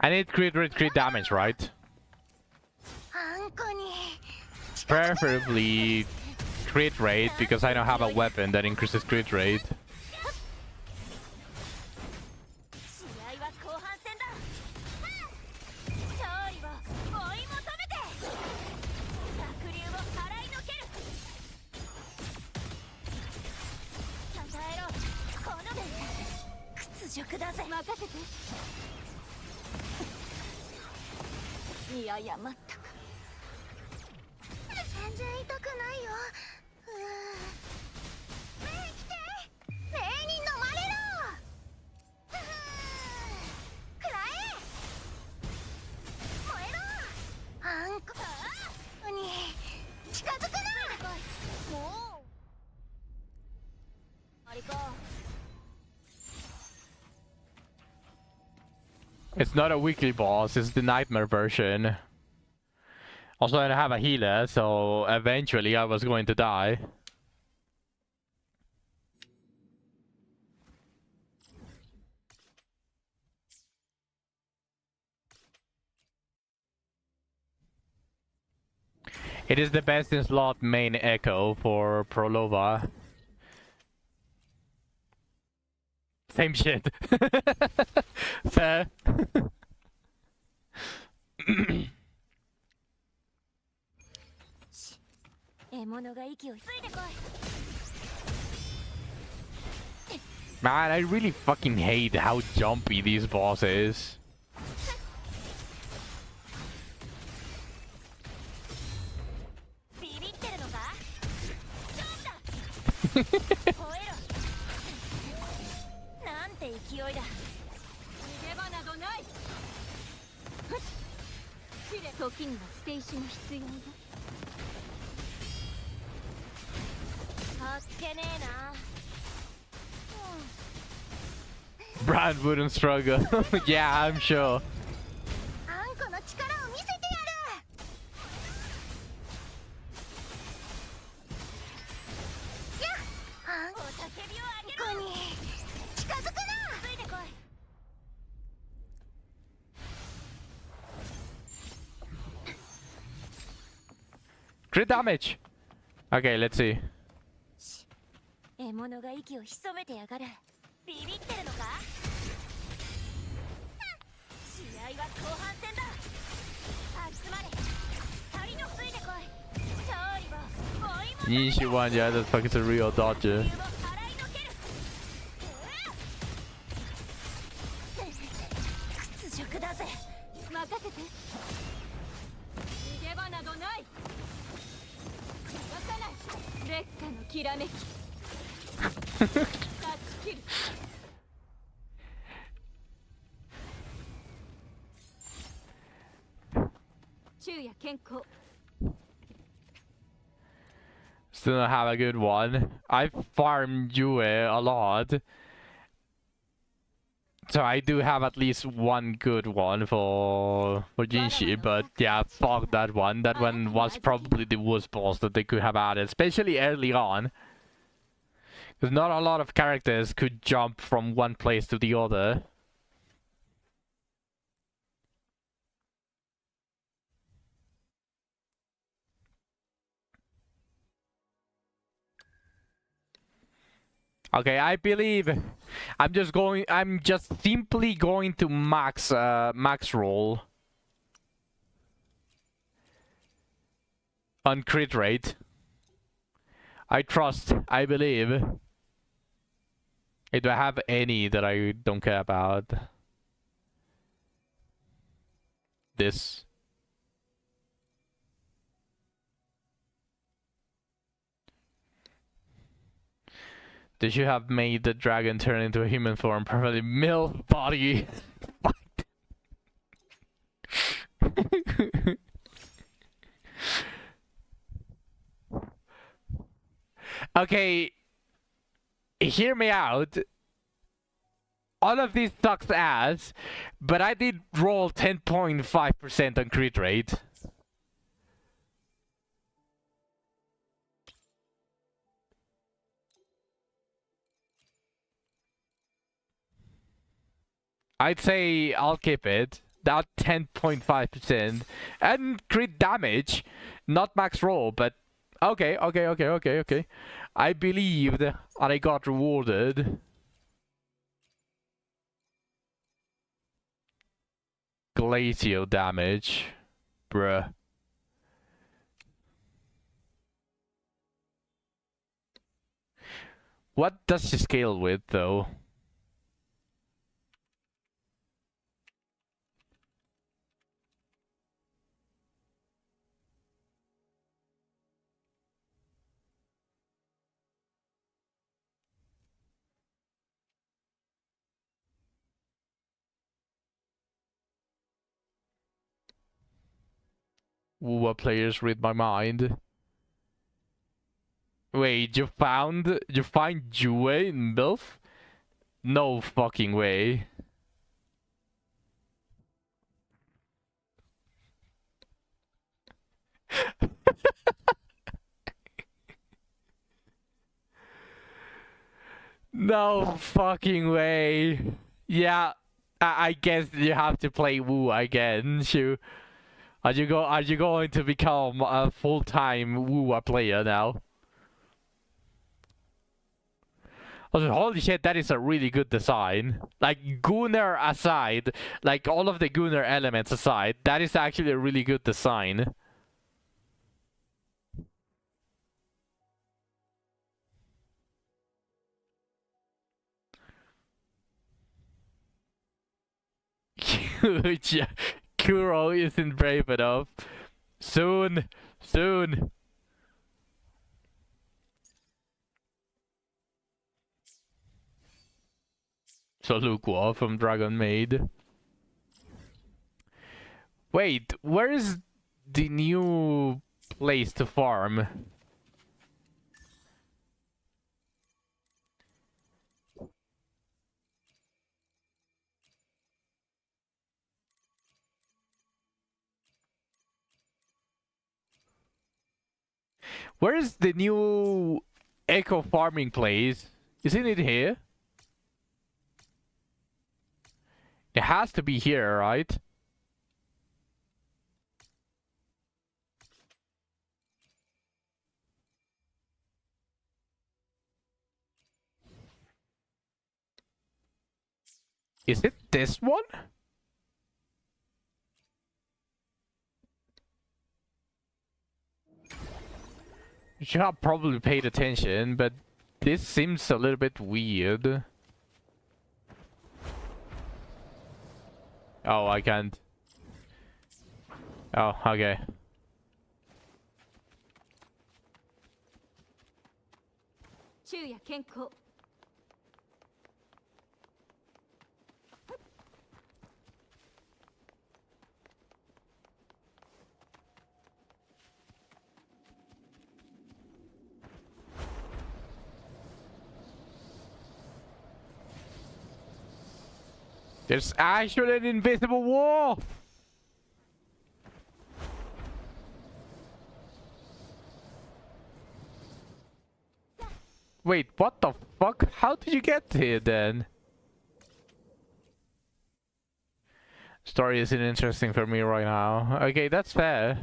I need crit rate, crit damage, right? あんこに Preferably crit rate, because I don't have a weapon that increases crit rate. 試合は後半戦だ。勝利を追い求めて濁流を払いのける。支えろこの屈辱だぜ。任せて。いやいや待ったか。全然痛くないよ。目来て。目に飲まれろ。くらえ。燃えろ。あんこに近づくな。もうあれか。 It's not a weekly boss, it's the nightmare version. Also, I don't have a healer, so eventually I was going to die. It is the best in slot main echo for Prolova. Same shit. Fair. 獲物が息をついてこい。 Man, I really fucking hate how jumpy these boss is. ビビってるのか？勝負だ。吠えろ。なんて勢いだ。逃げ場などない。時には捨て石も必要だ。 あっけねえな。Brad wouldn't struggle. Yeah, I'm sure. あんこの力を見せてやる。やっ、あんこ叫びを上げろ。ここに近づくな。ついてこい。 Crit damage! Okay, let's see. 獲物が息を潜めてやがる。ビビってるのか？試合は後半戦だ。集まれ。二人のついてこい。勝利を追い求めて。 Nishi one, yeah, that fucking a real dodger. 屈辱だぜ。任せて。逃げ場などない。逃さない。烈火のきらめき。 Still don't have a good one. I farmed Yue a lot. So I do have at least one good one for Jinshi, but yeah, fuck that one. That one was probably the worst boss that they could have added, especially early on. Because not a lot of characters could jump from one place to the other. Okay, I believe I'm just simply going to max roll on crit rate. I trust, I believe. Hey, do I have any that I don't care about? This. They should have made the dragon turn into a human form, probably MILF body. Okay, hear me out. All of these sucks ass, but I did roll 10.5% on crit rate. I'd say I'll keep it. That 10.5%. And crit damage. Not max roll, but okay. I believed and I got rewarded. Glacial damage. Bruh. What does she scale with, though? What players read my mind? Wait, you find Jue in MILF? No fucking way. No fucking way. Yeah, I guess you have to play Wu again. Are you going to become a full-time Wu player now? Also, holy shit, that is a really good design. Like, Gunnar aside, like all of the Gunnar elements aside, that is actually a really good design. Yeah, Kuro isn't brave enough. Soon. So Lukewa from Dragon Maid. Wait, where is the new place to farm? Where is the new eco farming place? Isn't it here? It has to be here, right? Is it this one? You should have probably paid attention, but this seems a little bit weird. Oh, I can't. Oh, okay. There's actually an invisible wall! Wait, what the fuck? How did you get here then? Story isn't interesting for me right now. Okay, that's fair.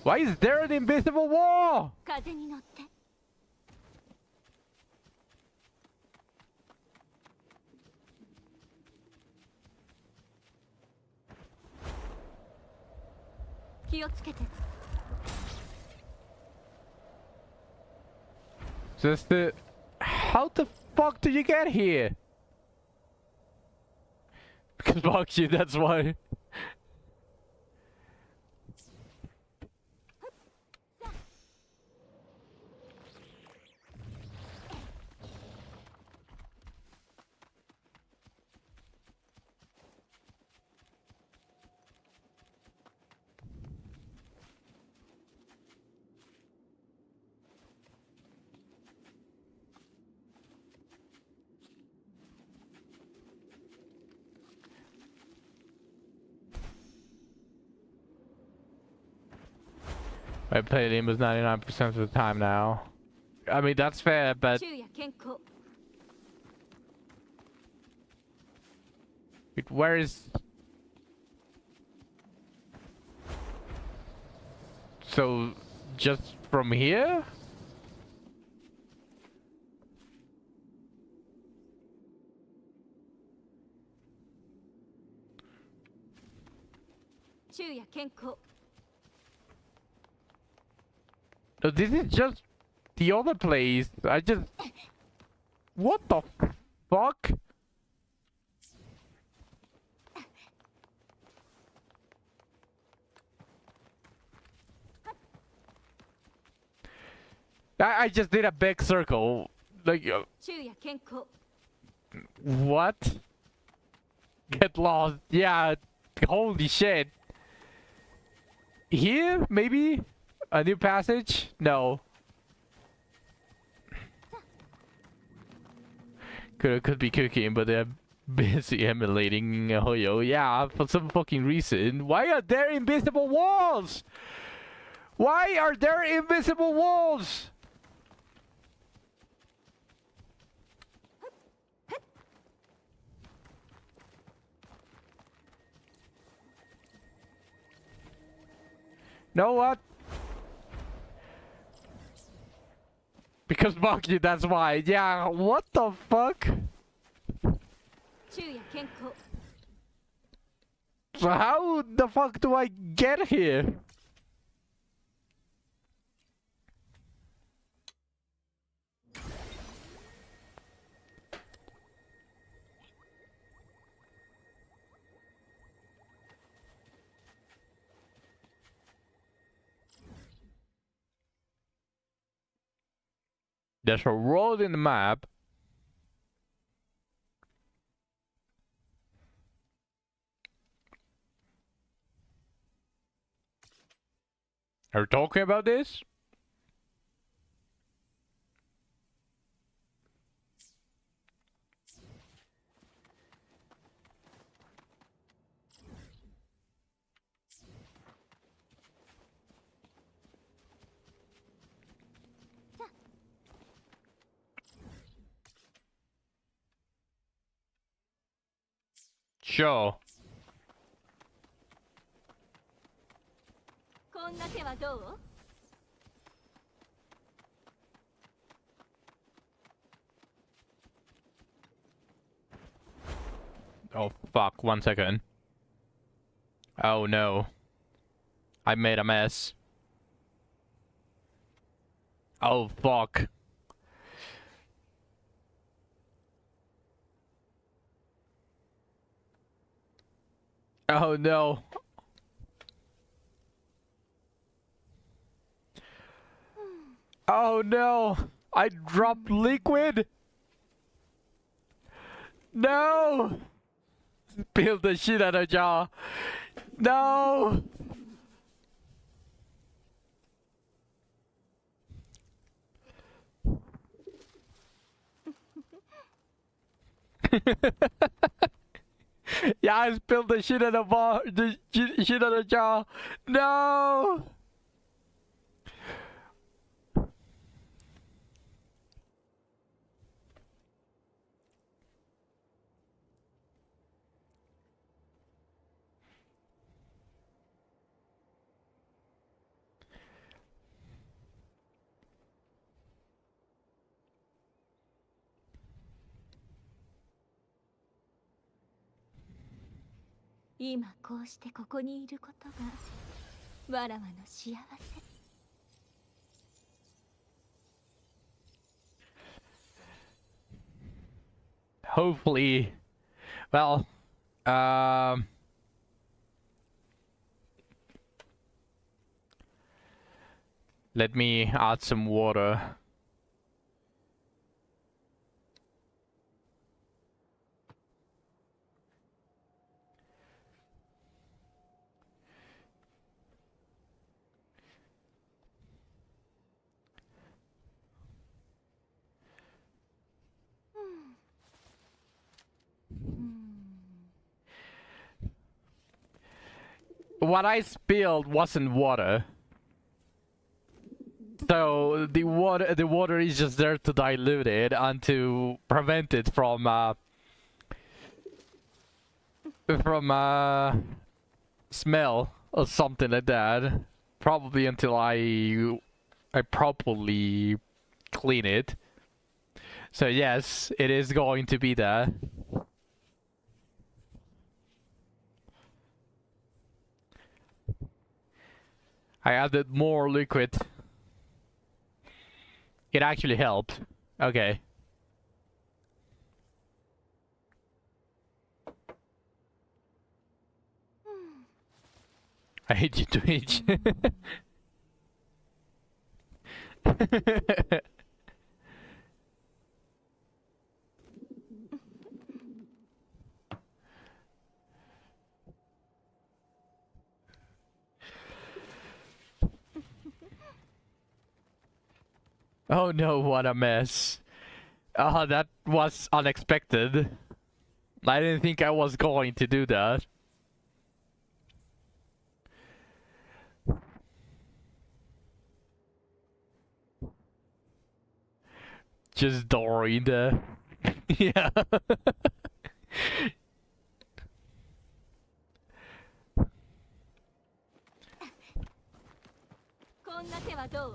Why is there an invisible wall? Just the... How the fuck did you get here? Because fuck you, that's why. I play Limbus 99% of the time now. I mean, that's fair, but... Wait, where is... So, just from here? No, this is just the other place. I just... What the fuck? I just did a big circle. Like... what? Get lost. Yeah. Holy shit. Here? Maybe? A new passage? No. Could be cooking, but they're busy emulating Hoyo. Yeah, for some fucking reason. Why are there invisible walls? Why are there invisible walls? Know what? Because fuck you, that's why. Yeah, what the fuck? So how the fuck do I get here? There's a road in the map. Are we talking about this? Sure. Oh fuck, 1 second. Oh no. I made a mess. Oh fuck. Oh no. Oh no. I dropped liquid. No. Spill the shit out of jar. No. Yeah, I spilled the shit out of the shit out of jar. No. Hopefully, well, let me add some water. What I spilled wasn't water. So the water is just there to dilute it and to prevent it from from smell or something like that. Probably until I properly clean it. So yes, it is going to be there. I added more liquid. It actually helped. Okay. I hate you, Twitch. Oh no, what a mess. Oh, that was unexpected. I didn't think I was going to do that. Just Dory the... Yeah. こんな手はどう？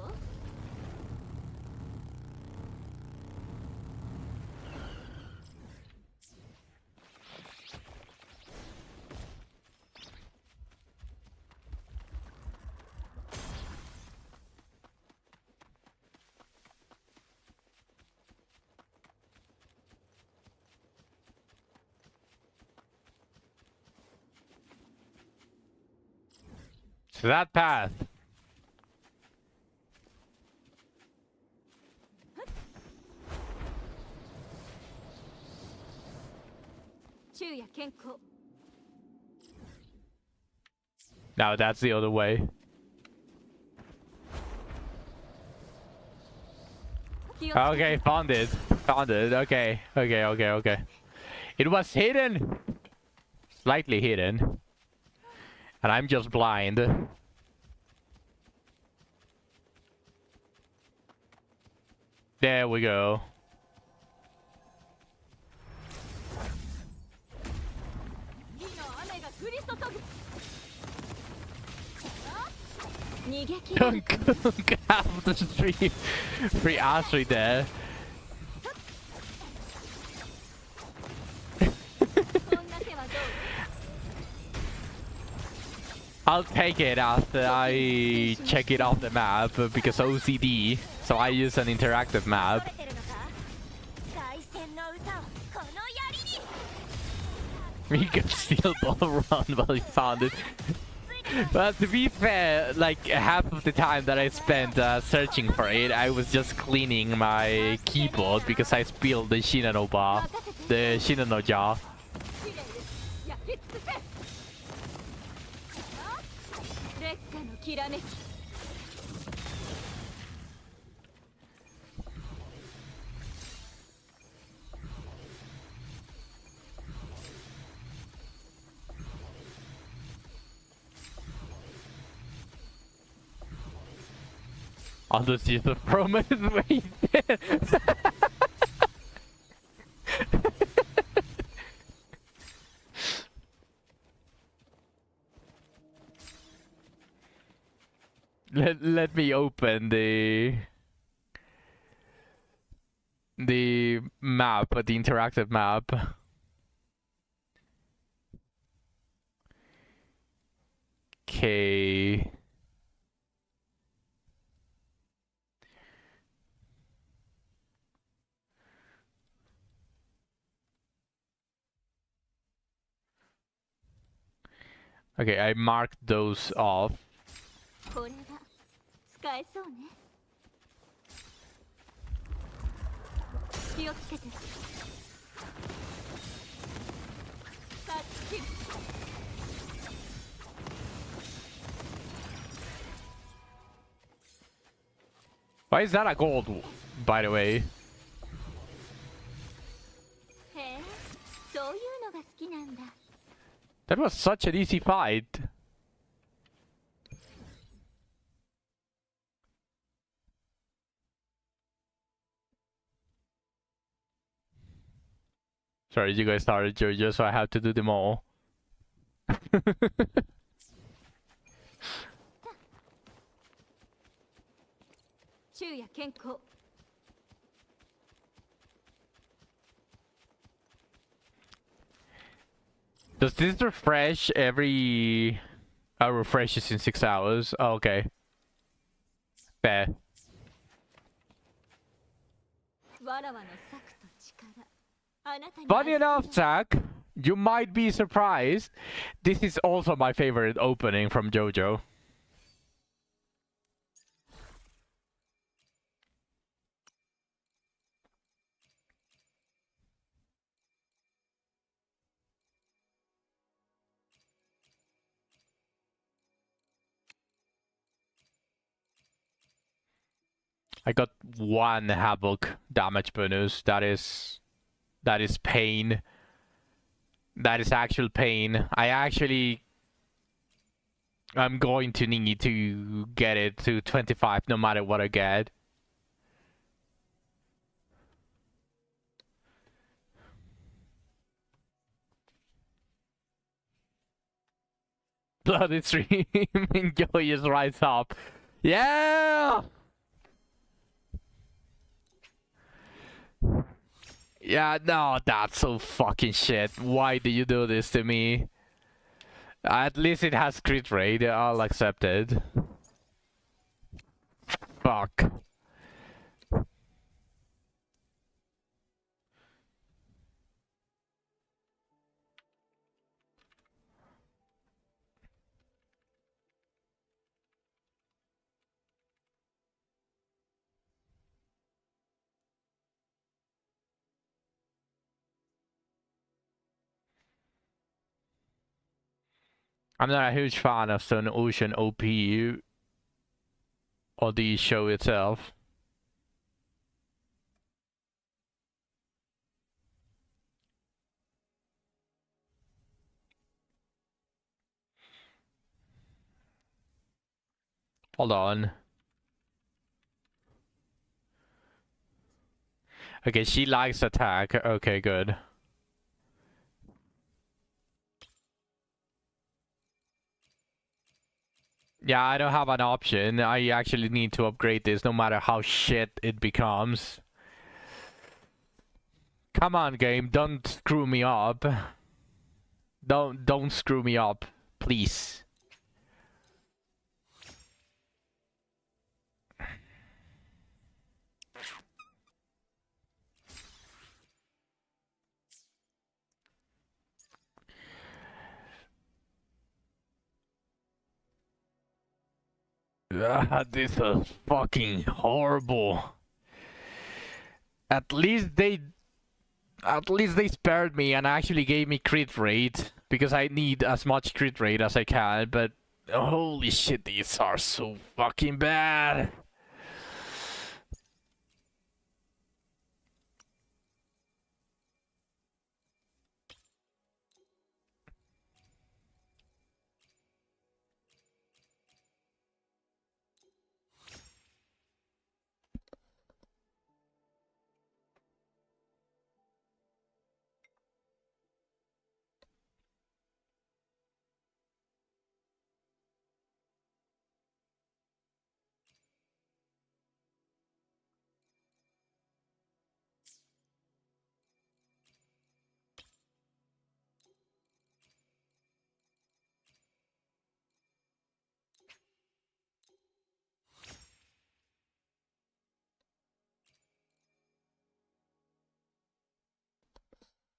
To that path. Now that's the other way. Okay, found it. Found it. Okay. Okay. It was hidden. Slightly hidden. And I'm just blind. There we go. Half the stream. Free archery there. I'll take it after I check it off the map because OCD, so I use an interactive map. We could steal ball run while we found it. But to be fair, like half of the time that I spent searching for it, I was just cleaning my keyboard because I spilled the Shinano bar, the Shinano jar. I'll just use the promise wait. Let me open the map, the interactive map. Okay. Okay, I marked those off. Why is that a gold, by the way? That was such an easy fight. Sorry, you guys started JoJo, so I have to do them all. 昼夜健康。 Does this refresh every... refreshes in 6 hours? Oh, okay. Fair. わらわの策と力、あなたに Funny 預 enough, けます。 Zach, you might be surprised. This is also my favorite opening from JoJo. I got 1 Havoc damage bonus. That is pain. That is actual pain. I'm going to need to get it to 25 no matter what I get. Bloody stream. Enjoy his rise up. Yeah! Yeah, no, that's so fucking shit. Why do you do this to me? At least it has crit rate. I'll accept it. Fuck. I'm not a huge fan of Sun Ocean OP or the show itself. Hold on. Okay, she likes attack. Okay, good. Yeah, I don't have an option. I actually need to upgrade this no matter how shit it becomes. Come on, game, don't screw me up. Don't screw me up, please. This is fucking horrible. At least they spared me and actually gave me crit rate because I need as much crit rate as I can, but holy shit, these are so fucking bad.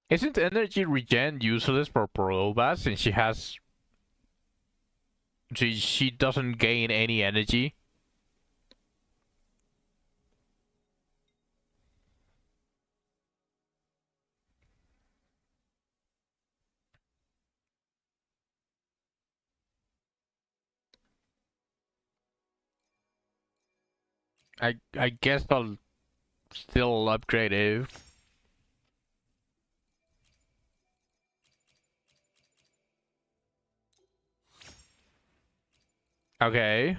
Isn't energy regen useless for Proba since she doesn't gain any energy? I guess I'll still upgrade it. Okay.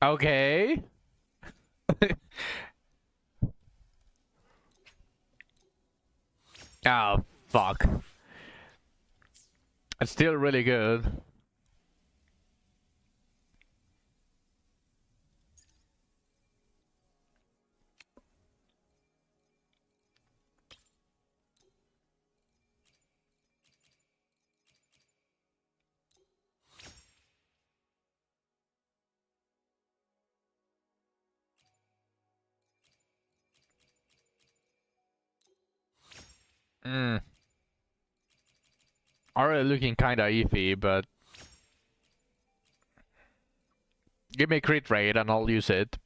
Okay. Oh, Fuck. It's still really good. Already looking kinda iffy, but give me a crit rate and I'll use it.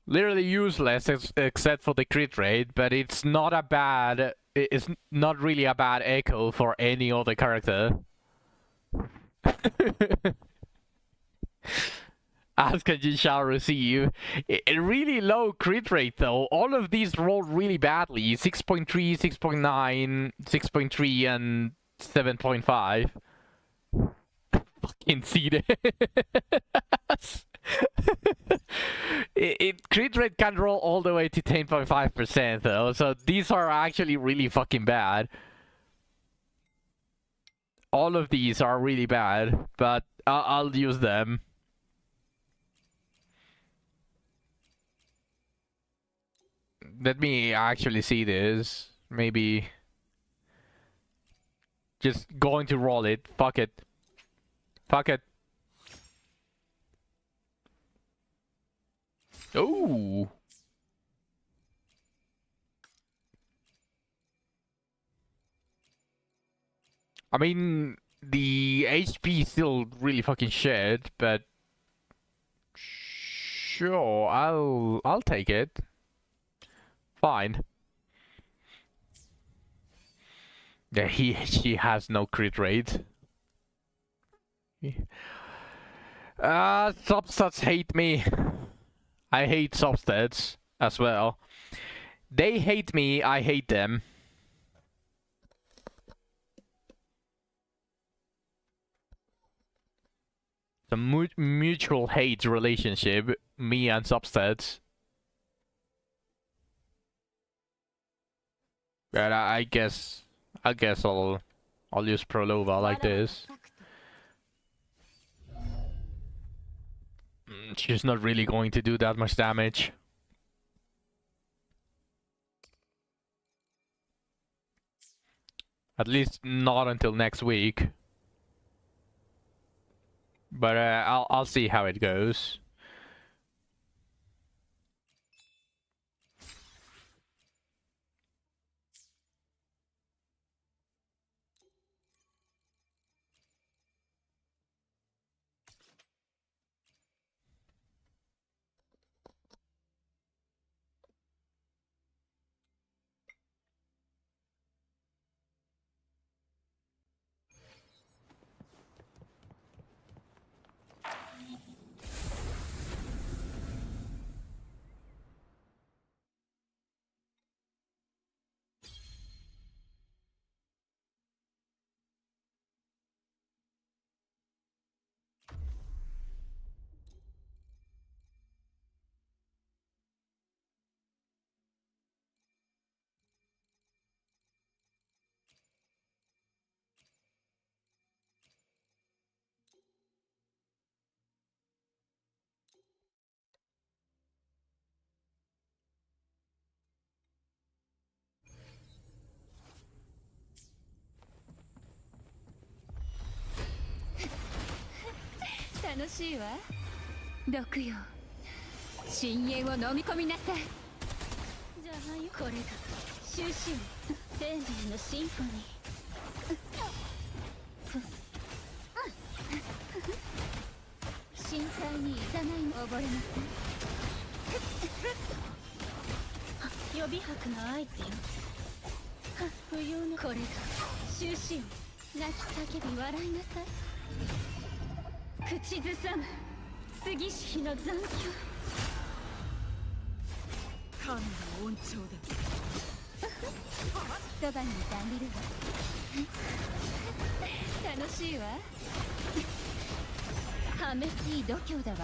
Literally useless except for the crit rate, but it's not a bad... It's not really a bad echo for any other character. Ask and you shall receive. A really low crit rate though. All of these rolled really badly. 6.3, 6.9, 6.3 and 7.5. Fucking see this. It crit rate can roll all the way to 10.5% though, so these are actually really fucking bad. All of these are really bad, but I'll use them. Let me actually see this. Maybe just going to roll it. Fuck it. Fuck it. Ooh. I mean, the HP is still really fucking shit, but sure, I'll take it. Fine. Yeah, she has no crit rate. Substats hate me. I hate substats as well. They hate me, I hate them. The mutual hate relationship, me and substats. But I guess I'll use Prolova like this. She's not really going to do that much damage. At least not until next week. But I'll see how it goes.楽しいわ。毒よ。深淵を飲み込みなさい。じゃあよ。これが終止生命のシンフォニー。深海にいざない溺れなさい。予備白の合図よ。冬のこれが終止よ。泣き叫び笑いなさい。口ずさむ杉石の残響。神の恩寵だ。そばにいてあげるわ。楽しいわ。破滅いい度胸だわ。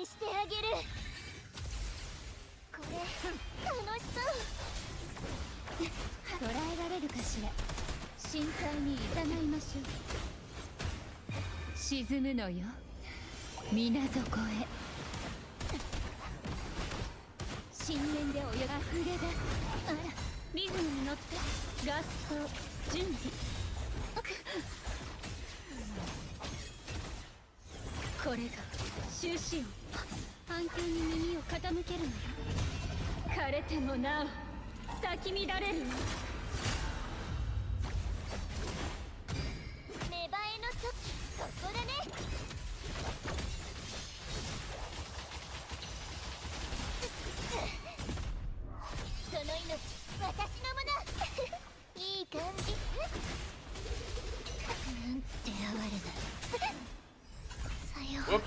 にしてあげる。これ楽しそう。捉えられるかしら。深海に誘いましょう。沈むのよ、水底へ。深淵で泳が溢れ出す。あら、リズムに乗って合奏準備。これが終止音。反響に耳を傾けるのよ。枯れてもなお咲き乱れるわ。芽生えの時、ここだね。その命、私のもの。いい感じ。なんて哀れだ。さようなら。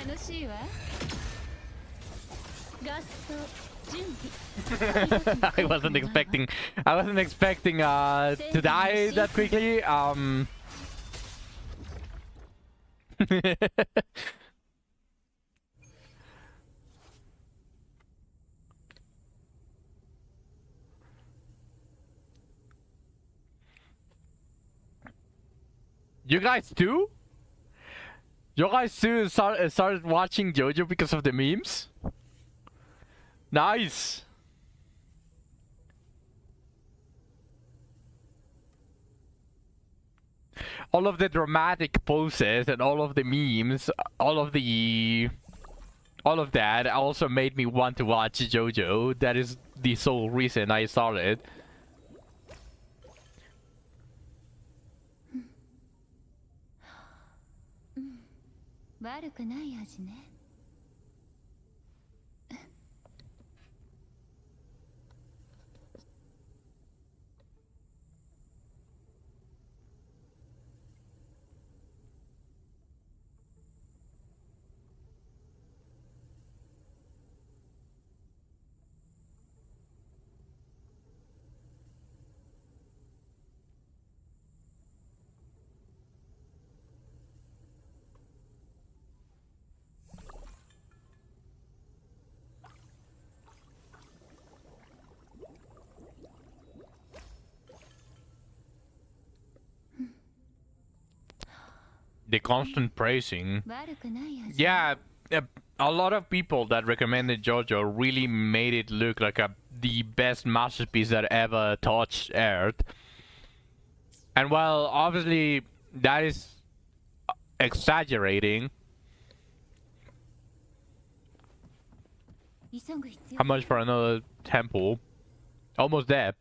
楽しいわ。合奏準備。I wasn't expecting to die that quickly. You guys too? You guys too started watching JoJo because of the memes? Nice! All of the dramatic poses and all of the memes, all of that also made me want to watch JoJo. That is the sole reason I started. 悪くない味ね。The constant praising. Yeah, a lot of people that recommended JoJo really made it look like the best masterpiece that ever touched Earth. And well, obviously that is exaggerating. How much for another temple? Almost there.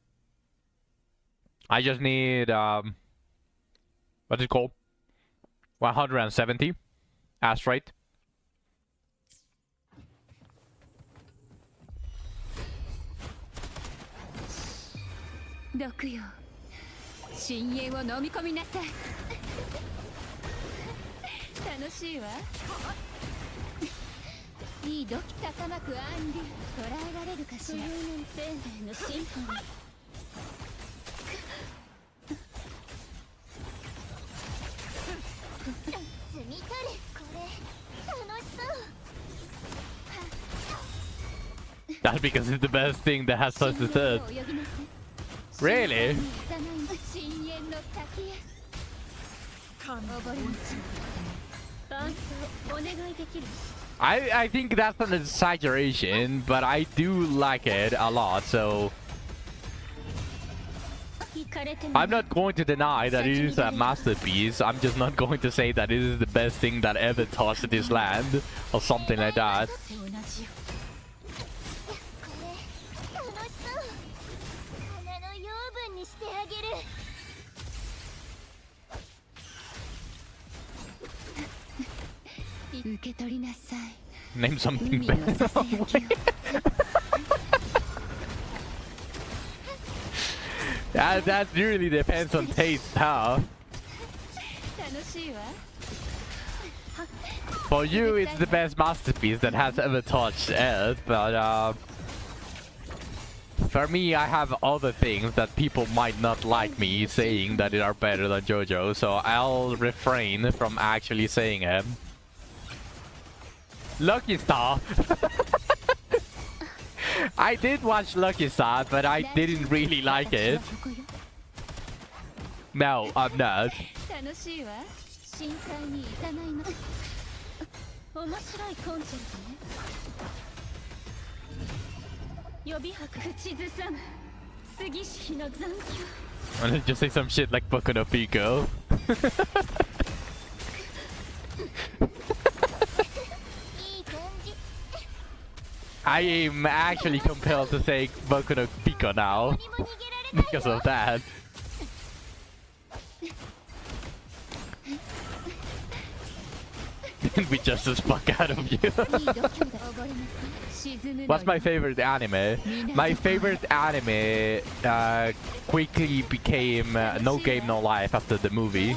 I just need what's it called? 170 asteroid. That's because it's the best thing that has touched the third. Really? I think that's an exaggeration, but I do like it a lot, so I'm not going to deny that it is a masterpiece. I'm just not going to say that it is the best thing that ever touched this land or something like that. Name something better. That really depends on taste, huh? For you, it's the best masterpiece that has ever touched Earth, but For me, I have other things that people might not like me saying that are better than JoJo, so I'll refrain from actually saying it. Lucky Star! I did watch Lucky Star, but I didn't really like it. No, I'm not. 楽しいわ。深海に行かないの。面白いコンチェルトね。予備泊口ずさむ。杉氏の残響。Why don't you just say some shit like Boku no Pico? I am actually compelled to say Boku no Pico now because of that. We just the fuck out of you. What's my favorite anime? My favorite anime quickly became No Game No Life after the movie.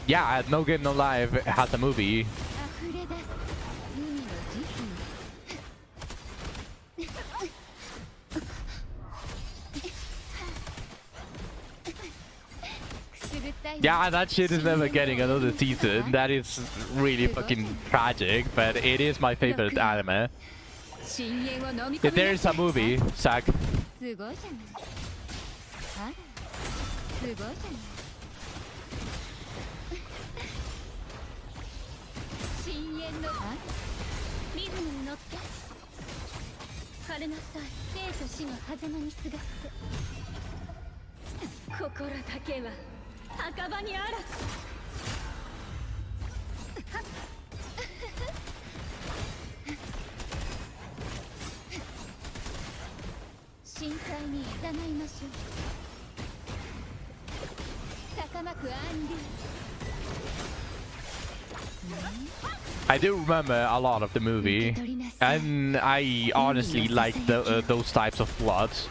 Yeah, No Game No Life has a movie. Yeah, that shit is never getting another season. That is really fucking tragic, but it is my favorite anime. There is a movie, Zach. I do remember a lot of the movie, and I honestly like those types of plots.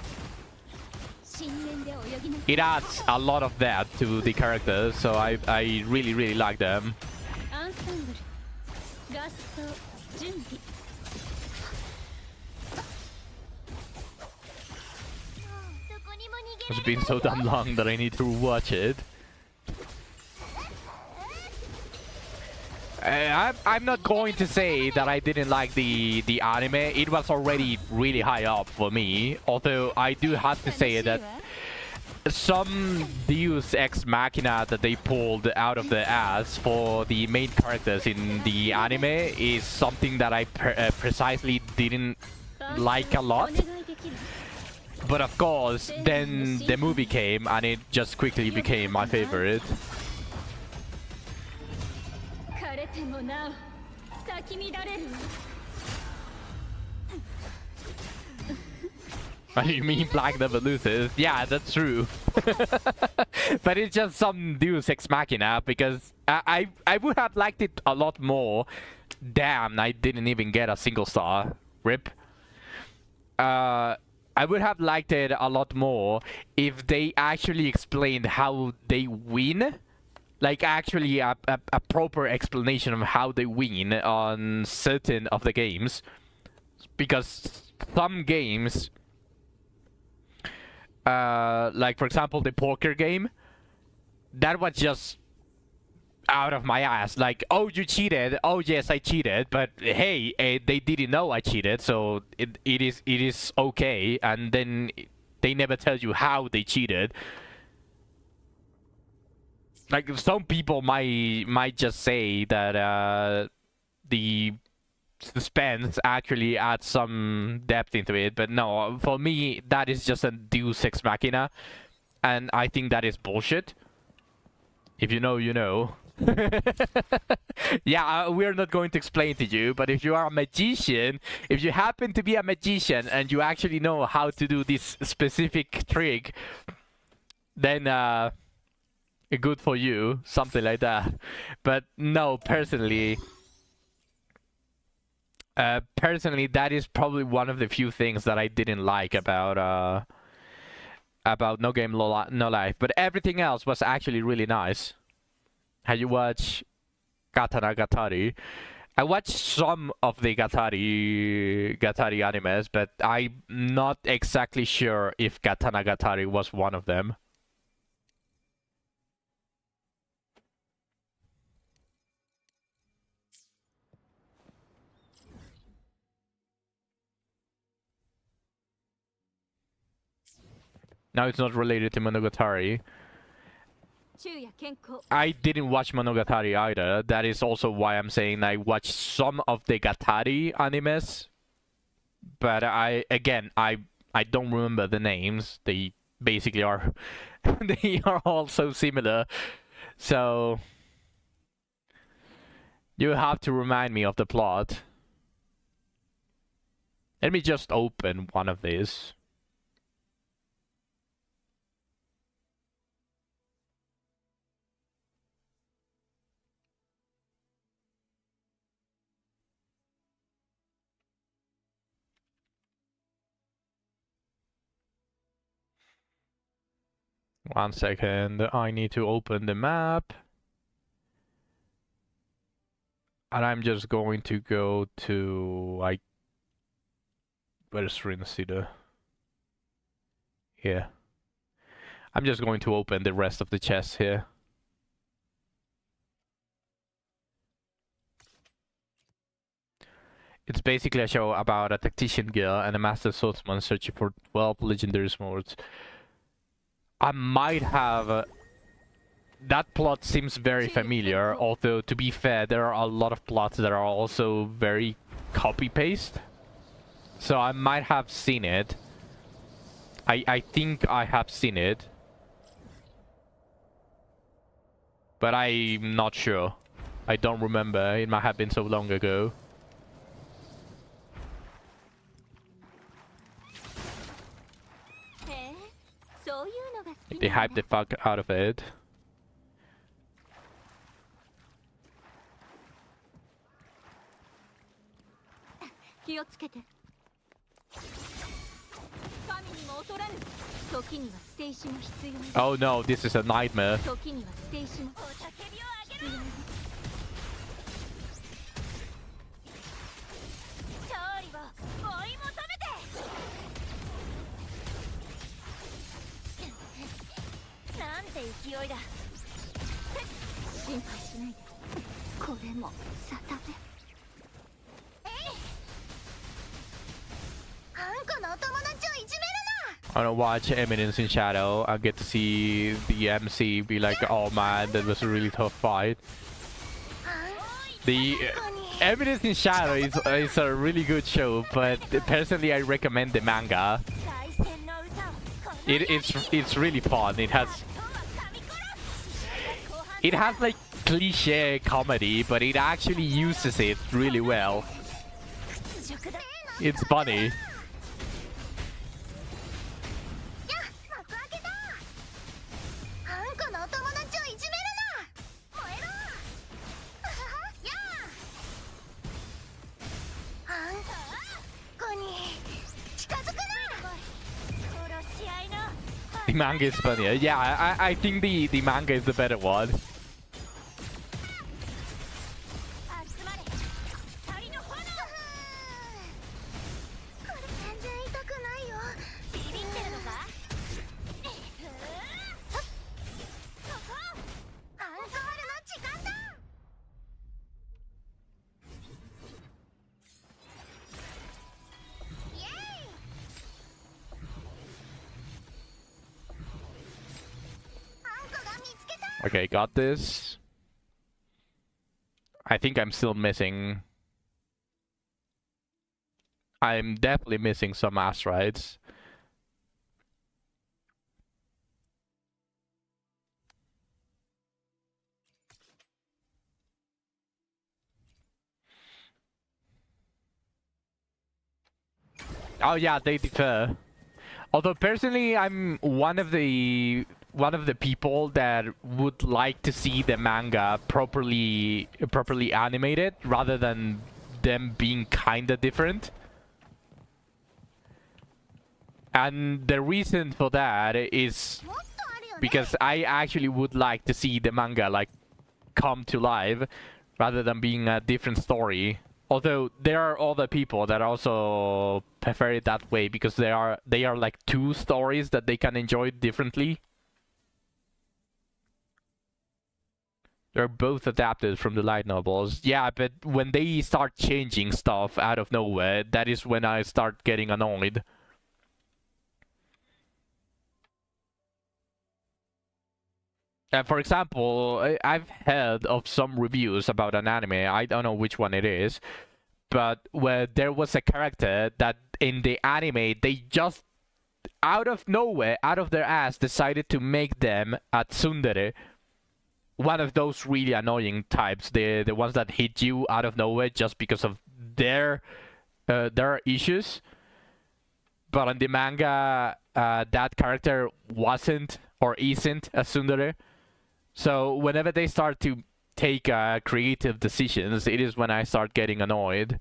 It adds a lot of depth to the characters, so I really like them. It's been so damn long that I need to watch it. I'm not going to say that I didn't like the anime. It was already really high up for me. Although I do have to say that some Deus Ex Machina that they pulled out of the ass for the main characters in the anime is something that I precisely didn't like a lot. But of course, then the movie came and it just quickly became my favorite. What do you mean Black never loses? Yeah, that's true. But it's just some Deus Ex Machina because I would have liked it a lot more. Damn, I didn't even get a single star. RIP. I would have liked it a lot more if they actually explained how they win. Like actually a proper explanation of how they win on certain of the games. Because some games, like for example the poker game, that was just out of my ass. Like, oh, you cheated. Oh yes, I cheated. But hey, they didn't know I cheated, so it is okay. And then they never tell you how they cheated. Like some people might just say that the suspense actually adds some depth into it, but no, for me that is just a Deus Ex Machina, and I think that is bullshit. If you know, you know. Yeah, we're not going to explain to you, but if you are a magician, if you happen to be a magician and you actually know how to do this specific trick, then good for you, something like that. But no, personally that is probably one of the few things that I didn't like about about No Game No Life, but everything else was actually really nice. Have you watched Katana Gatari? I watched some of the Gatari animes, but I'm not exactly sure if Katana Gatari was one of them. Now it's not related to Monogatari. I didn't watch Monogatari either. That is also why I'm saying I watched some of the Gatari animes. But I don't remember the names. They basically are they are all so similar. So you have to remind me of the plot. Let me just open one of these. One second, I need to open the map. And I'm just going to go to, like, where's Rinsida? Here. I'm just going to open the rest of the chests here. It's basically a show about a tactician girl and a master swordsman searching for 12 legendary swords. I might have... that plot seems very familiar, although to be fair, there are a lot of plots that are also very copy-paste. So I might have seen it. I think I have seen it. But I'm not sure. I don't remember. It might have been so long ago. They hyped the fuck out of it. Oh no, this is a nightmare. I don't watch Eminence in Shadow. I get to see the MC be like, oh man, that was a really tough fight. The Eminence in Shadow is a really good show, but personally I recommend the manga. It's really fun. It has like cliche comedy, but it actually uses it really well. It's funny. The manga is funnier. Yeah, I think the manga is the better one. Okay, got this. I think I'm still missing... I'm definitely missing some asteroids. Oh yeah, they differ. Although personally, I'm one of the people that would like to see the manga properly animated rather than them being kinda different. And the reason for that is もっとあるよね because I actually would like to see the manga like come to life rather than being a different story. Although there are other people that also prefer it that way because they are like two stories that they can enjoy differently. They're both adapted from the light novels. Yeah, but when they start changing stuff out of nowhere, that is when I start getting annoyed. For example, I've heard of some reviews about an anime, I don't know which one it is, but where there was a character that in the anime, they just out of nowhere, out of their ass, decided to make them a tsundere. One of those really annoying types, the ones that hit you out of nowhere just because of their issues. But in the manga, that character wasn't or isn't a tsundere. So whenever they start to take creative decisions, it is when I start getting annoyed.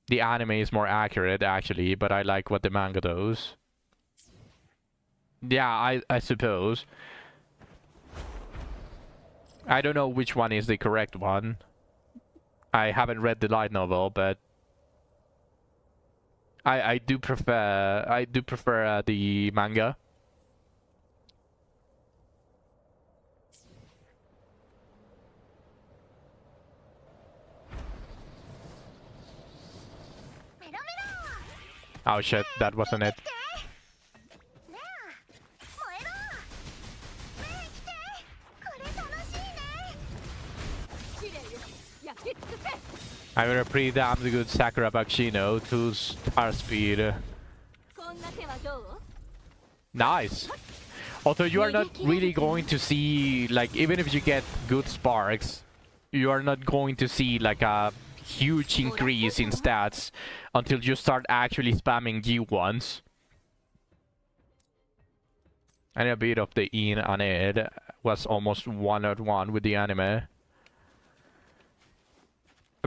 The anime is more accurate, actually, but I like what the manga does. Yeah, I suppose. I don't know which one is the correct one. I haven't read the light novel, but I do prefer the manga. Oh shit, that wasn't it. ねえ燃えろねえ来てこれ楽しいね試練よ焼き尽くせ I'm a pretty damn good Sakura Bakshino to star speed. こんな手はどう Nice. Although you are not really going to see, like, even if you get good sparks, you are not going to see like a huge increase in stats until you start actually spamming G1s. And a bit of the in and ed was almost one-on-one with the anime.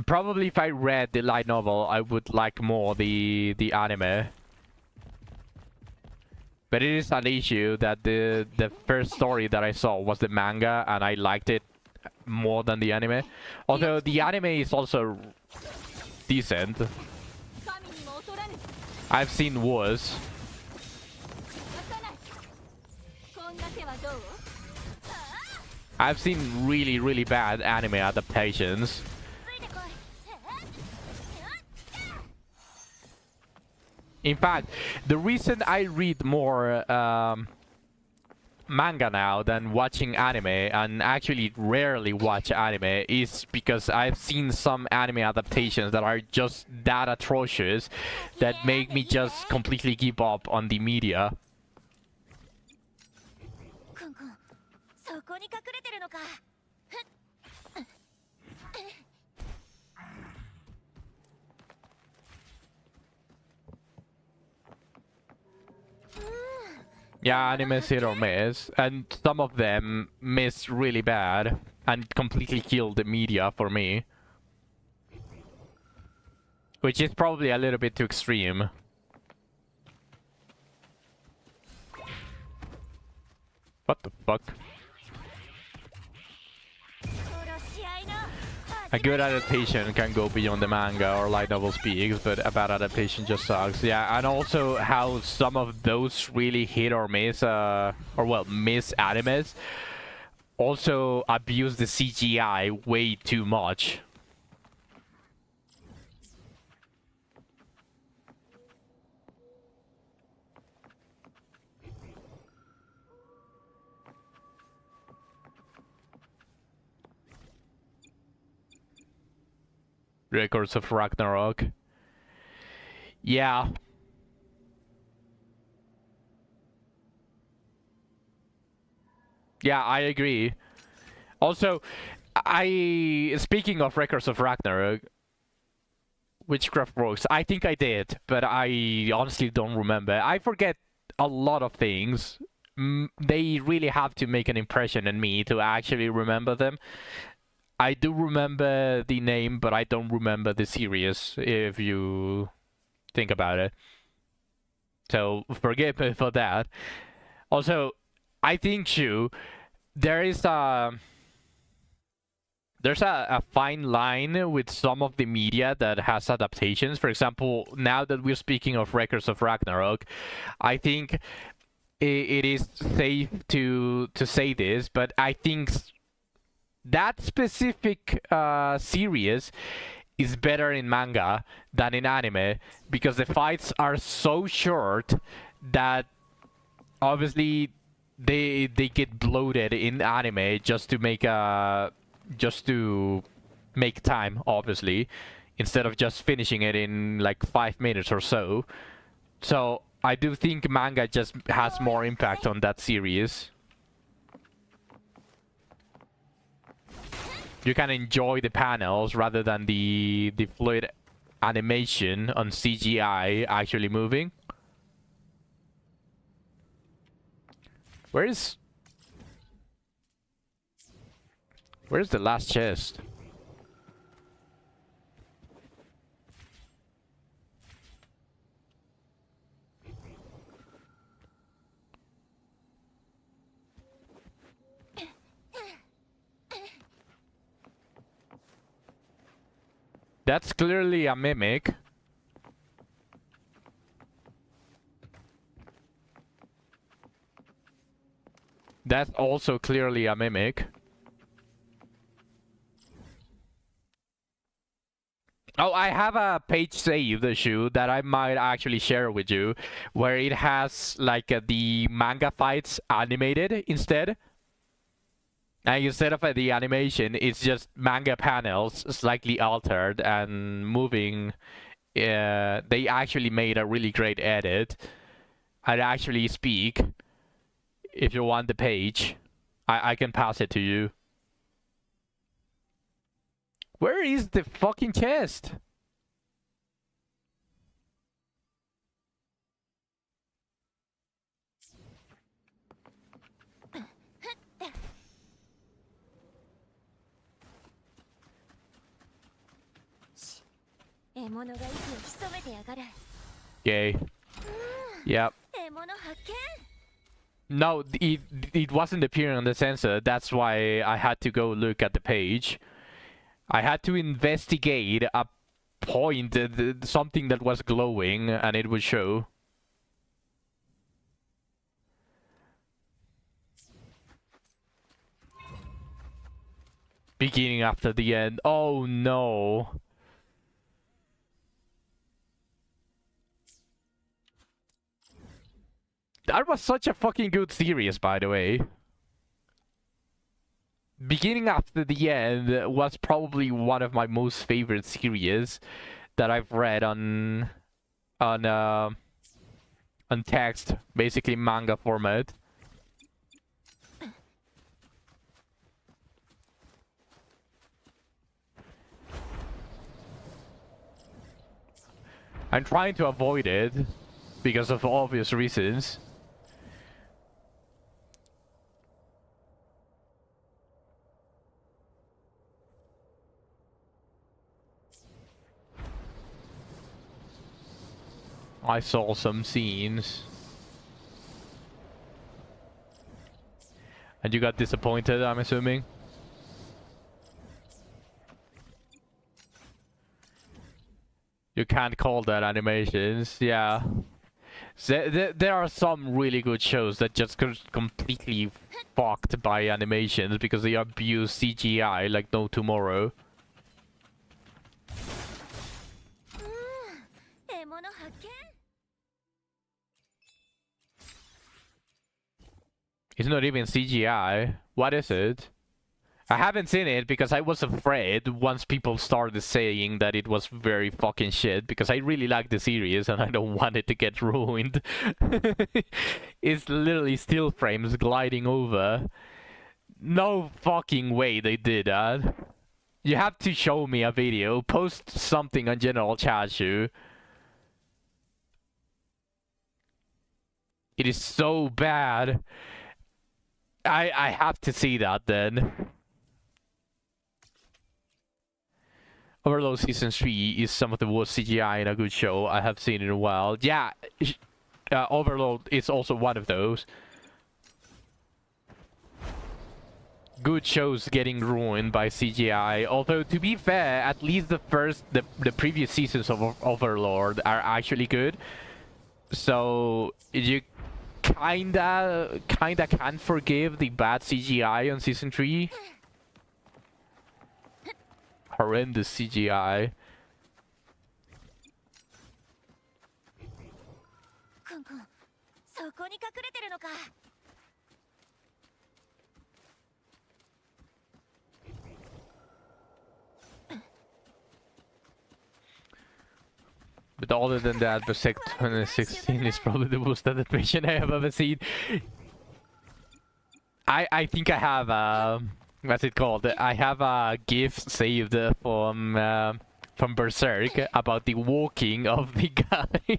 Probably if I read the light novel, I would like more the anime. But it is an issue that the first story that I saw was the manga, and I liked it more than the anime. Although the anime is also decent. 神にも劣らぬ I've seen worse. 渡さないこんな手はどう I've seen really, really bad anime adaptations. ついてこい In fact, the reason I read more manga now than watching anime, and actually rarely watch anime, is because I've seen some anime adaptations that are just that atrocious that make me just completely give up on the media. くんくんそこに隠れてるのか Yeah, anime hit or miss, and some of them miss really bad and completely kill the media for me. Which is probably a little bit too extreme. What the fuck? 殺し合いの A good adaptation can go beyond the manga or light novel speaks, but a bad adaptation just sucks. Yeah, and also how some of those really hit or miss, miss animes also abuse the CGI way too much. Records of Ragnarok. Yeah. Yeah, I agree. Also, speaking of Records of Ragnarok, Witchcraft Works, I think I did, but I honestly don't remember. I forget a lot of things. They really have to make an impression on me to actually remember them. I do remember the name, but I don't remember the series, if you think about it. So forgive me for that. Also, I think too, there's a fine line with some of the media that has adaptations. For example, now that we're speaking of Records of Ragnarok, I think it is safe to say this, but I think that specific series is better in manga than in anime, because the fights are so short that obviously they get bloated in anime just to make time, obviously, instead of just finishing it in like 5 minutes or so. So I do think manga just has more impact on that series. You can enjoy the panels rather than the fluid animation on CGI actually moving. Where's the last chest? That's clearly a mimic. That's also clearly a mimic. Oh, I have a page saved issue that I might actually share with you, where it has like the manga fights animated instead. And instead of the animation, it's just manga panels slightly altered and moving. They actually made a really great edit. I'd actually speak. If you want the page, I can pass it to you. Where is the fucking chest? Yay. Yep. No, it wasn't appearing on the sensor. That's why I had to go look at the page. I had to investigate a point, something that was glowing, and it would show. Beginning after the end. Oh no. That was such a fucking good series, by the way. Beginning after the end was probably one of my most favorite series that I've read on text, basically manga format. I'm trying to avoid it because of obvious reasons. I saw some scenes. And you got disappointed, I'm assuming? You can't call that animations, yeah. There are some really good shows that just get completely fucked by animations because they abuse CGI like no tomorrow. It's not even CGI. What is it? I haven't seen it because I was afraid once people started saying that it was very fucking shit, because I really like the series and I don't want it to get ruined. It's literally still frames gliding over. No fucking way they did that. You have to show me a video. Post something on general chat, Shu. It is so bad. I have to see that then. Overlord Season 3 is some of the worst CGI in a good show I have seen in a while. Yeah, Overlord is also one of those. Good shows getting ruined by CGI. Although, to be fair, at least the previous seasons of Overlord are actually good. So, you kinda can forgive the bad CGI on Season 3. Horrendous CGI. コンコン、そこに隠れてるのか。But other than that, Berserk 2016 is probably the worst adaptation I have ever seen. I think I have what's it called? I have a GIF saved from Berserk about the walking of the guy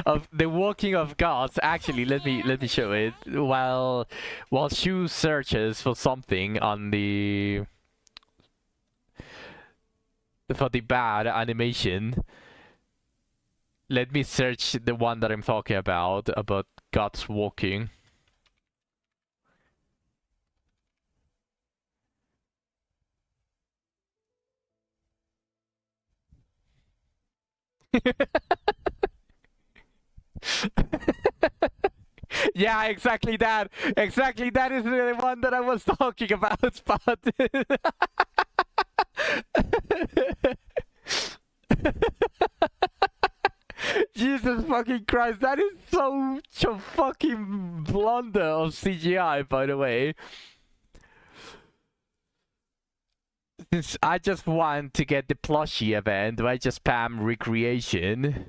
of the walking of gods. Actually, let me show it. While Shu searches for something on the bad animation, let me search the one that I'm talking about gods walking. Yeah, exactly that. Exactly that is the one that I was talking about, Spot. Jesus fucking Christ, that is such a fucking blunder of CGI, by the way. Since I just want to get the plushie event, do I just spam recreation?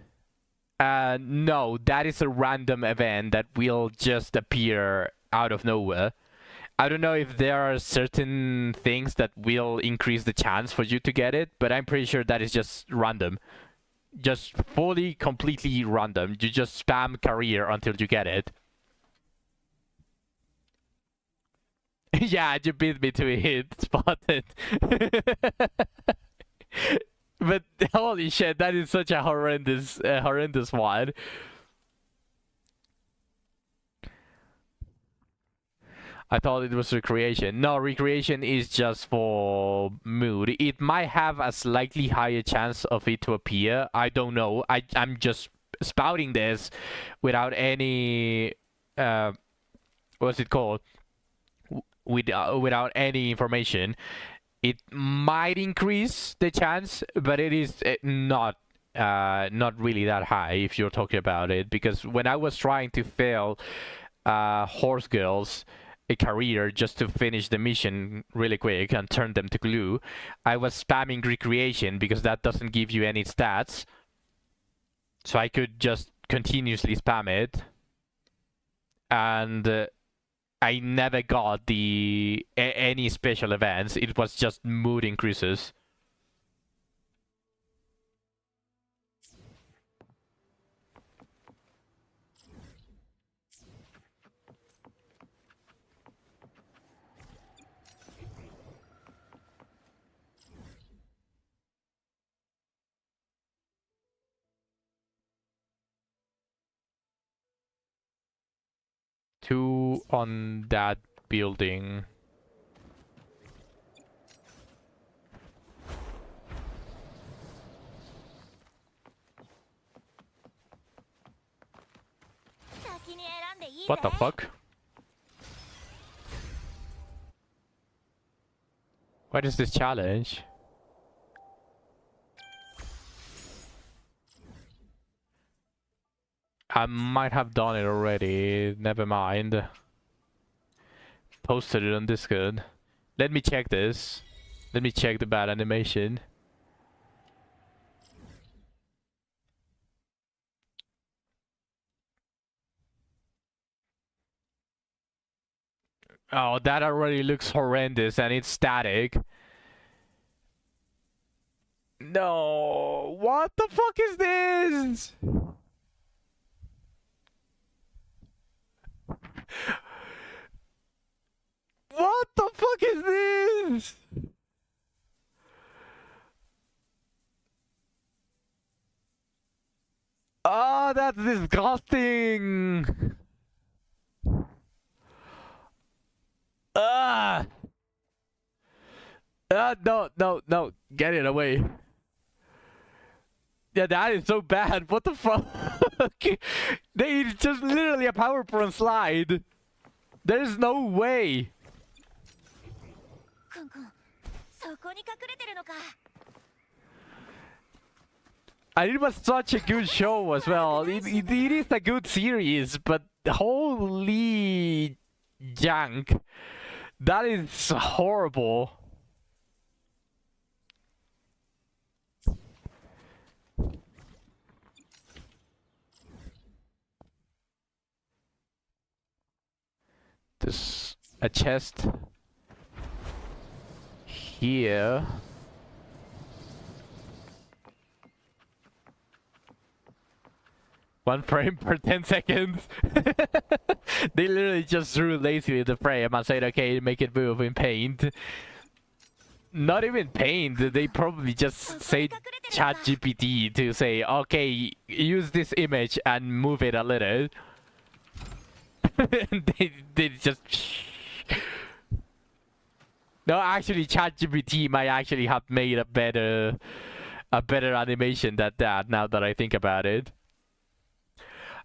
No, that is a random event that will just appear out of nowhere. I don't know if there are certain things that will increase the chance for you to get it, but I'm pretty sure that is just random. Just fully, completely random. You just spam career until you get it. Yeah, you beat me to a hit, Spotted. But holy shit, that is such a horrendous one. I thought it was recreation. No, recreation is just for mood. It might have a slightly higher chance of it to appear. I don't know. I'm just spouting this without any what's it called? Without any information. It might increase the chance, but it is not really that high if you're talking about it. Because when I was trying to fail horse girls a career just to finish the mission really quick and turn them to glue, I was spamming recreation because that doesn't give you any stats. So I could just continuously spam it, and I never got any special events. It was just mood increases. Two on that building. What the fuck? What is this challenge? I might have done it already. Never mind. Posted it on Discord. Let me check this. Let me check the bad animation. Oh, that already looks horrendous and it's static. No, what the fuck is this? What the fuck is this? Oh, that's disgusting. Ah. No, no, no. Get it away. Yeah, that is so bad. What the fuck? They just literally a power prone slide. There's no way. くんくん、そこに隠れてるのか。And it was such a good show as well. It is a good series, but holy junk. That is horrible. There's a chest here. One frame per 10 seconds. They literally just drew lazily the frame and said, okay, make it move in paint. Not even paint, they probably just say ChatGPT to say, okay, use this image and move it a little. they just... No, actually, ChatGPT might actually have made a better animation than that, now that I think about it.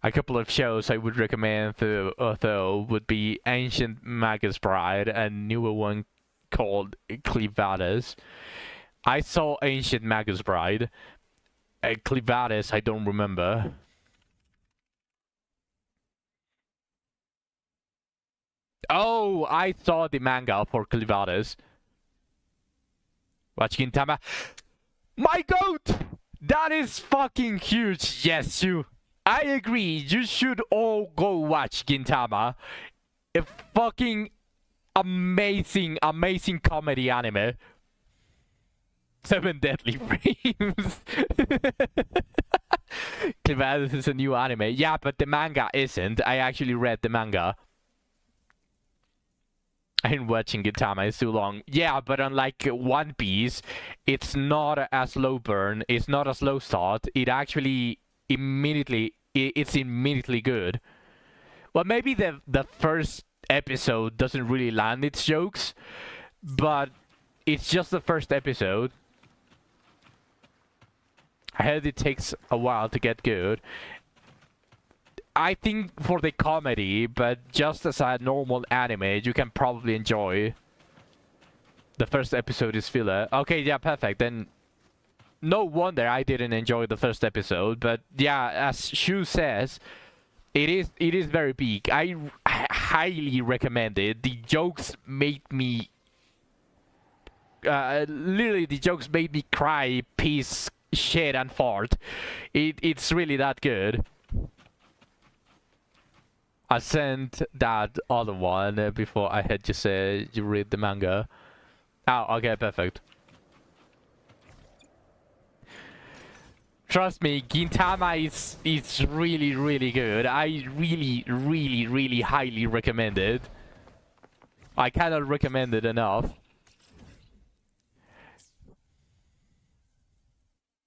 A couple of shows I would recommend though would be Ancient Magus Bride and newer one called Clivatus. I saw Ancient Magus Bride. Clivatus, I don't remember. Oh, I saw the manga for Clivatus. Watch Gintama. My goat! That is fucking huge. Yes, I agree. You should all go watch Gintama. A fucking amazing, amazing comedy anime. 7 Deadly Frames. Clivatus is a new anime. Yeah, but the manga isn't. I actually read the manga. I've been watching Gintama, it's too long. Yeah, but unlike One Piece, it's not a slow burn, it's not a slow start. It actually it's immediately good. Well, maybe the first episode doesn't really land its jokes, but it's just the first episode. I heard it takes a while to get good. I think for the comedy, but just as a normal anime, you can probably enjoy. The first episode is filler. Okay, yeah, perfect. Then no wonder I didn't enjoy the first episode. But yeah, as Shu says, it is very big. I highly recommend it. The jokes made me literally the jokes made me cry, piss, shit, and fart. It's really that good. I sent that other one before I had just said you read the manga. Oh, okay, perfect. Trust me, Gintama is really, really good. I really, really, really highly recommend it. I cannot recommend it enough.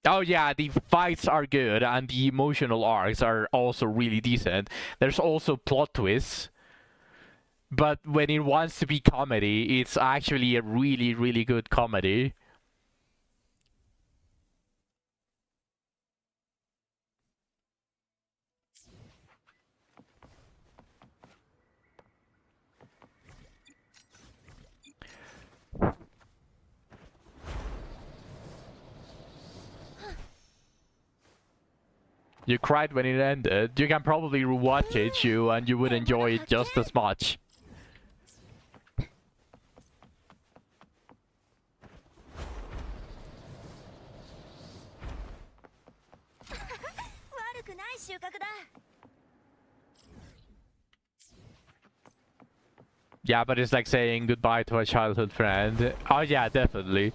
Oh yeah, the fights are good and the emotional arcs are also really decent. There's also plot twists. But when it wants to be comedy, it's actually a really, really good comedy. You cried when it ended. You can probably rewatch it, and you would enjoy it just as much. Yeah, but it's like saying goodbye to a childhood friend. Oh yeah, definitely.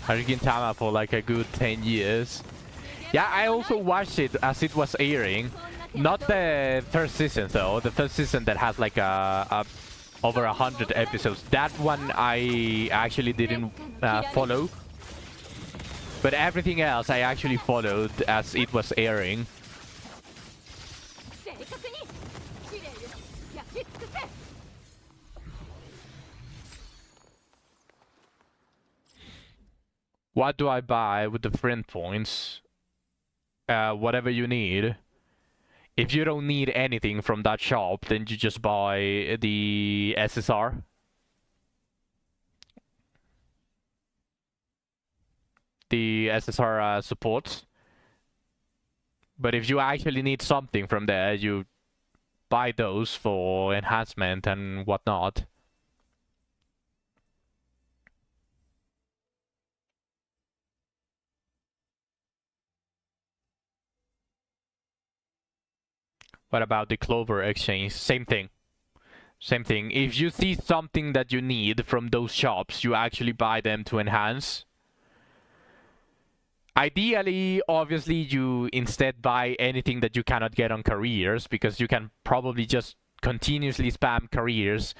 Gintama for like a good 10 years. Yeah, I also watched it as it was airing. Not the first season though. The first season that has like over 100 episodes. That one I actually didn't follow. But everything else I actually followed as it was airing. What do I buy with the friend points? Whatever you need. If you don't need anything from that shop, then you just buy the SSR. The SSR supports. But if you actually need something from there, you buy those for enhancement and whatnot. What about the Clover exchange? Same thing. Same thing. If you see something that you need from those shops, you actually buy them to enhance. Ideally, obviously, you instead buy anything that you cannot get on careers, because you can probably just continuously spam careers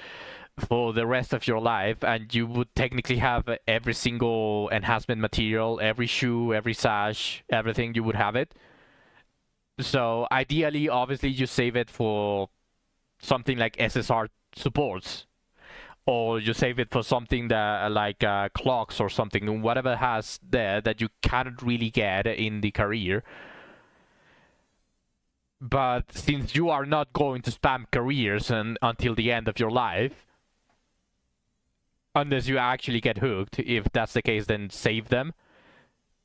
for the rest of your life, and you would technically have every single enhancement material, every shoe, every sash, everything, you would have it. So ideally, obviously, you save it for something like SSR supports, or you save it for something that like clocks or something, whatever has there that you cannot really get in the career. But since you are not going to spam careers until the end of your life, unless you actually get hooked, if that's the case, then save them.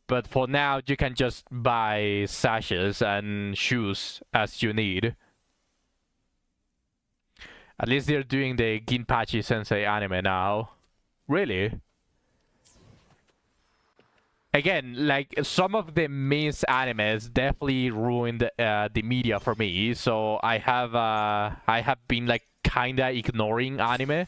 But for now, you can just buy sashes and shoes as you need. At least they're doing the Ginpachi Sensei anime now. Really? Again, like, some of the missed animes definitely ruined the media for me. So I have been like kinda ignoring anime.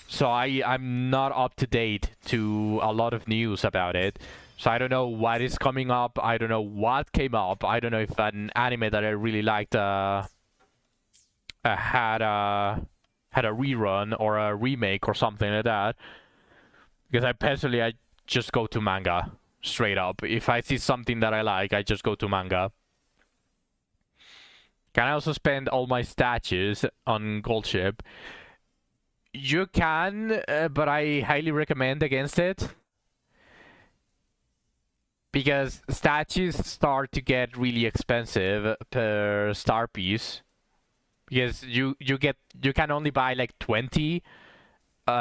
So I'm not up to date to a lot of news about it. So I don't know what is coming up. I don't know what came up. I don't know if an anime that I really liked had a rerun or a remake or something like that. Because I just go to manga straight up. If I see something that I like, I just go to manga. Can I also spend all my statues on Gold Ship? You can, but I highly recommend against it. Because statues start to get really expensive per star piece. Because you can only buy like 20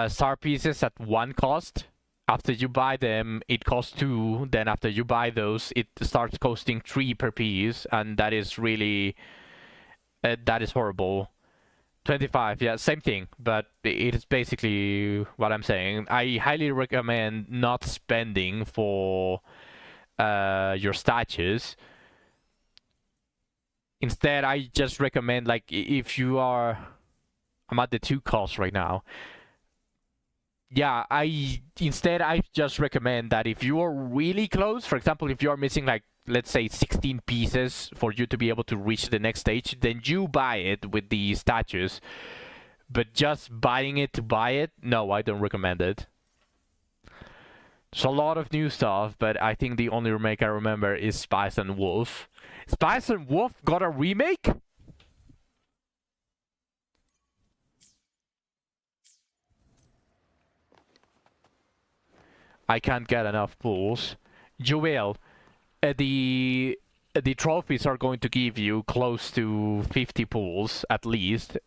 star pieces at one cost. After you buy them, it costs 2. Then after you buy those, it starts costing 3 per piece, and that is really that is horrible. 25, yeah, same thing, but it is basically what I'm saying. I highly recommend not spending for your statues. Instead, I just recommend, like, if you are... I'm at the 2 cost right now. Yeah, I just recommend that if you are really close, for example, if you are missing, like, let's say 16 pieces for you to be able to reach the next stage, then you buy it with the statues. But just buying it to buy it, no, I don't recommend it. There's a lot of new stuff, but I think the only remake I remember is Spice and Wolf. Spice and Wolf got a remake? I can't get enough pulls. Joel, the trophies are going to give you close to 50 pulls at least.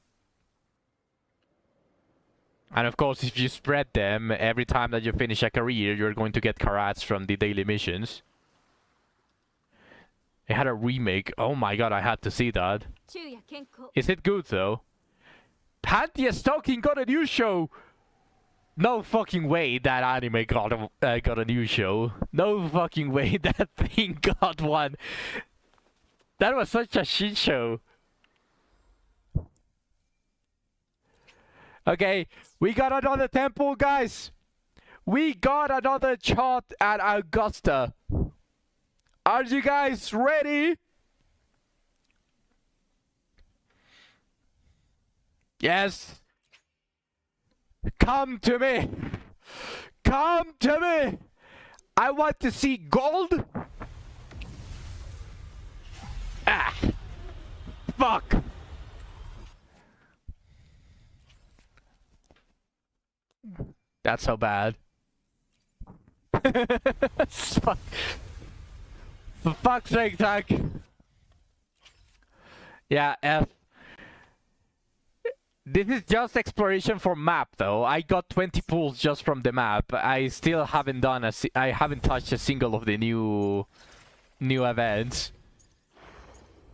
And of course, if you spread them, every time that you finish a career, you're going to get carats from the daily missions. They had a remake. Oh my god, I had to see that. Is it good though? Panty Stalking got a new show! No fucking way that anime got a new show. No fucking way that thing got one. That was such a shit show. Okay, we got another temple, guys. We got another shot at Augusta. Are you guys ready? Yes. Come to me. Come to me. I want to see gold. Ah. Fuck. That's so bad. Fuck. For fuck's sake, Zach. Yeah, F. This is just exploration for map, though. I got 20 pulls just from the map. I still haven't done I haven't touched a single of the new events.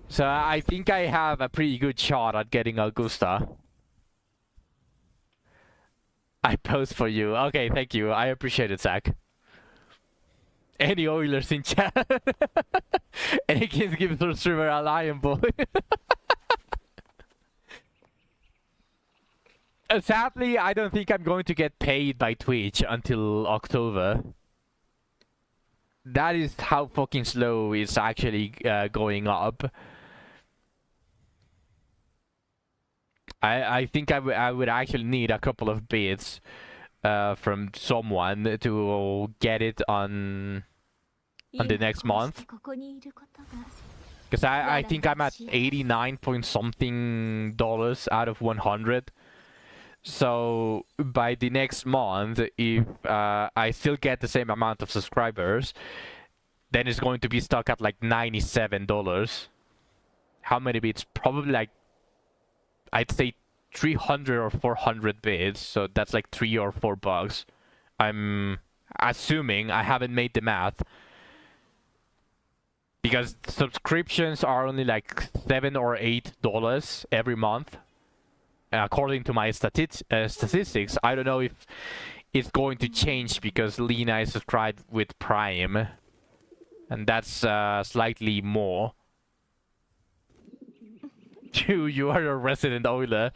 So I think I have a pretty good shot at getting Augusta. I post for you. Okay, thank you. I appreciate it, Zach. Any Oilers in chat? Any kids give the streamer a lion boy? Sadly, I don't think I'm going to get paid by Twitch until October. That is how fucking slow it's actually going up. I think I would actually need a couple of bids from someone to get it on the next month. Because I think I'm at 89 point something dollars out of 100. So by the next month, if I still get the same amount of subscribers, then it's going to be stuck at like $97. How many bits? Probably like, I'd say 300 or 400 bits. So that's like $3 or $4. I'm assuming, I haven't made the math. Because subscriptions are only like $7 or $8 every month. According to my statistics, I don't know if it's going to change because Lena is subscribed with Prime, and that's slightly more. You are a resident Oiler.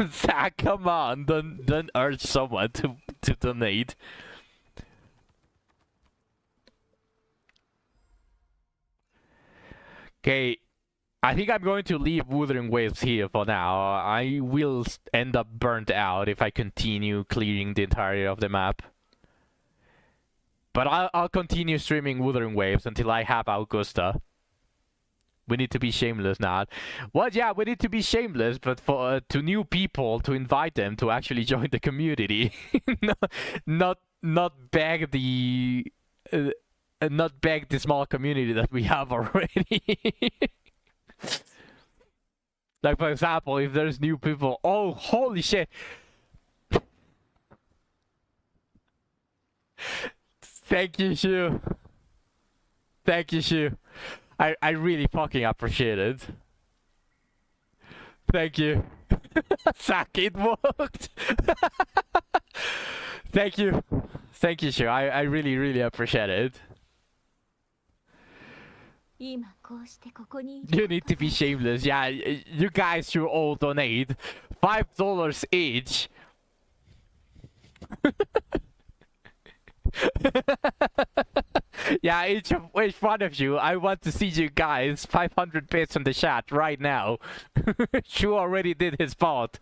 Zach, come on, don't urge someone to donate. Okay. I think I'm going to leave Wuthering Waves here for now. I will end up burnt out if I continue clearing the entirety of the map. But I'll continue streaming Wuthering Waves until I have Augusta. We need to be shameless now. Well, yeah, we need to be shameless, but for to new people, to invite them to actually join the community. not beg the small community that we have already. Like, for example, if there's new people... Oh, holy shit! Thank you, Shu. Thank you, Shu. I really fucking appreciate it. Thank you. Zach, it worked! Thank you. Thank you, Shu. I really, really appreciate it. You need to be shameless. Yeah, you guys should all donate $5 each. Yeah, each one of you. I want to see you guys. 500 bits in the chat right now. Shu already did his part.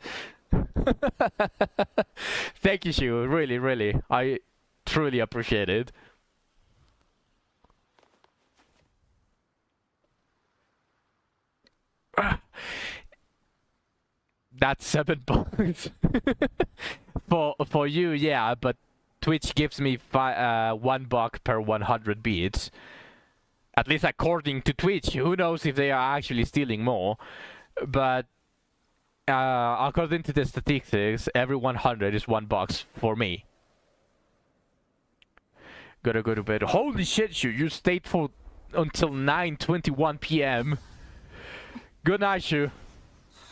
Thank you, Shu. Really, really. I truly appreciate it. That's $7 for you, yeah, but Twitch gives me $1 per 100 beats. At least according to Twitch. Who knows if they are actually stealing more? But according to the statistics, every 100 is $1 for me. Gotta go to bed. Holy shit, you stayed for until 9:21 p.m. Good night, Shu.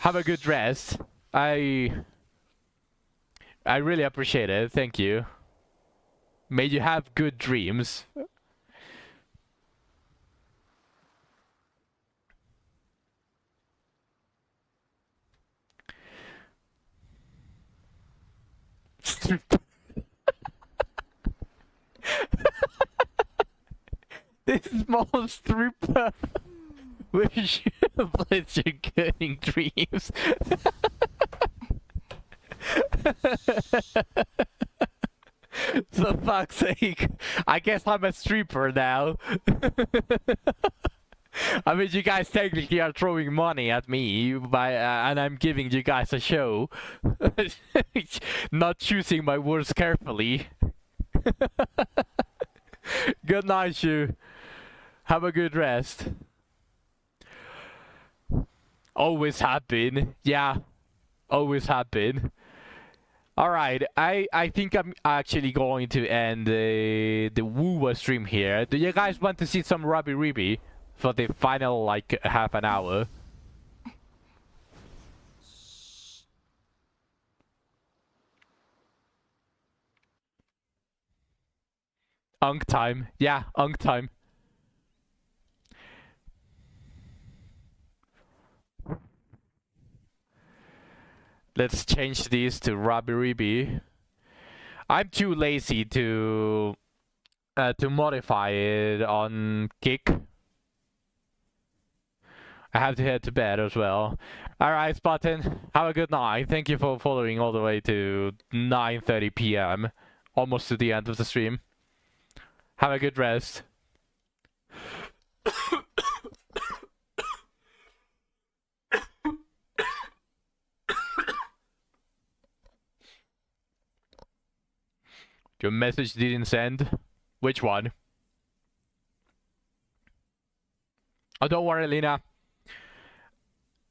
Have a good rest. I really appreciate it. Thank you. May you have good dreams. stripper. This small stripper. Wish you pleasure getting dreams. For fuck's sake, I guess I'm a stripper now. I mean, you guys technically are throwing money at me by, and I'm giving you guys a show. Not choosing my words carefully. Good night, you. Have a good rest. Always have been. Yeah, always have been. Alright, I think I'm actually going to end the Woo stream here. Do you guys want to see some Robbie Ribby for the final, like, half an hour? Unk time. Yeah, unk time. Let's change these to Robbie Ribby. I'm too lazy to modify it on Kick. I have to head to bed as well. Alright, Spartan, have a good night. Thank you for following all the way to 9:30 p.m. Almost to the end of the stream. Have a good rest. Your message didn't send? Which one? Oh, don't worry, Lena.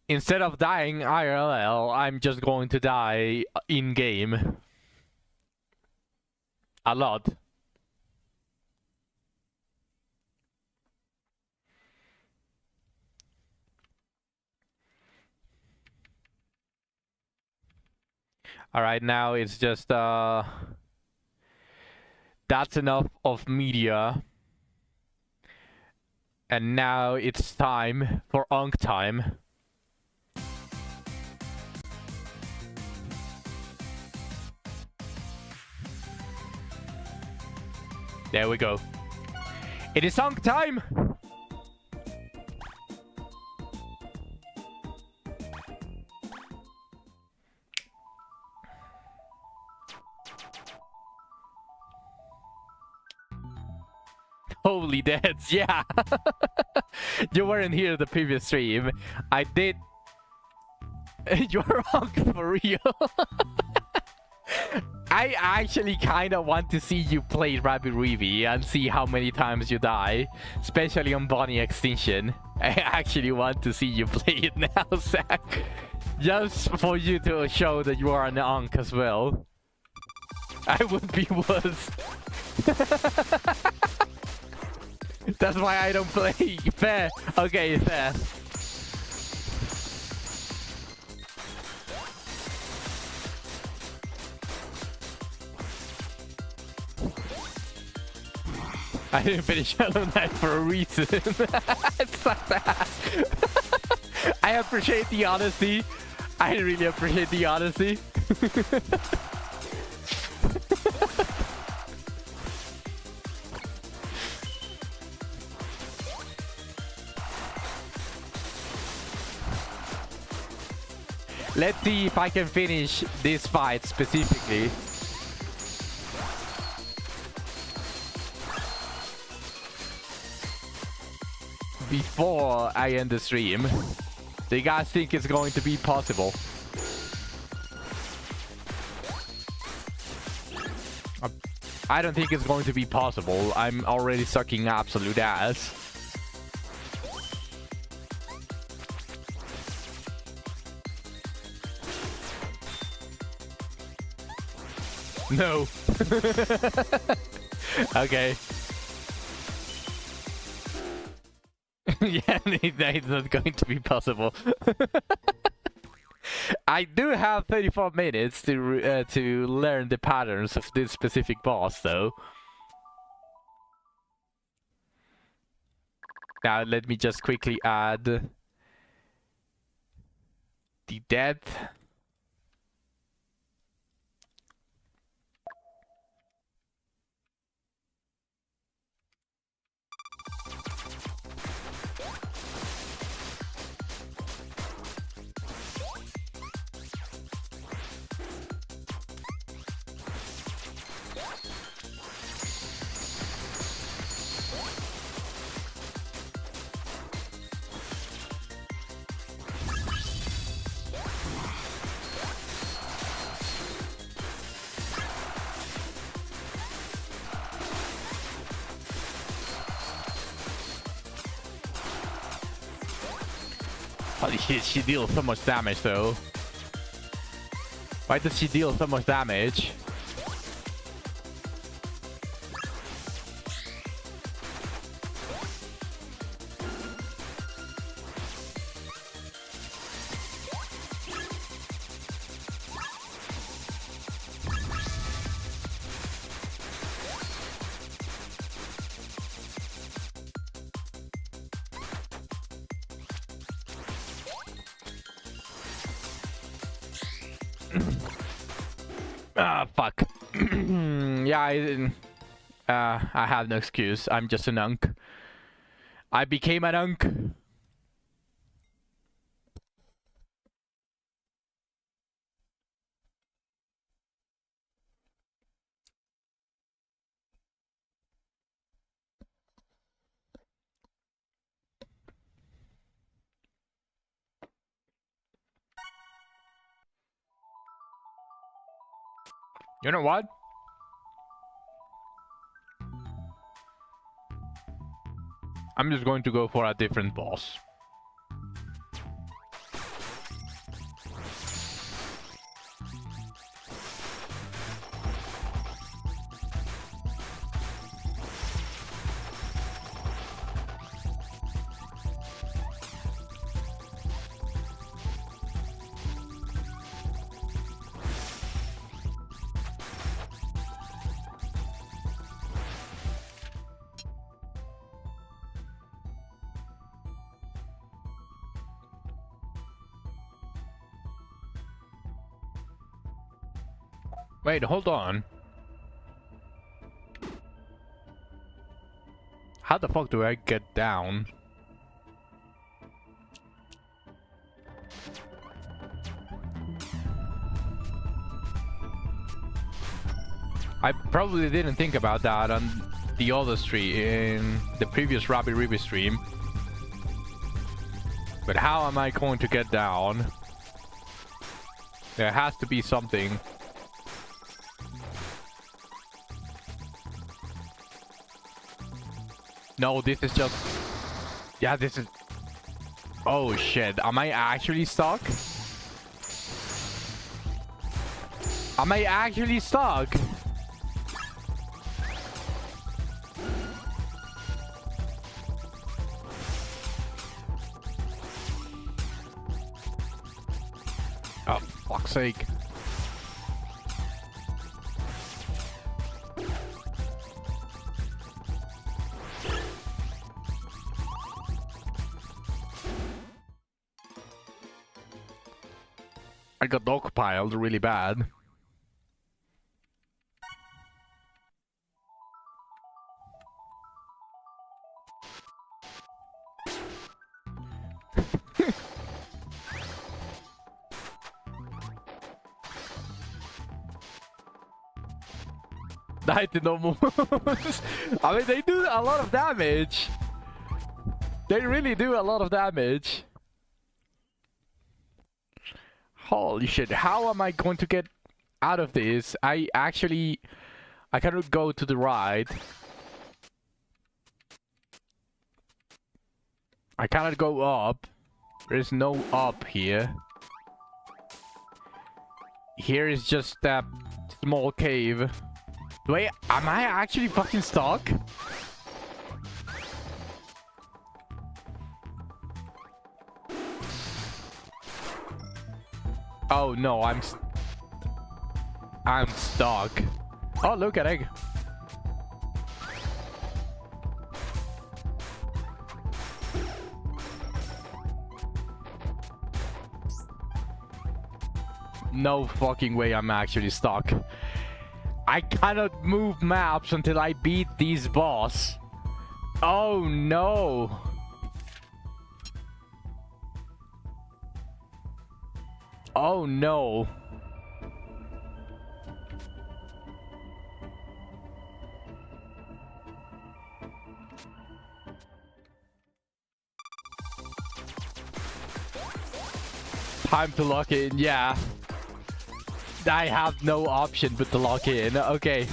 Instead of dying IRL, I'm just going to die in-game. A lot. Alright, now it's just, that's enough of media. And now it's time for Unk time. There we go. It is Unk time! Holy deads, yeah! You weren't here the previous stream. I did... You're Unk for real? I actually kind of want to see you play Rabbit Reevy and see how many times you die, especially on Bonnie Extinction. I actually want to see you play it now, Zach. Just for you to show that you are an Unk as well. I would be worse. That's why I don't play. Fair. Okay, fair. I didn't finish Hollow Knight for a reason. It's like that. I appreciate the honesty. I really appreciate the honesty. Let's see if I can finish this fight specifically. Before I end the stream. Do you guys think it's going to be possible? I don't think it's going to be possible. I'm already sucking absolute ass. No. Okay. Yeah, it's not going to be possible. I do have 34 minutes to learn the patterns of this specific boss, though. Now, let me just quickly add the death. Holy shit, she deals so much damage though. Why does she deal so much damage? Ah, fuck. Yeah, I have no excuse. I'm just an unk. I became an unk. You know what? I'm just going to go for a different boss. Wait, hold on. How the fuck do I get down? I probably didn't think about that on the other stream, in the previous Rabbit Ribby stream. But how am I going to get down? There has to be something. No, this is just... Yeah, this is... Oh shit, am I actually stuck? Am I actually stuck? Oh, fuck's sake. I got dogpiled really bad. No moves. I mean, they do a lot of damage. They really do a lot of damage. Holy shit, how am I going to get out of this? I cannot go to the right. I cannot go up. There's no up here. Here is just that small cave. Wait, am I actually fucking stuck? Oh no, I'm stuck. Oh, look at egg. No fucking way I'm actually stuck. I cannot move maps until I beat these boss. Oh no. Oh no. Time to lock in, yeah. I have no option but to lock in. Okay.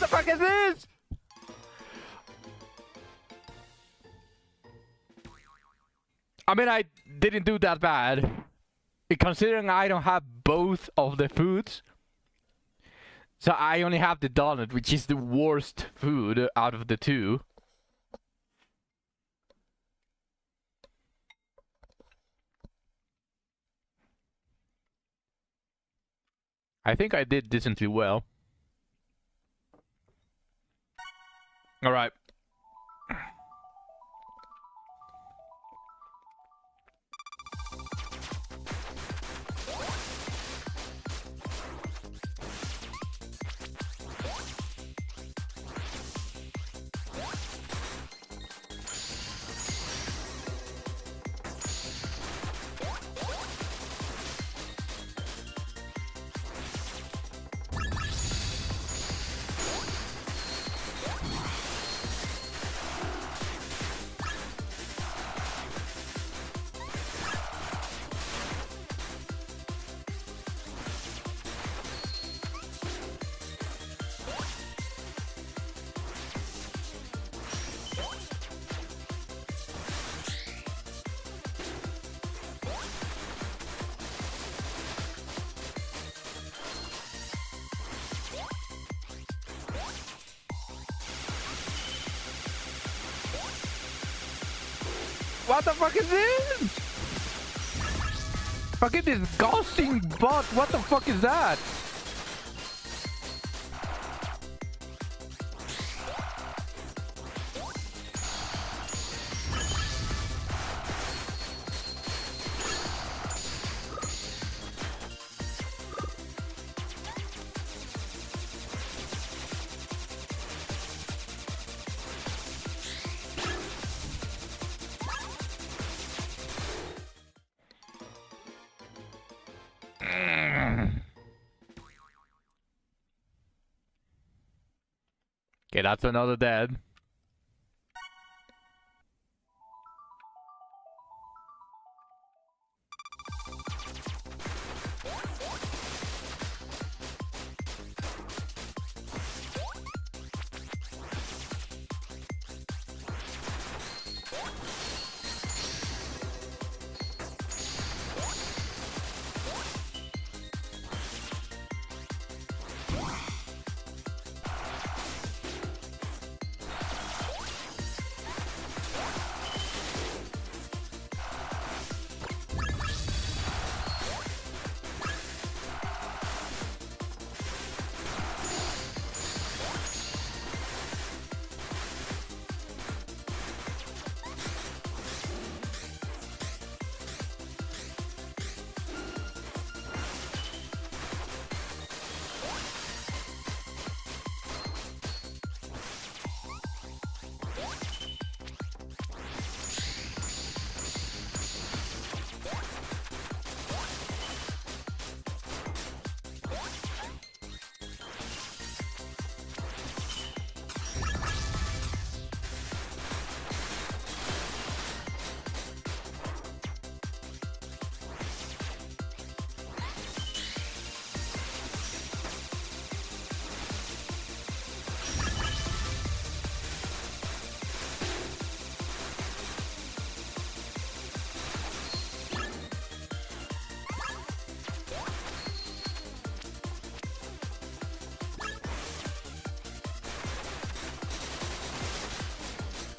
the fuck is this? I mean, I didn't do that bad. Considering I don't have both of the foods. So I only have the donut, which is the worst food out of the two. I think I did decently well. Alright. What the fuck is this? Fucking disgusting butt. What the fuck is that? Okay, that's another dead.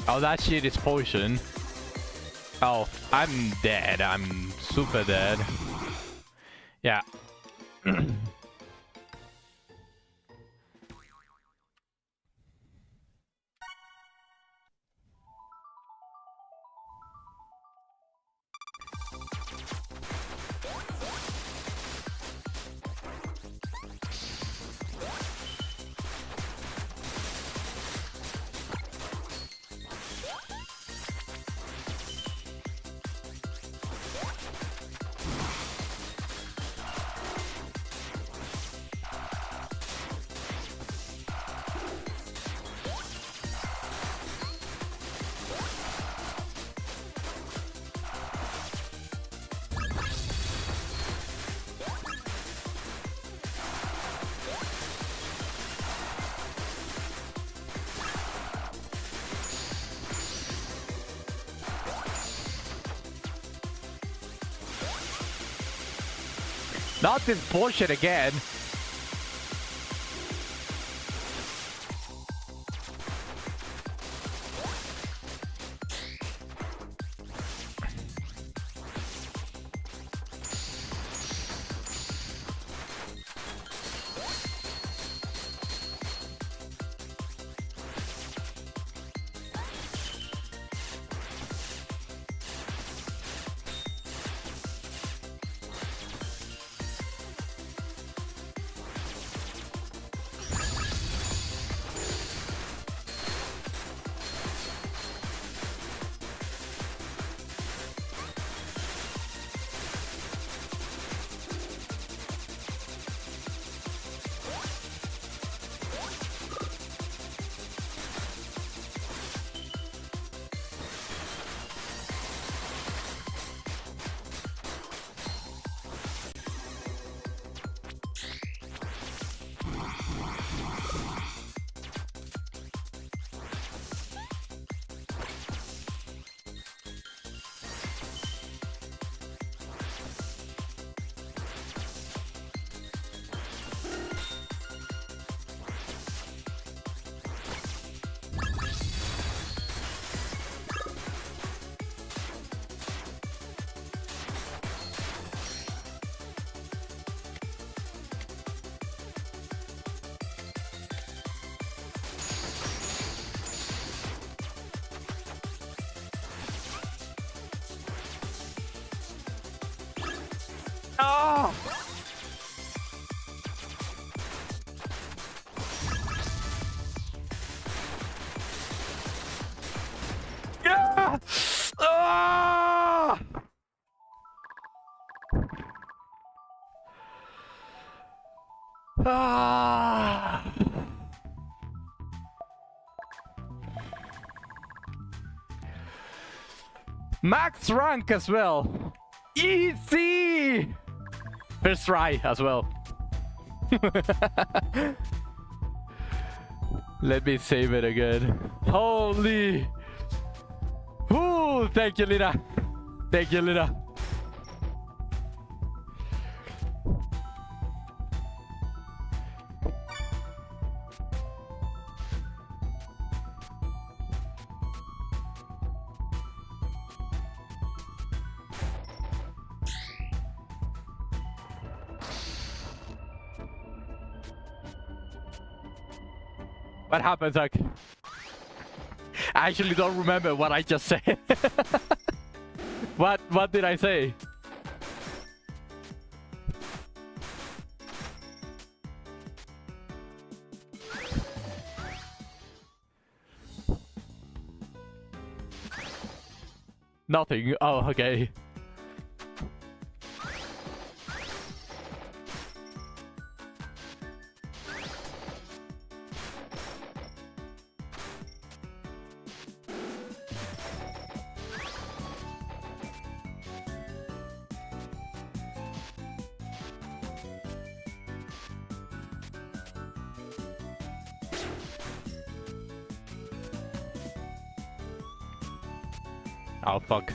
Oh, that shit is poison. Oh, I'm dead. I'm super dead. Yeah. Not this bullshit again. Oh! Yeah! Ah! Ah! Max rank as well. Easy! First try as well. Let me save it again. Holy! Ooh, thank you, Lina. Thank you, Lina. What happened, Zach? I actually don't remember what I just said. What did I say? Nothing. Oh, okay. Oh, fuck.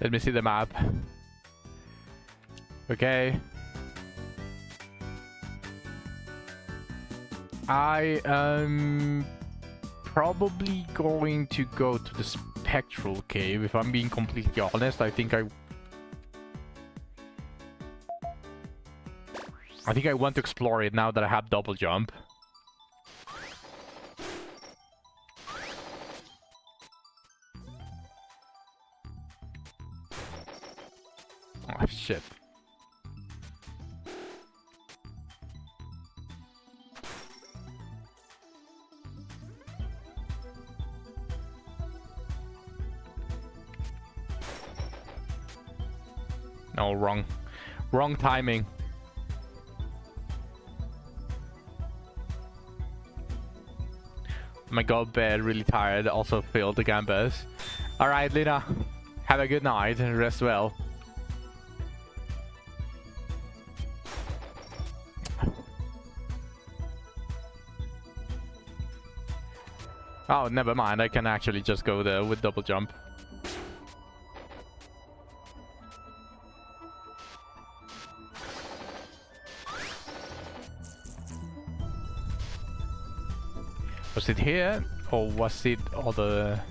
Let me see the map. Okay. I am probably going to go to the Spectral Cave, if I'm being completely honest. I think I want to explore it now that I have double jump. Oh, shit. No, wrong. Wrong timing. I'm gonna go to bed really tired. Also failed the gambas. Alright, Lina. Have a good night and rest well. Oh, never mind. I can actually just go there with double jump. Was it here? Or was it other...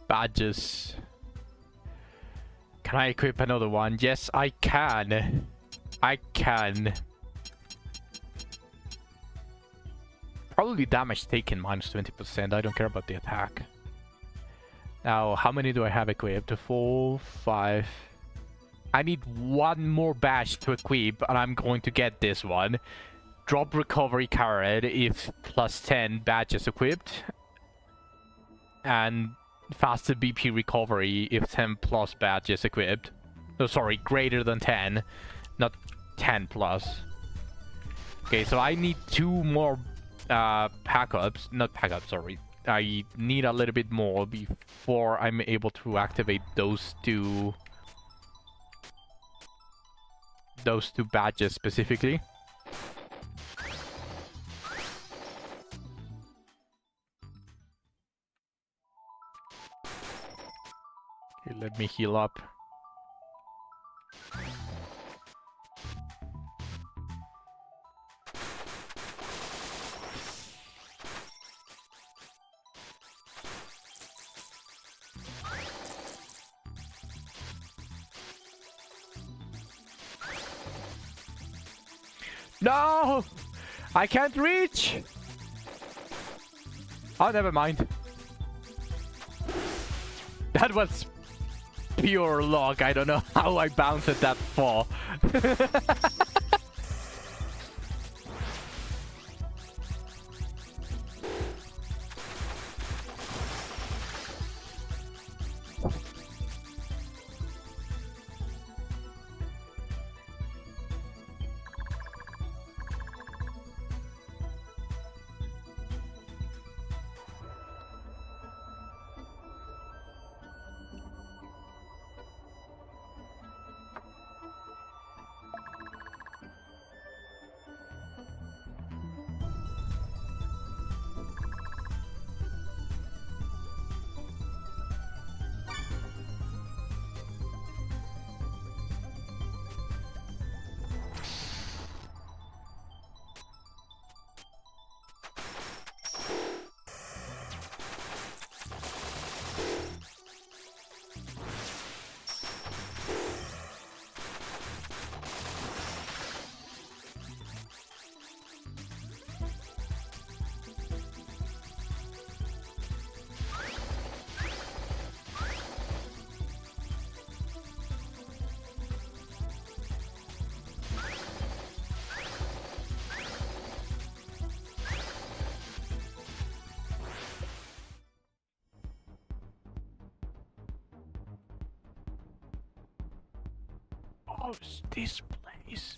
badges. Can I equip another one? Yes, I can. I can. Probably damage taken minus 20%. I don't care about the attack. Now, how many do I have equipped? 4, 5. I need one more badge to equip, and I'm going to get this one. Drop recovery carrot if plus 10 badges equipped. And faster BP recovery if 10 plus badges equipped. No, sorry, greater than 10, not 10 plus. Okay, so I need 2 more pack-ups. Not pack-ups, sorry. I need a little bit more before I'm able to activate those two badges specifically. Okay, let me heal up. No! I can't reach! Oh, never mind. That was pure luck. I don't know how I bounced it that far. This place.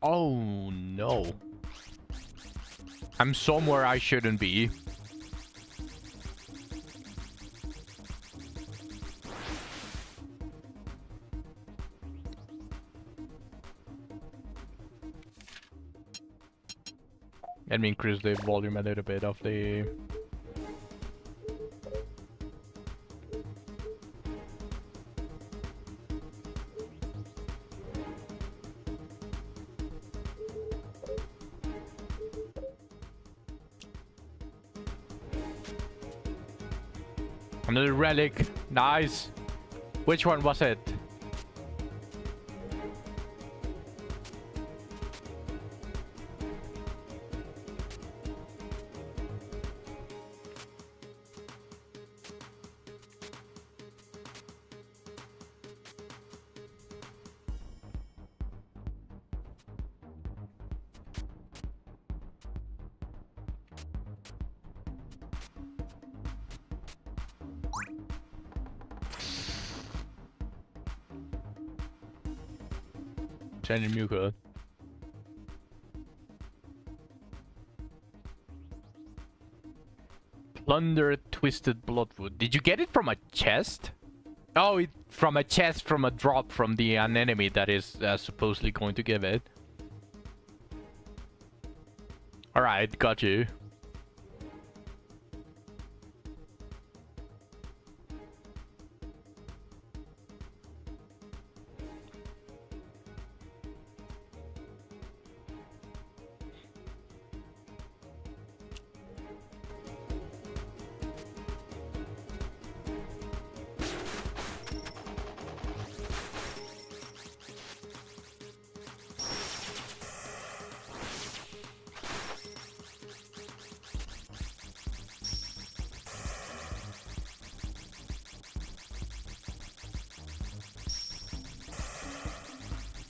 Oh no. I'm somewhere I shouldn't be. Let me increase the volume a little bit of the... Another relic. Nice. Which one was it? 생일뮤크. Plunder Twisted Bloodwood. Did you get it from a chest? Oh, from a chest, from a drop from an enemy that is supposedly going to give it. Alright, got you.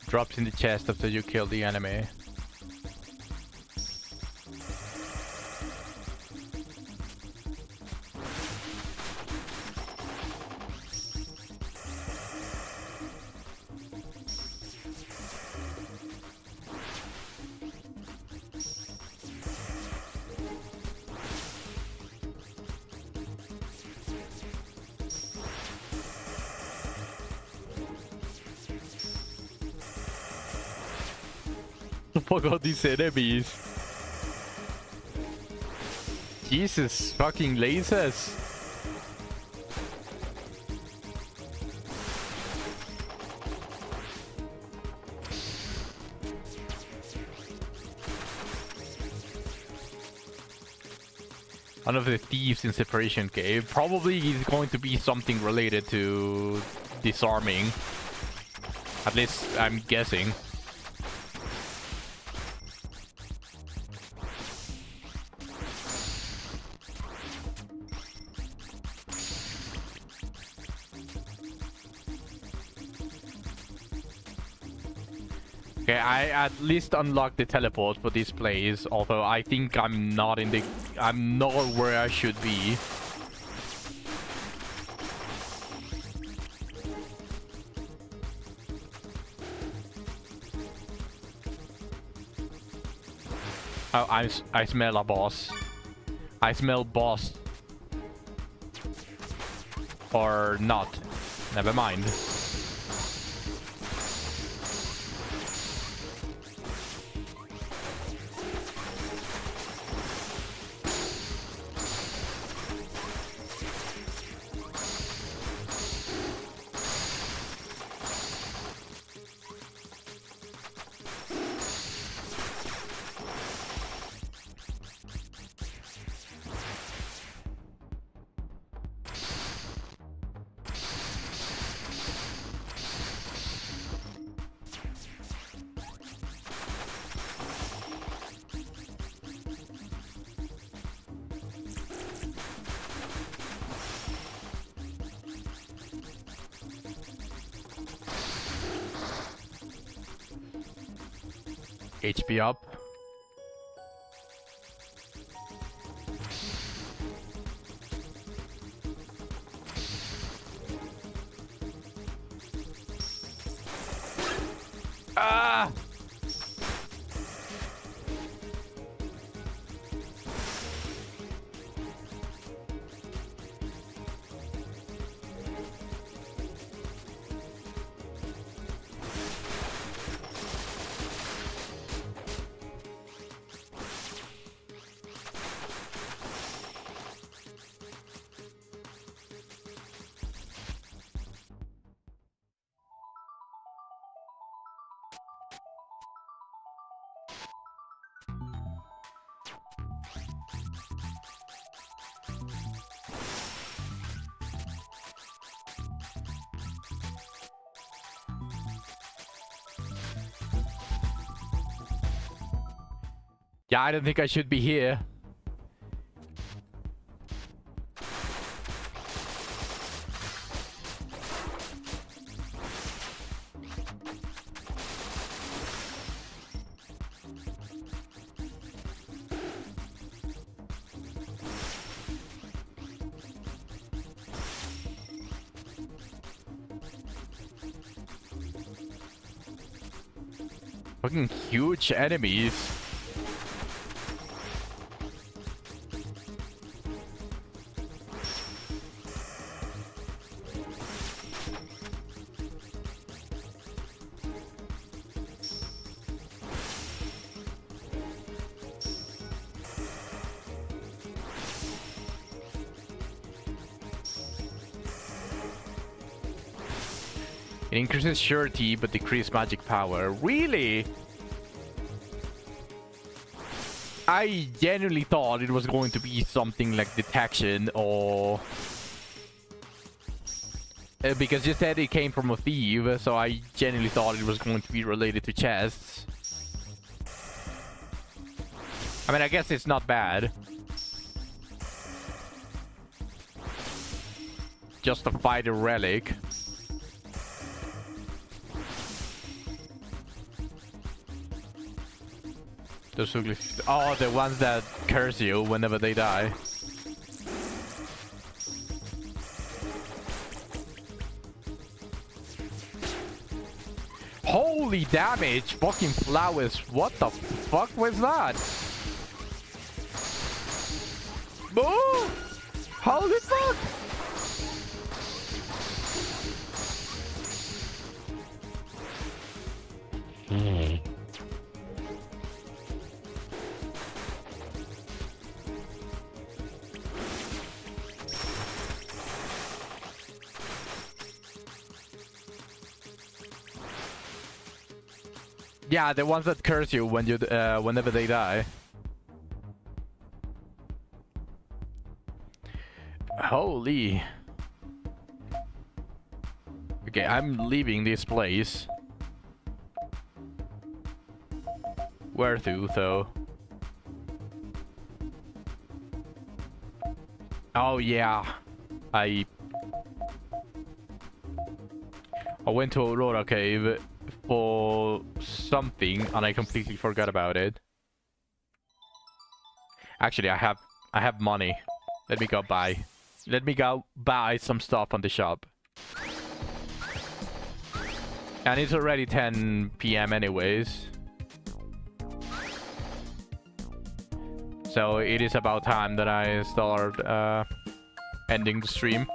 Drops in the chest after you kill the enemy. Fuck all these enemies. Jesus fucking lasers. One of the thieves in Separation Cave. Probably is going to be something related to disarming. At least I'm guessing. Okay, I at least unlocked the teleport for this place, although I think I'm not where I should be. Oh, I smell a boss. I smell boss. Or not. Never mind. HP up. Ah! Yeah, I don't think I should be here. Fucking huge enemies. It increases surety but decreases magic power. Really? I genuinely thought it was going to be something like detection or... because you said it came from a thief, so I genuinely thought it was going to be related to chests. I mean, I guess it's not bad. Just to fight a relic. Those ugly... Oh, the ones that curse you whenever they die. Holy damage! Fucking flowers. What the fuck was that? Boo! Holy fuck! Yeah, the ones that curse you when you whenever they die. Holy. Okay, I'm leaving this place. Where to, though? Oh yeah, I went to Aurora Cave for something and I completely forgot about it. Actually, I have money. Let me go buy some stuff on the shop. And it's already 10 PM anyways. So it is about time that I start ending the stream.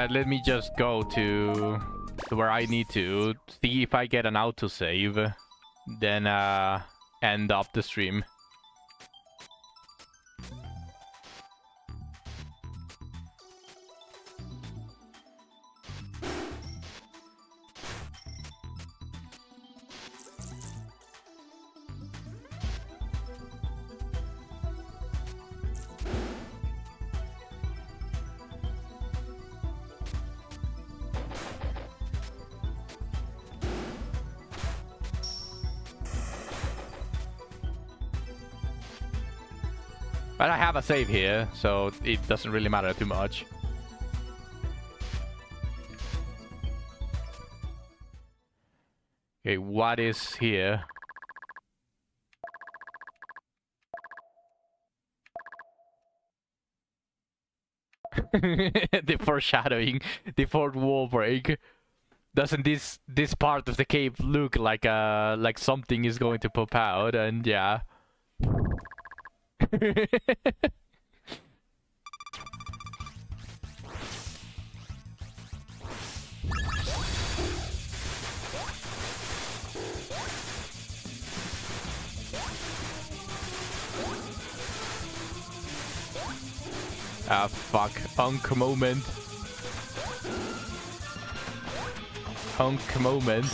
Let me just go to where I need to see if I get an autosave, then end up the stream. But I have a save here, so it doesn't really matter too much. Okay, what is here? The foreshadowing, the fourth wall break. Doesn't this part of the cave look like something is going to pop out? And yeah. Ah, fuck. Punk moment. Punk moment.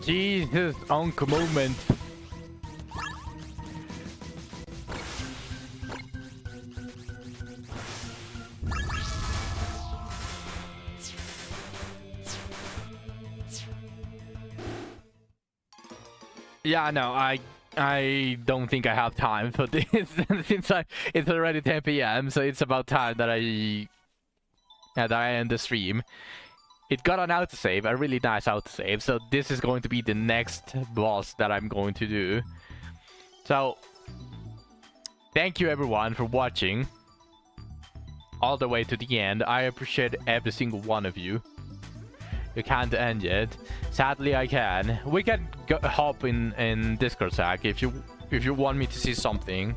Jesus, Uncle moment. Yeah, no, I don't think I have time for this since it's already 10 p.m. So it's about time that I end the stream. It got an autosave, a really nice autosave. So this is going to be the next boss that I'm going to do. So thank you everyone for watching all the way to the end. I appreciate every single one of you. You can't end yet. Sadly, I can. We can hop in Discord, Zach, if you want me to see something.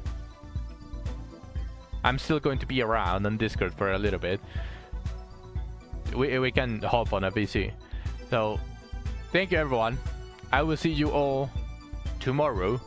I'm still going to be around on Discord for a little bit. We can hop on a PC. So, thank you everyone. I will see you all tomorrow.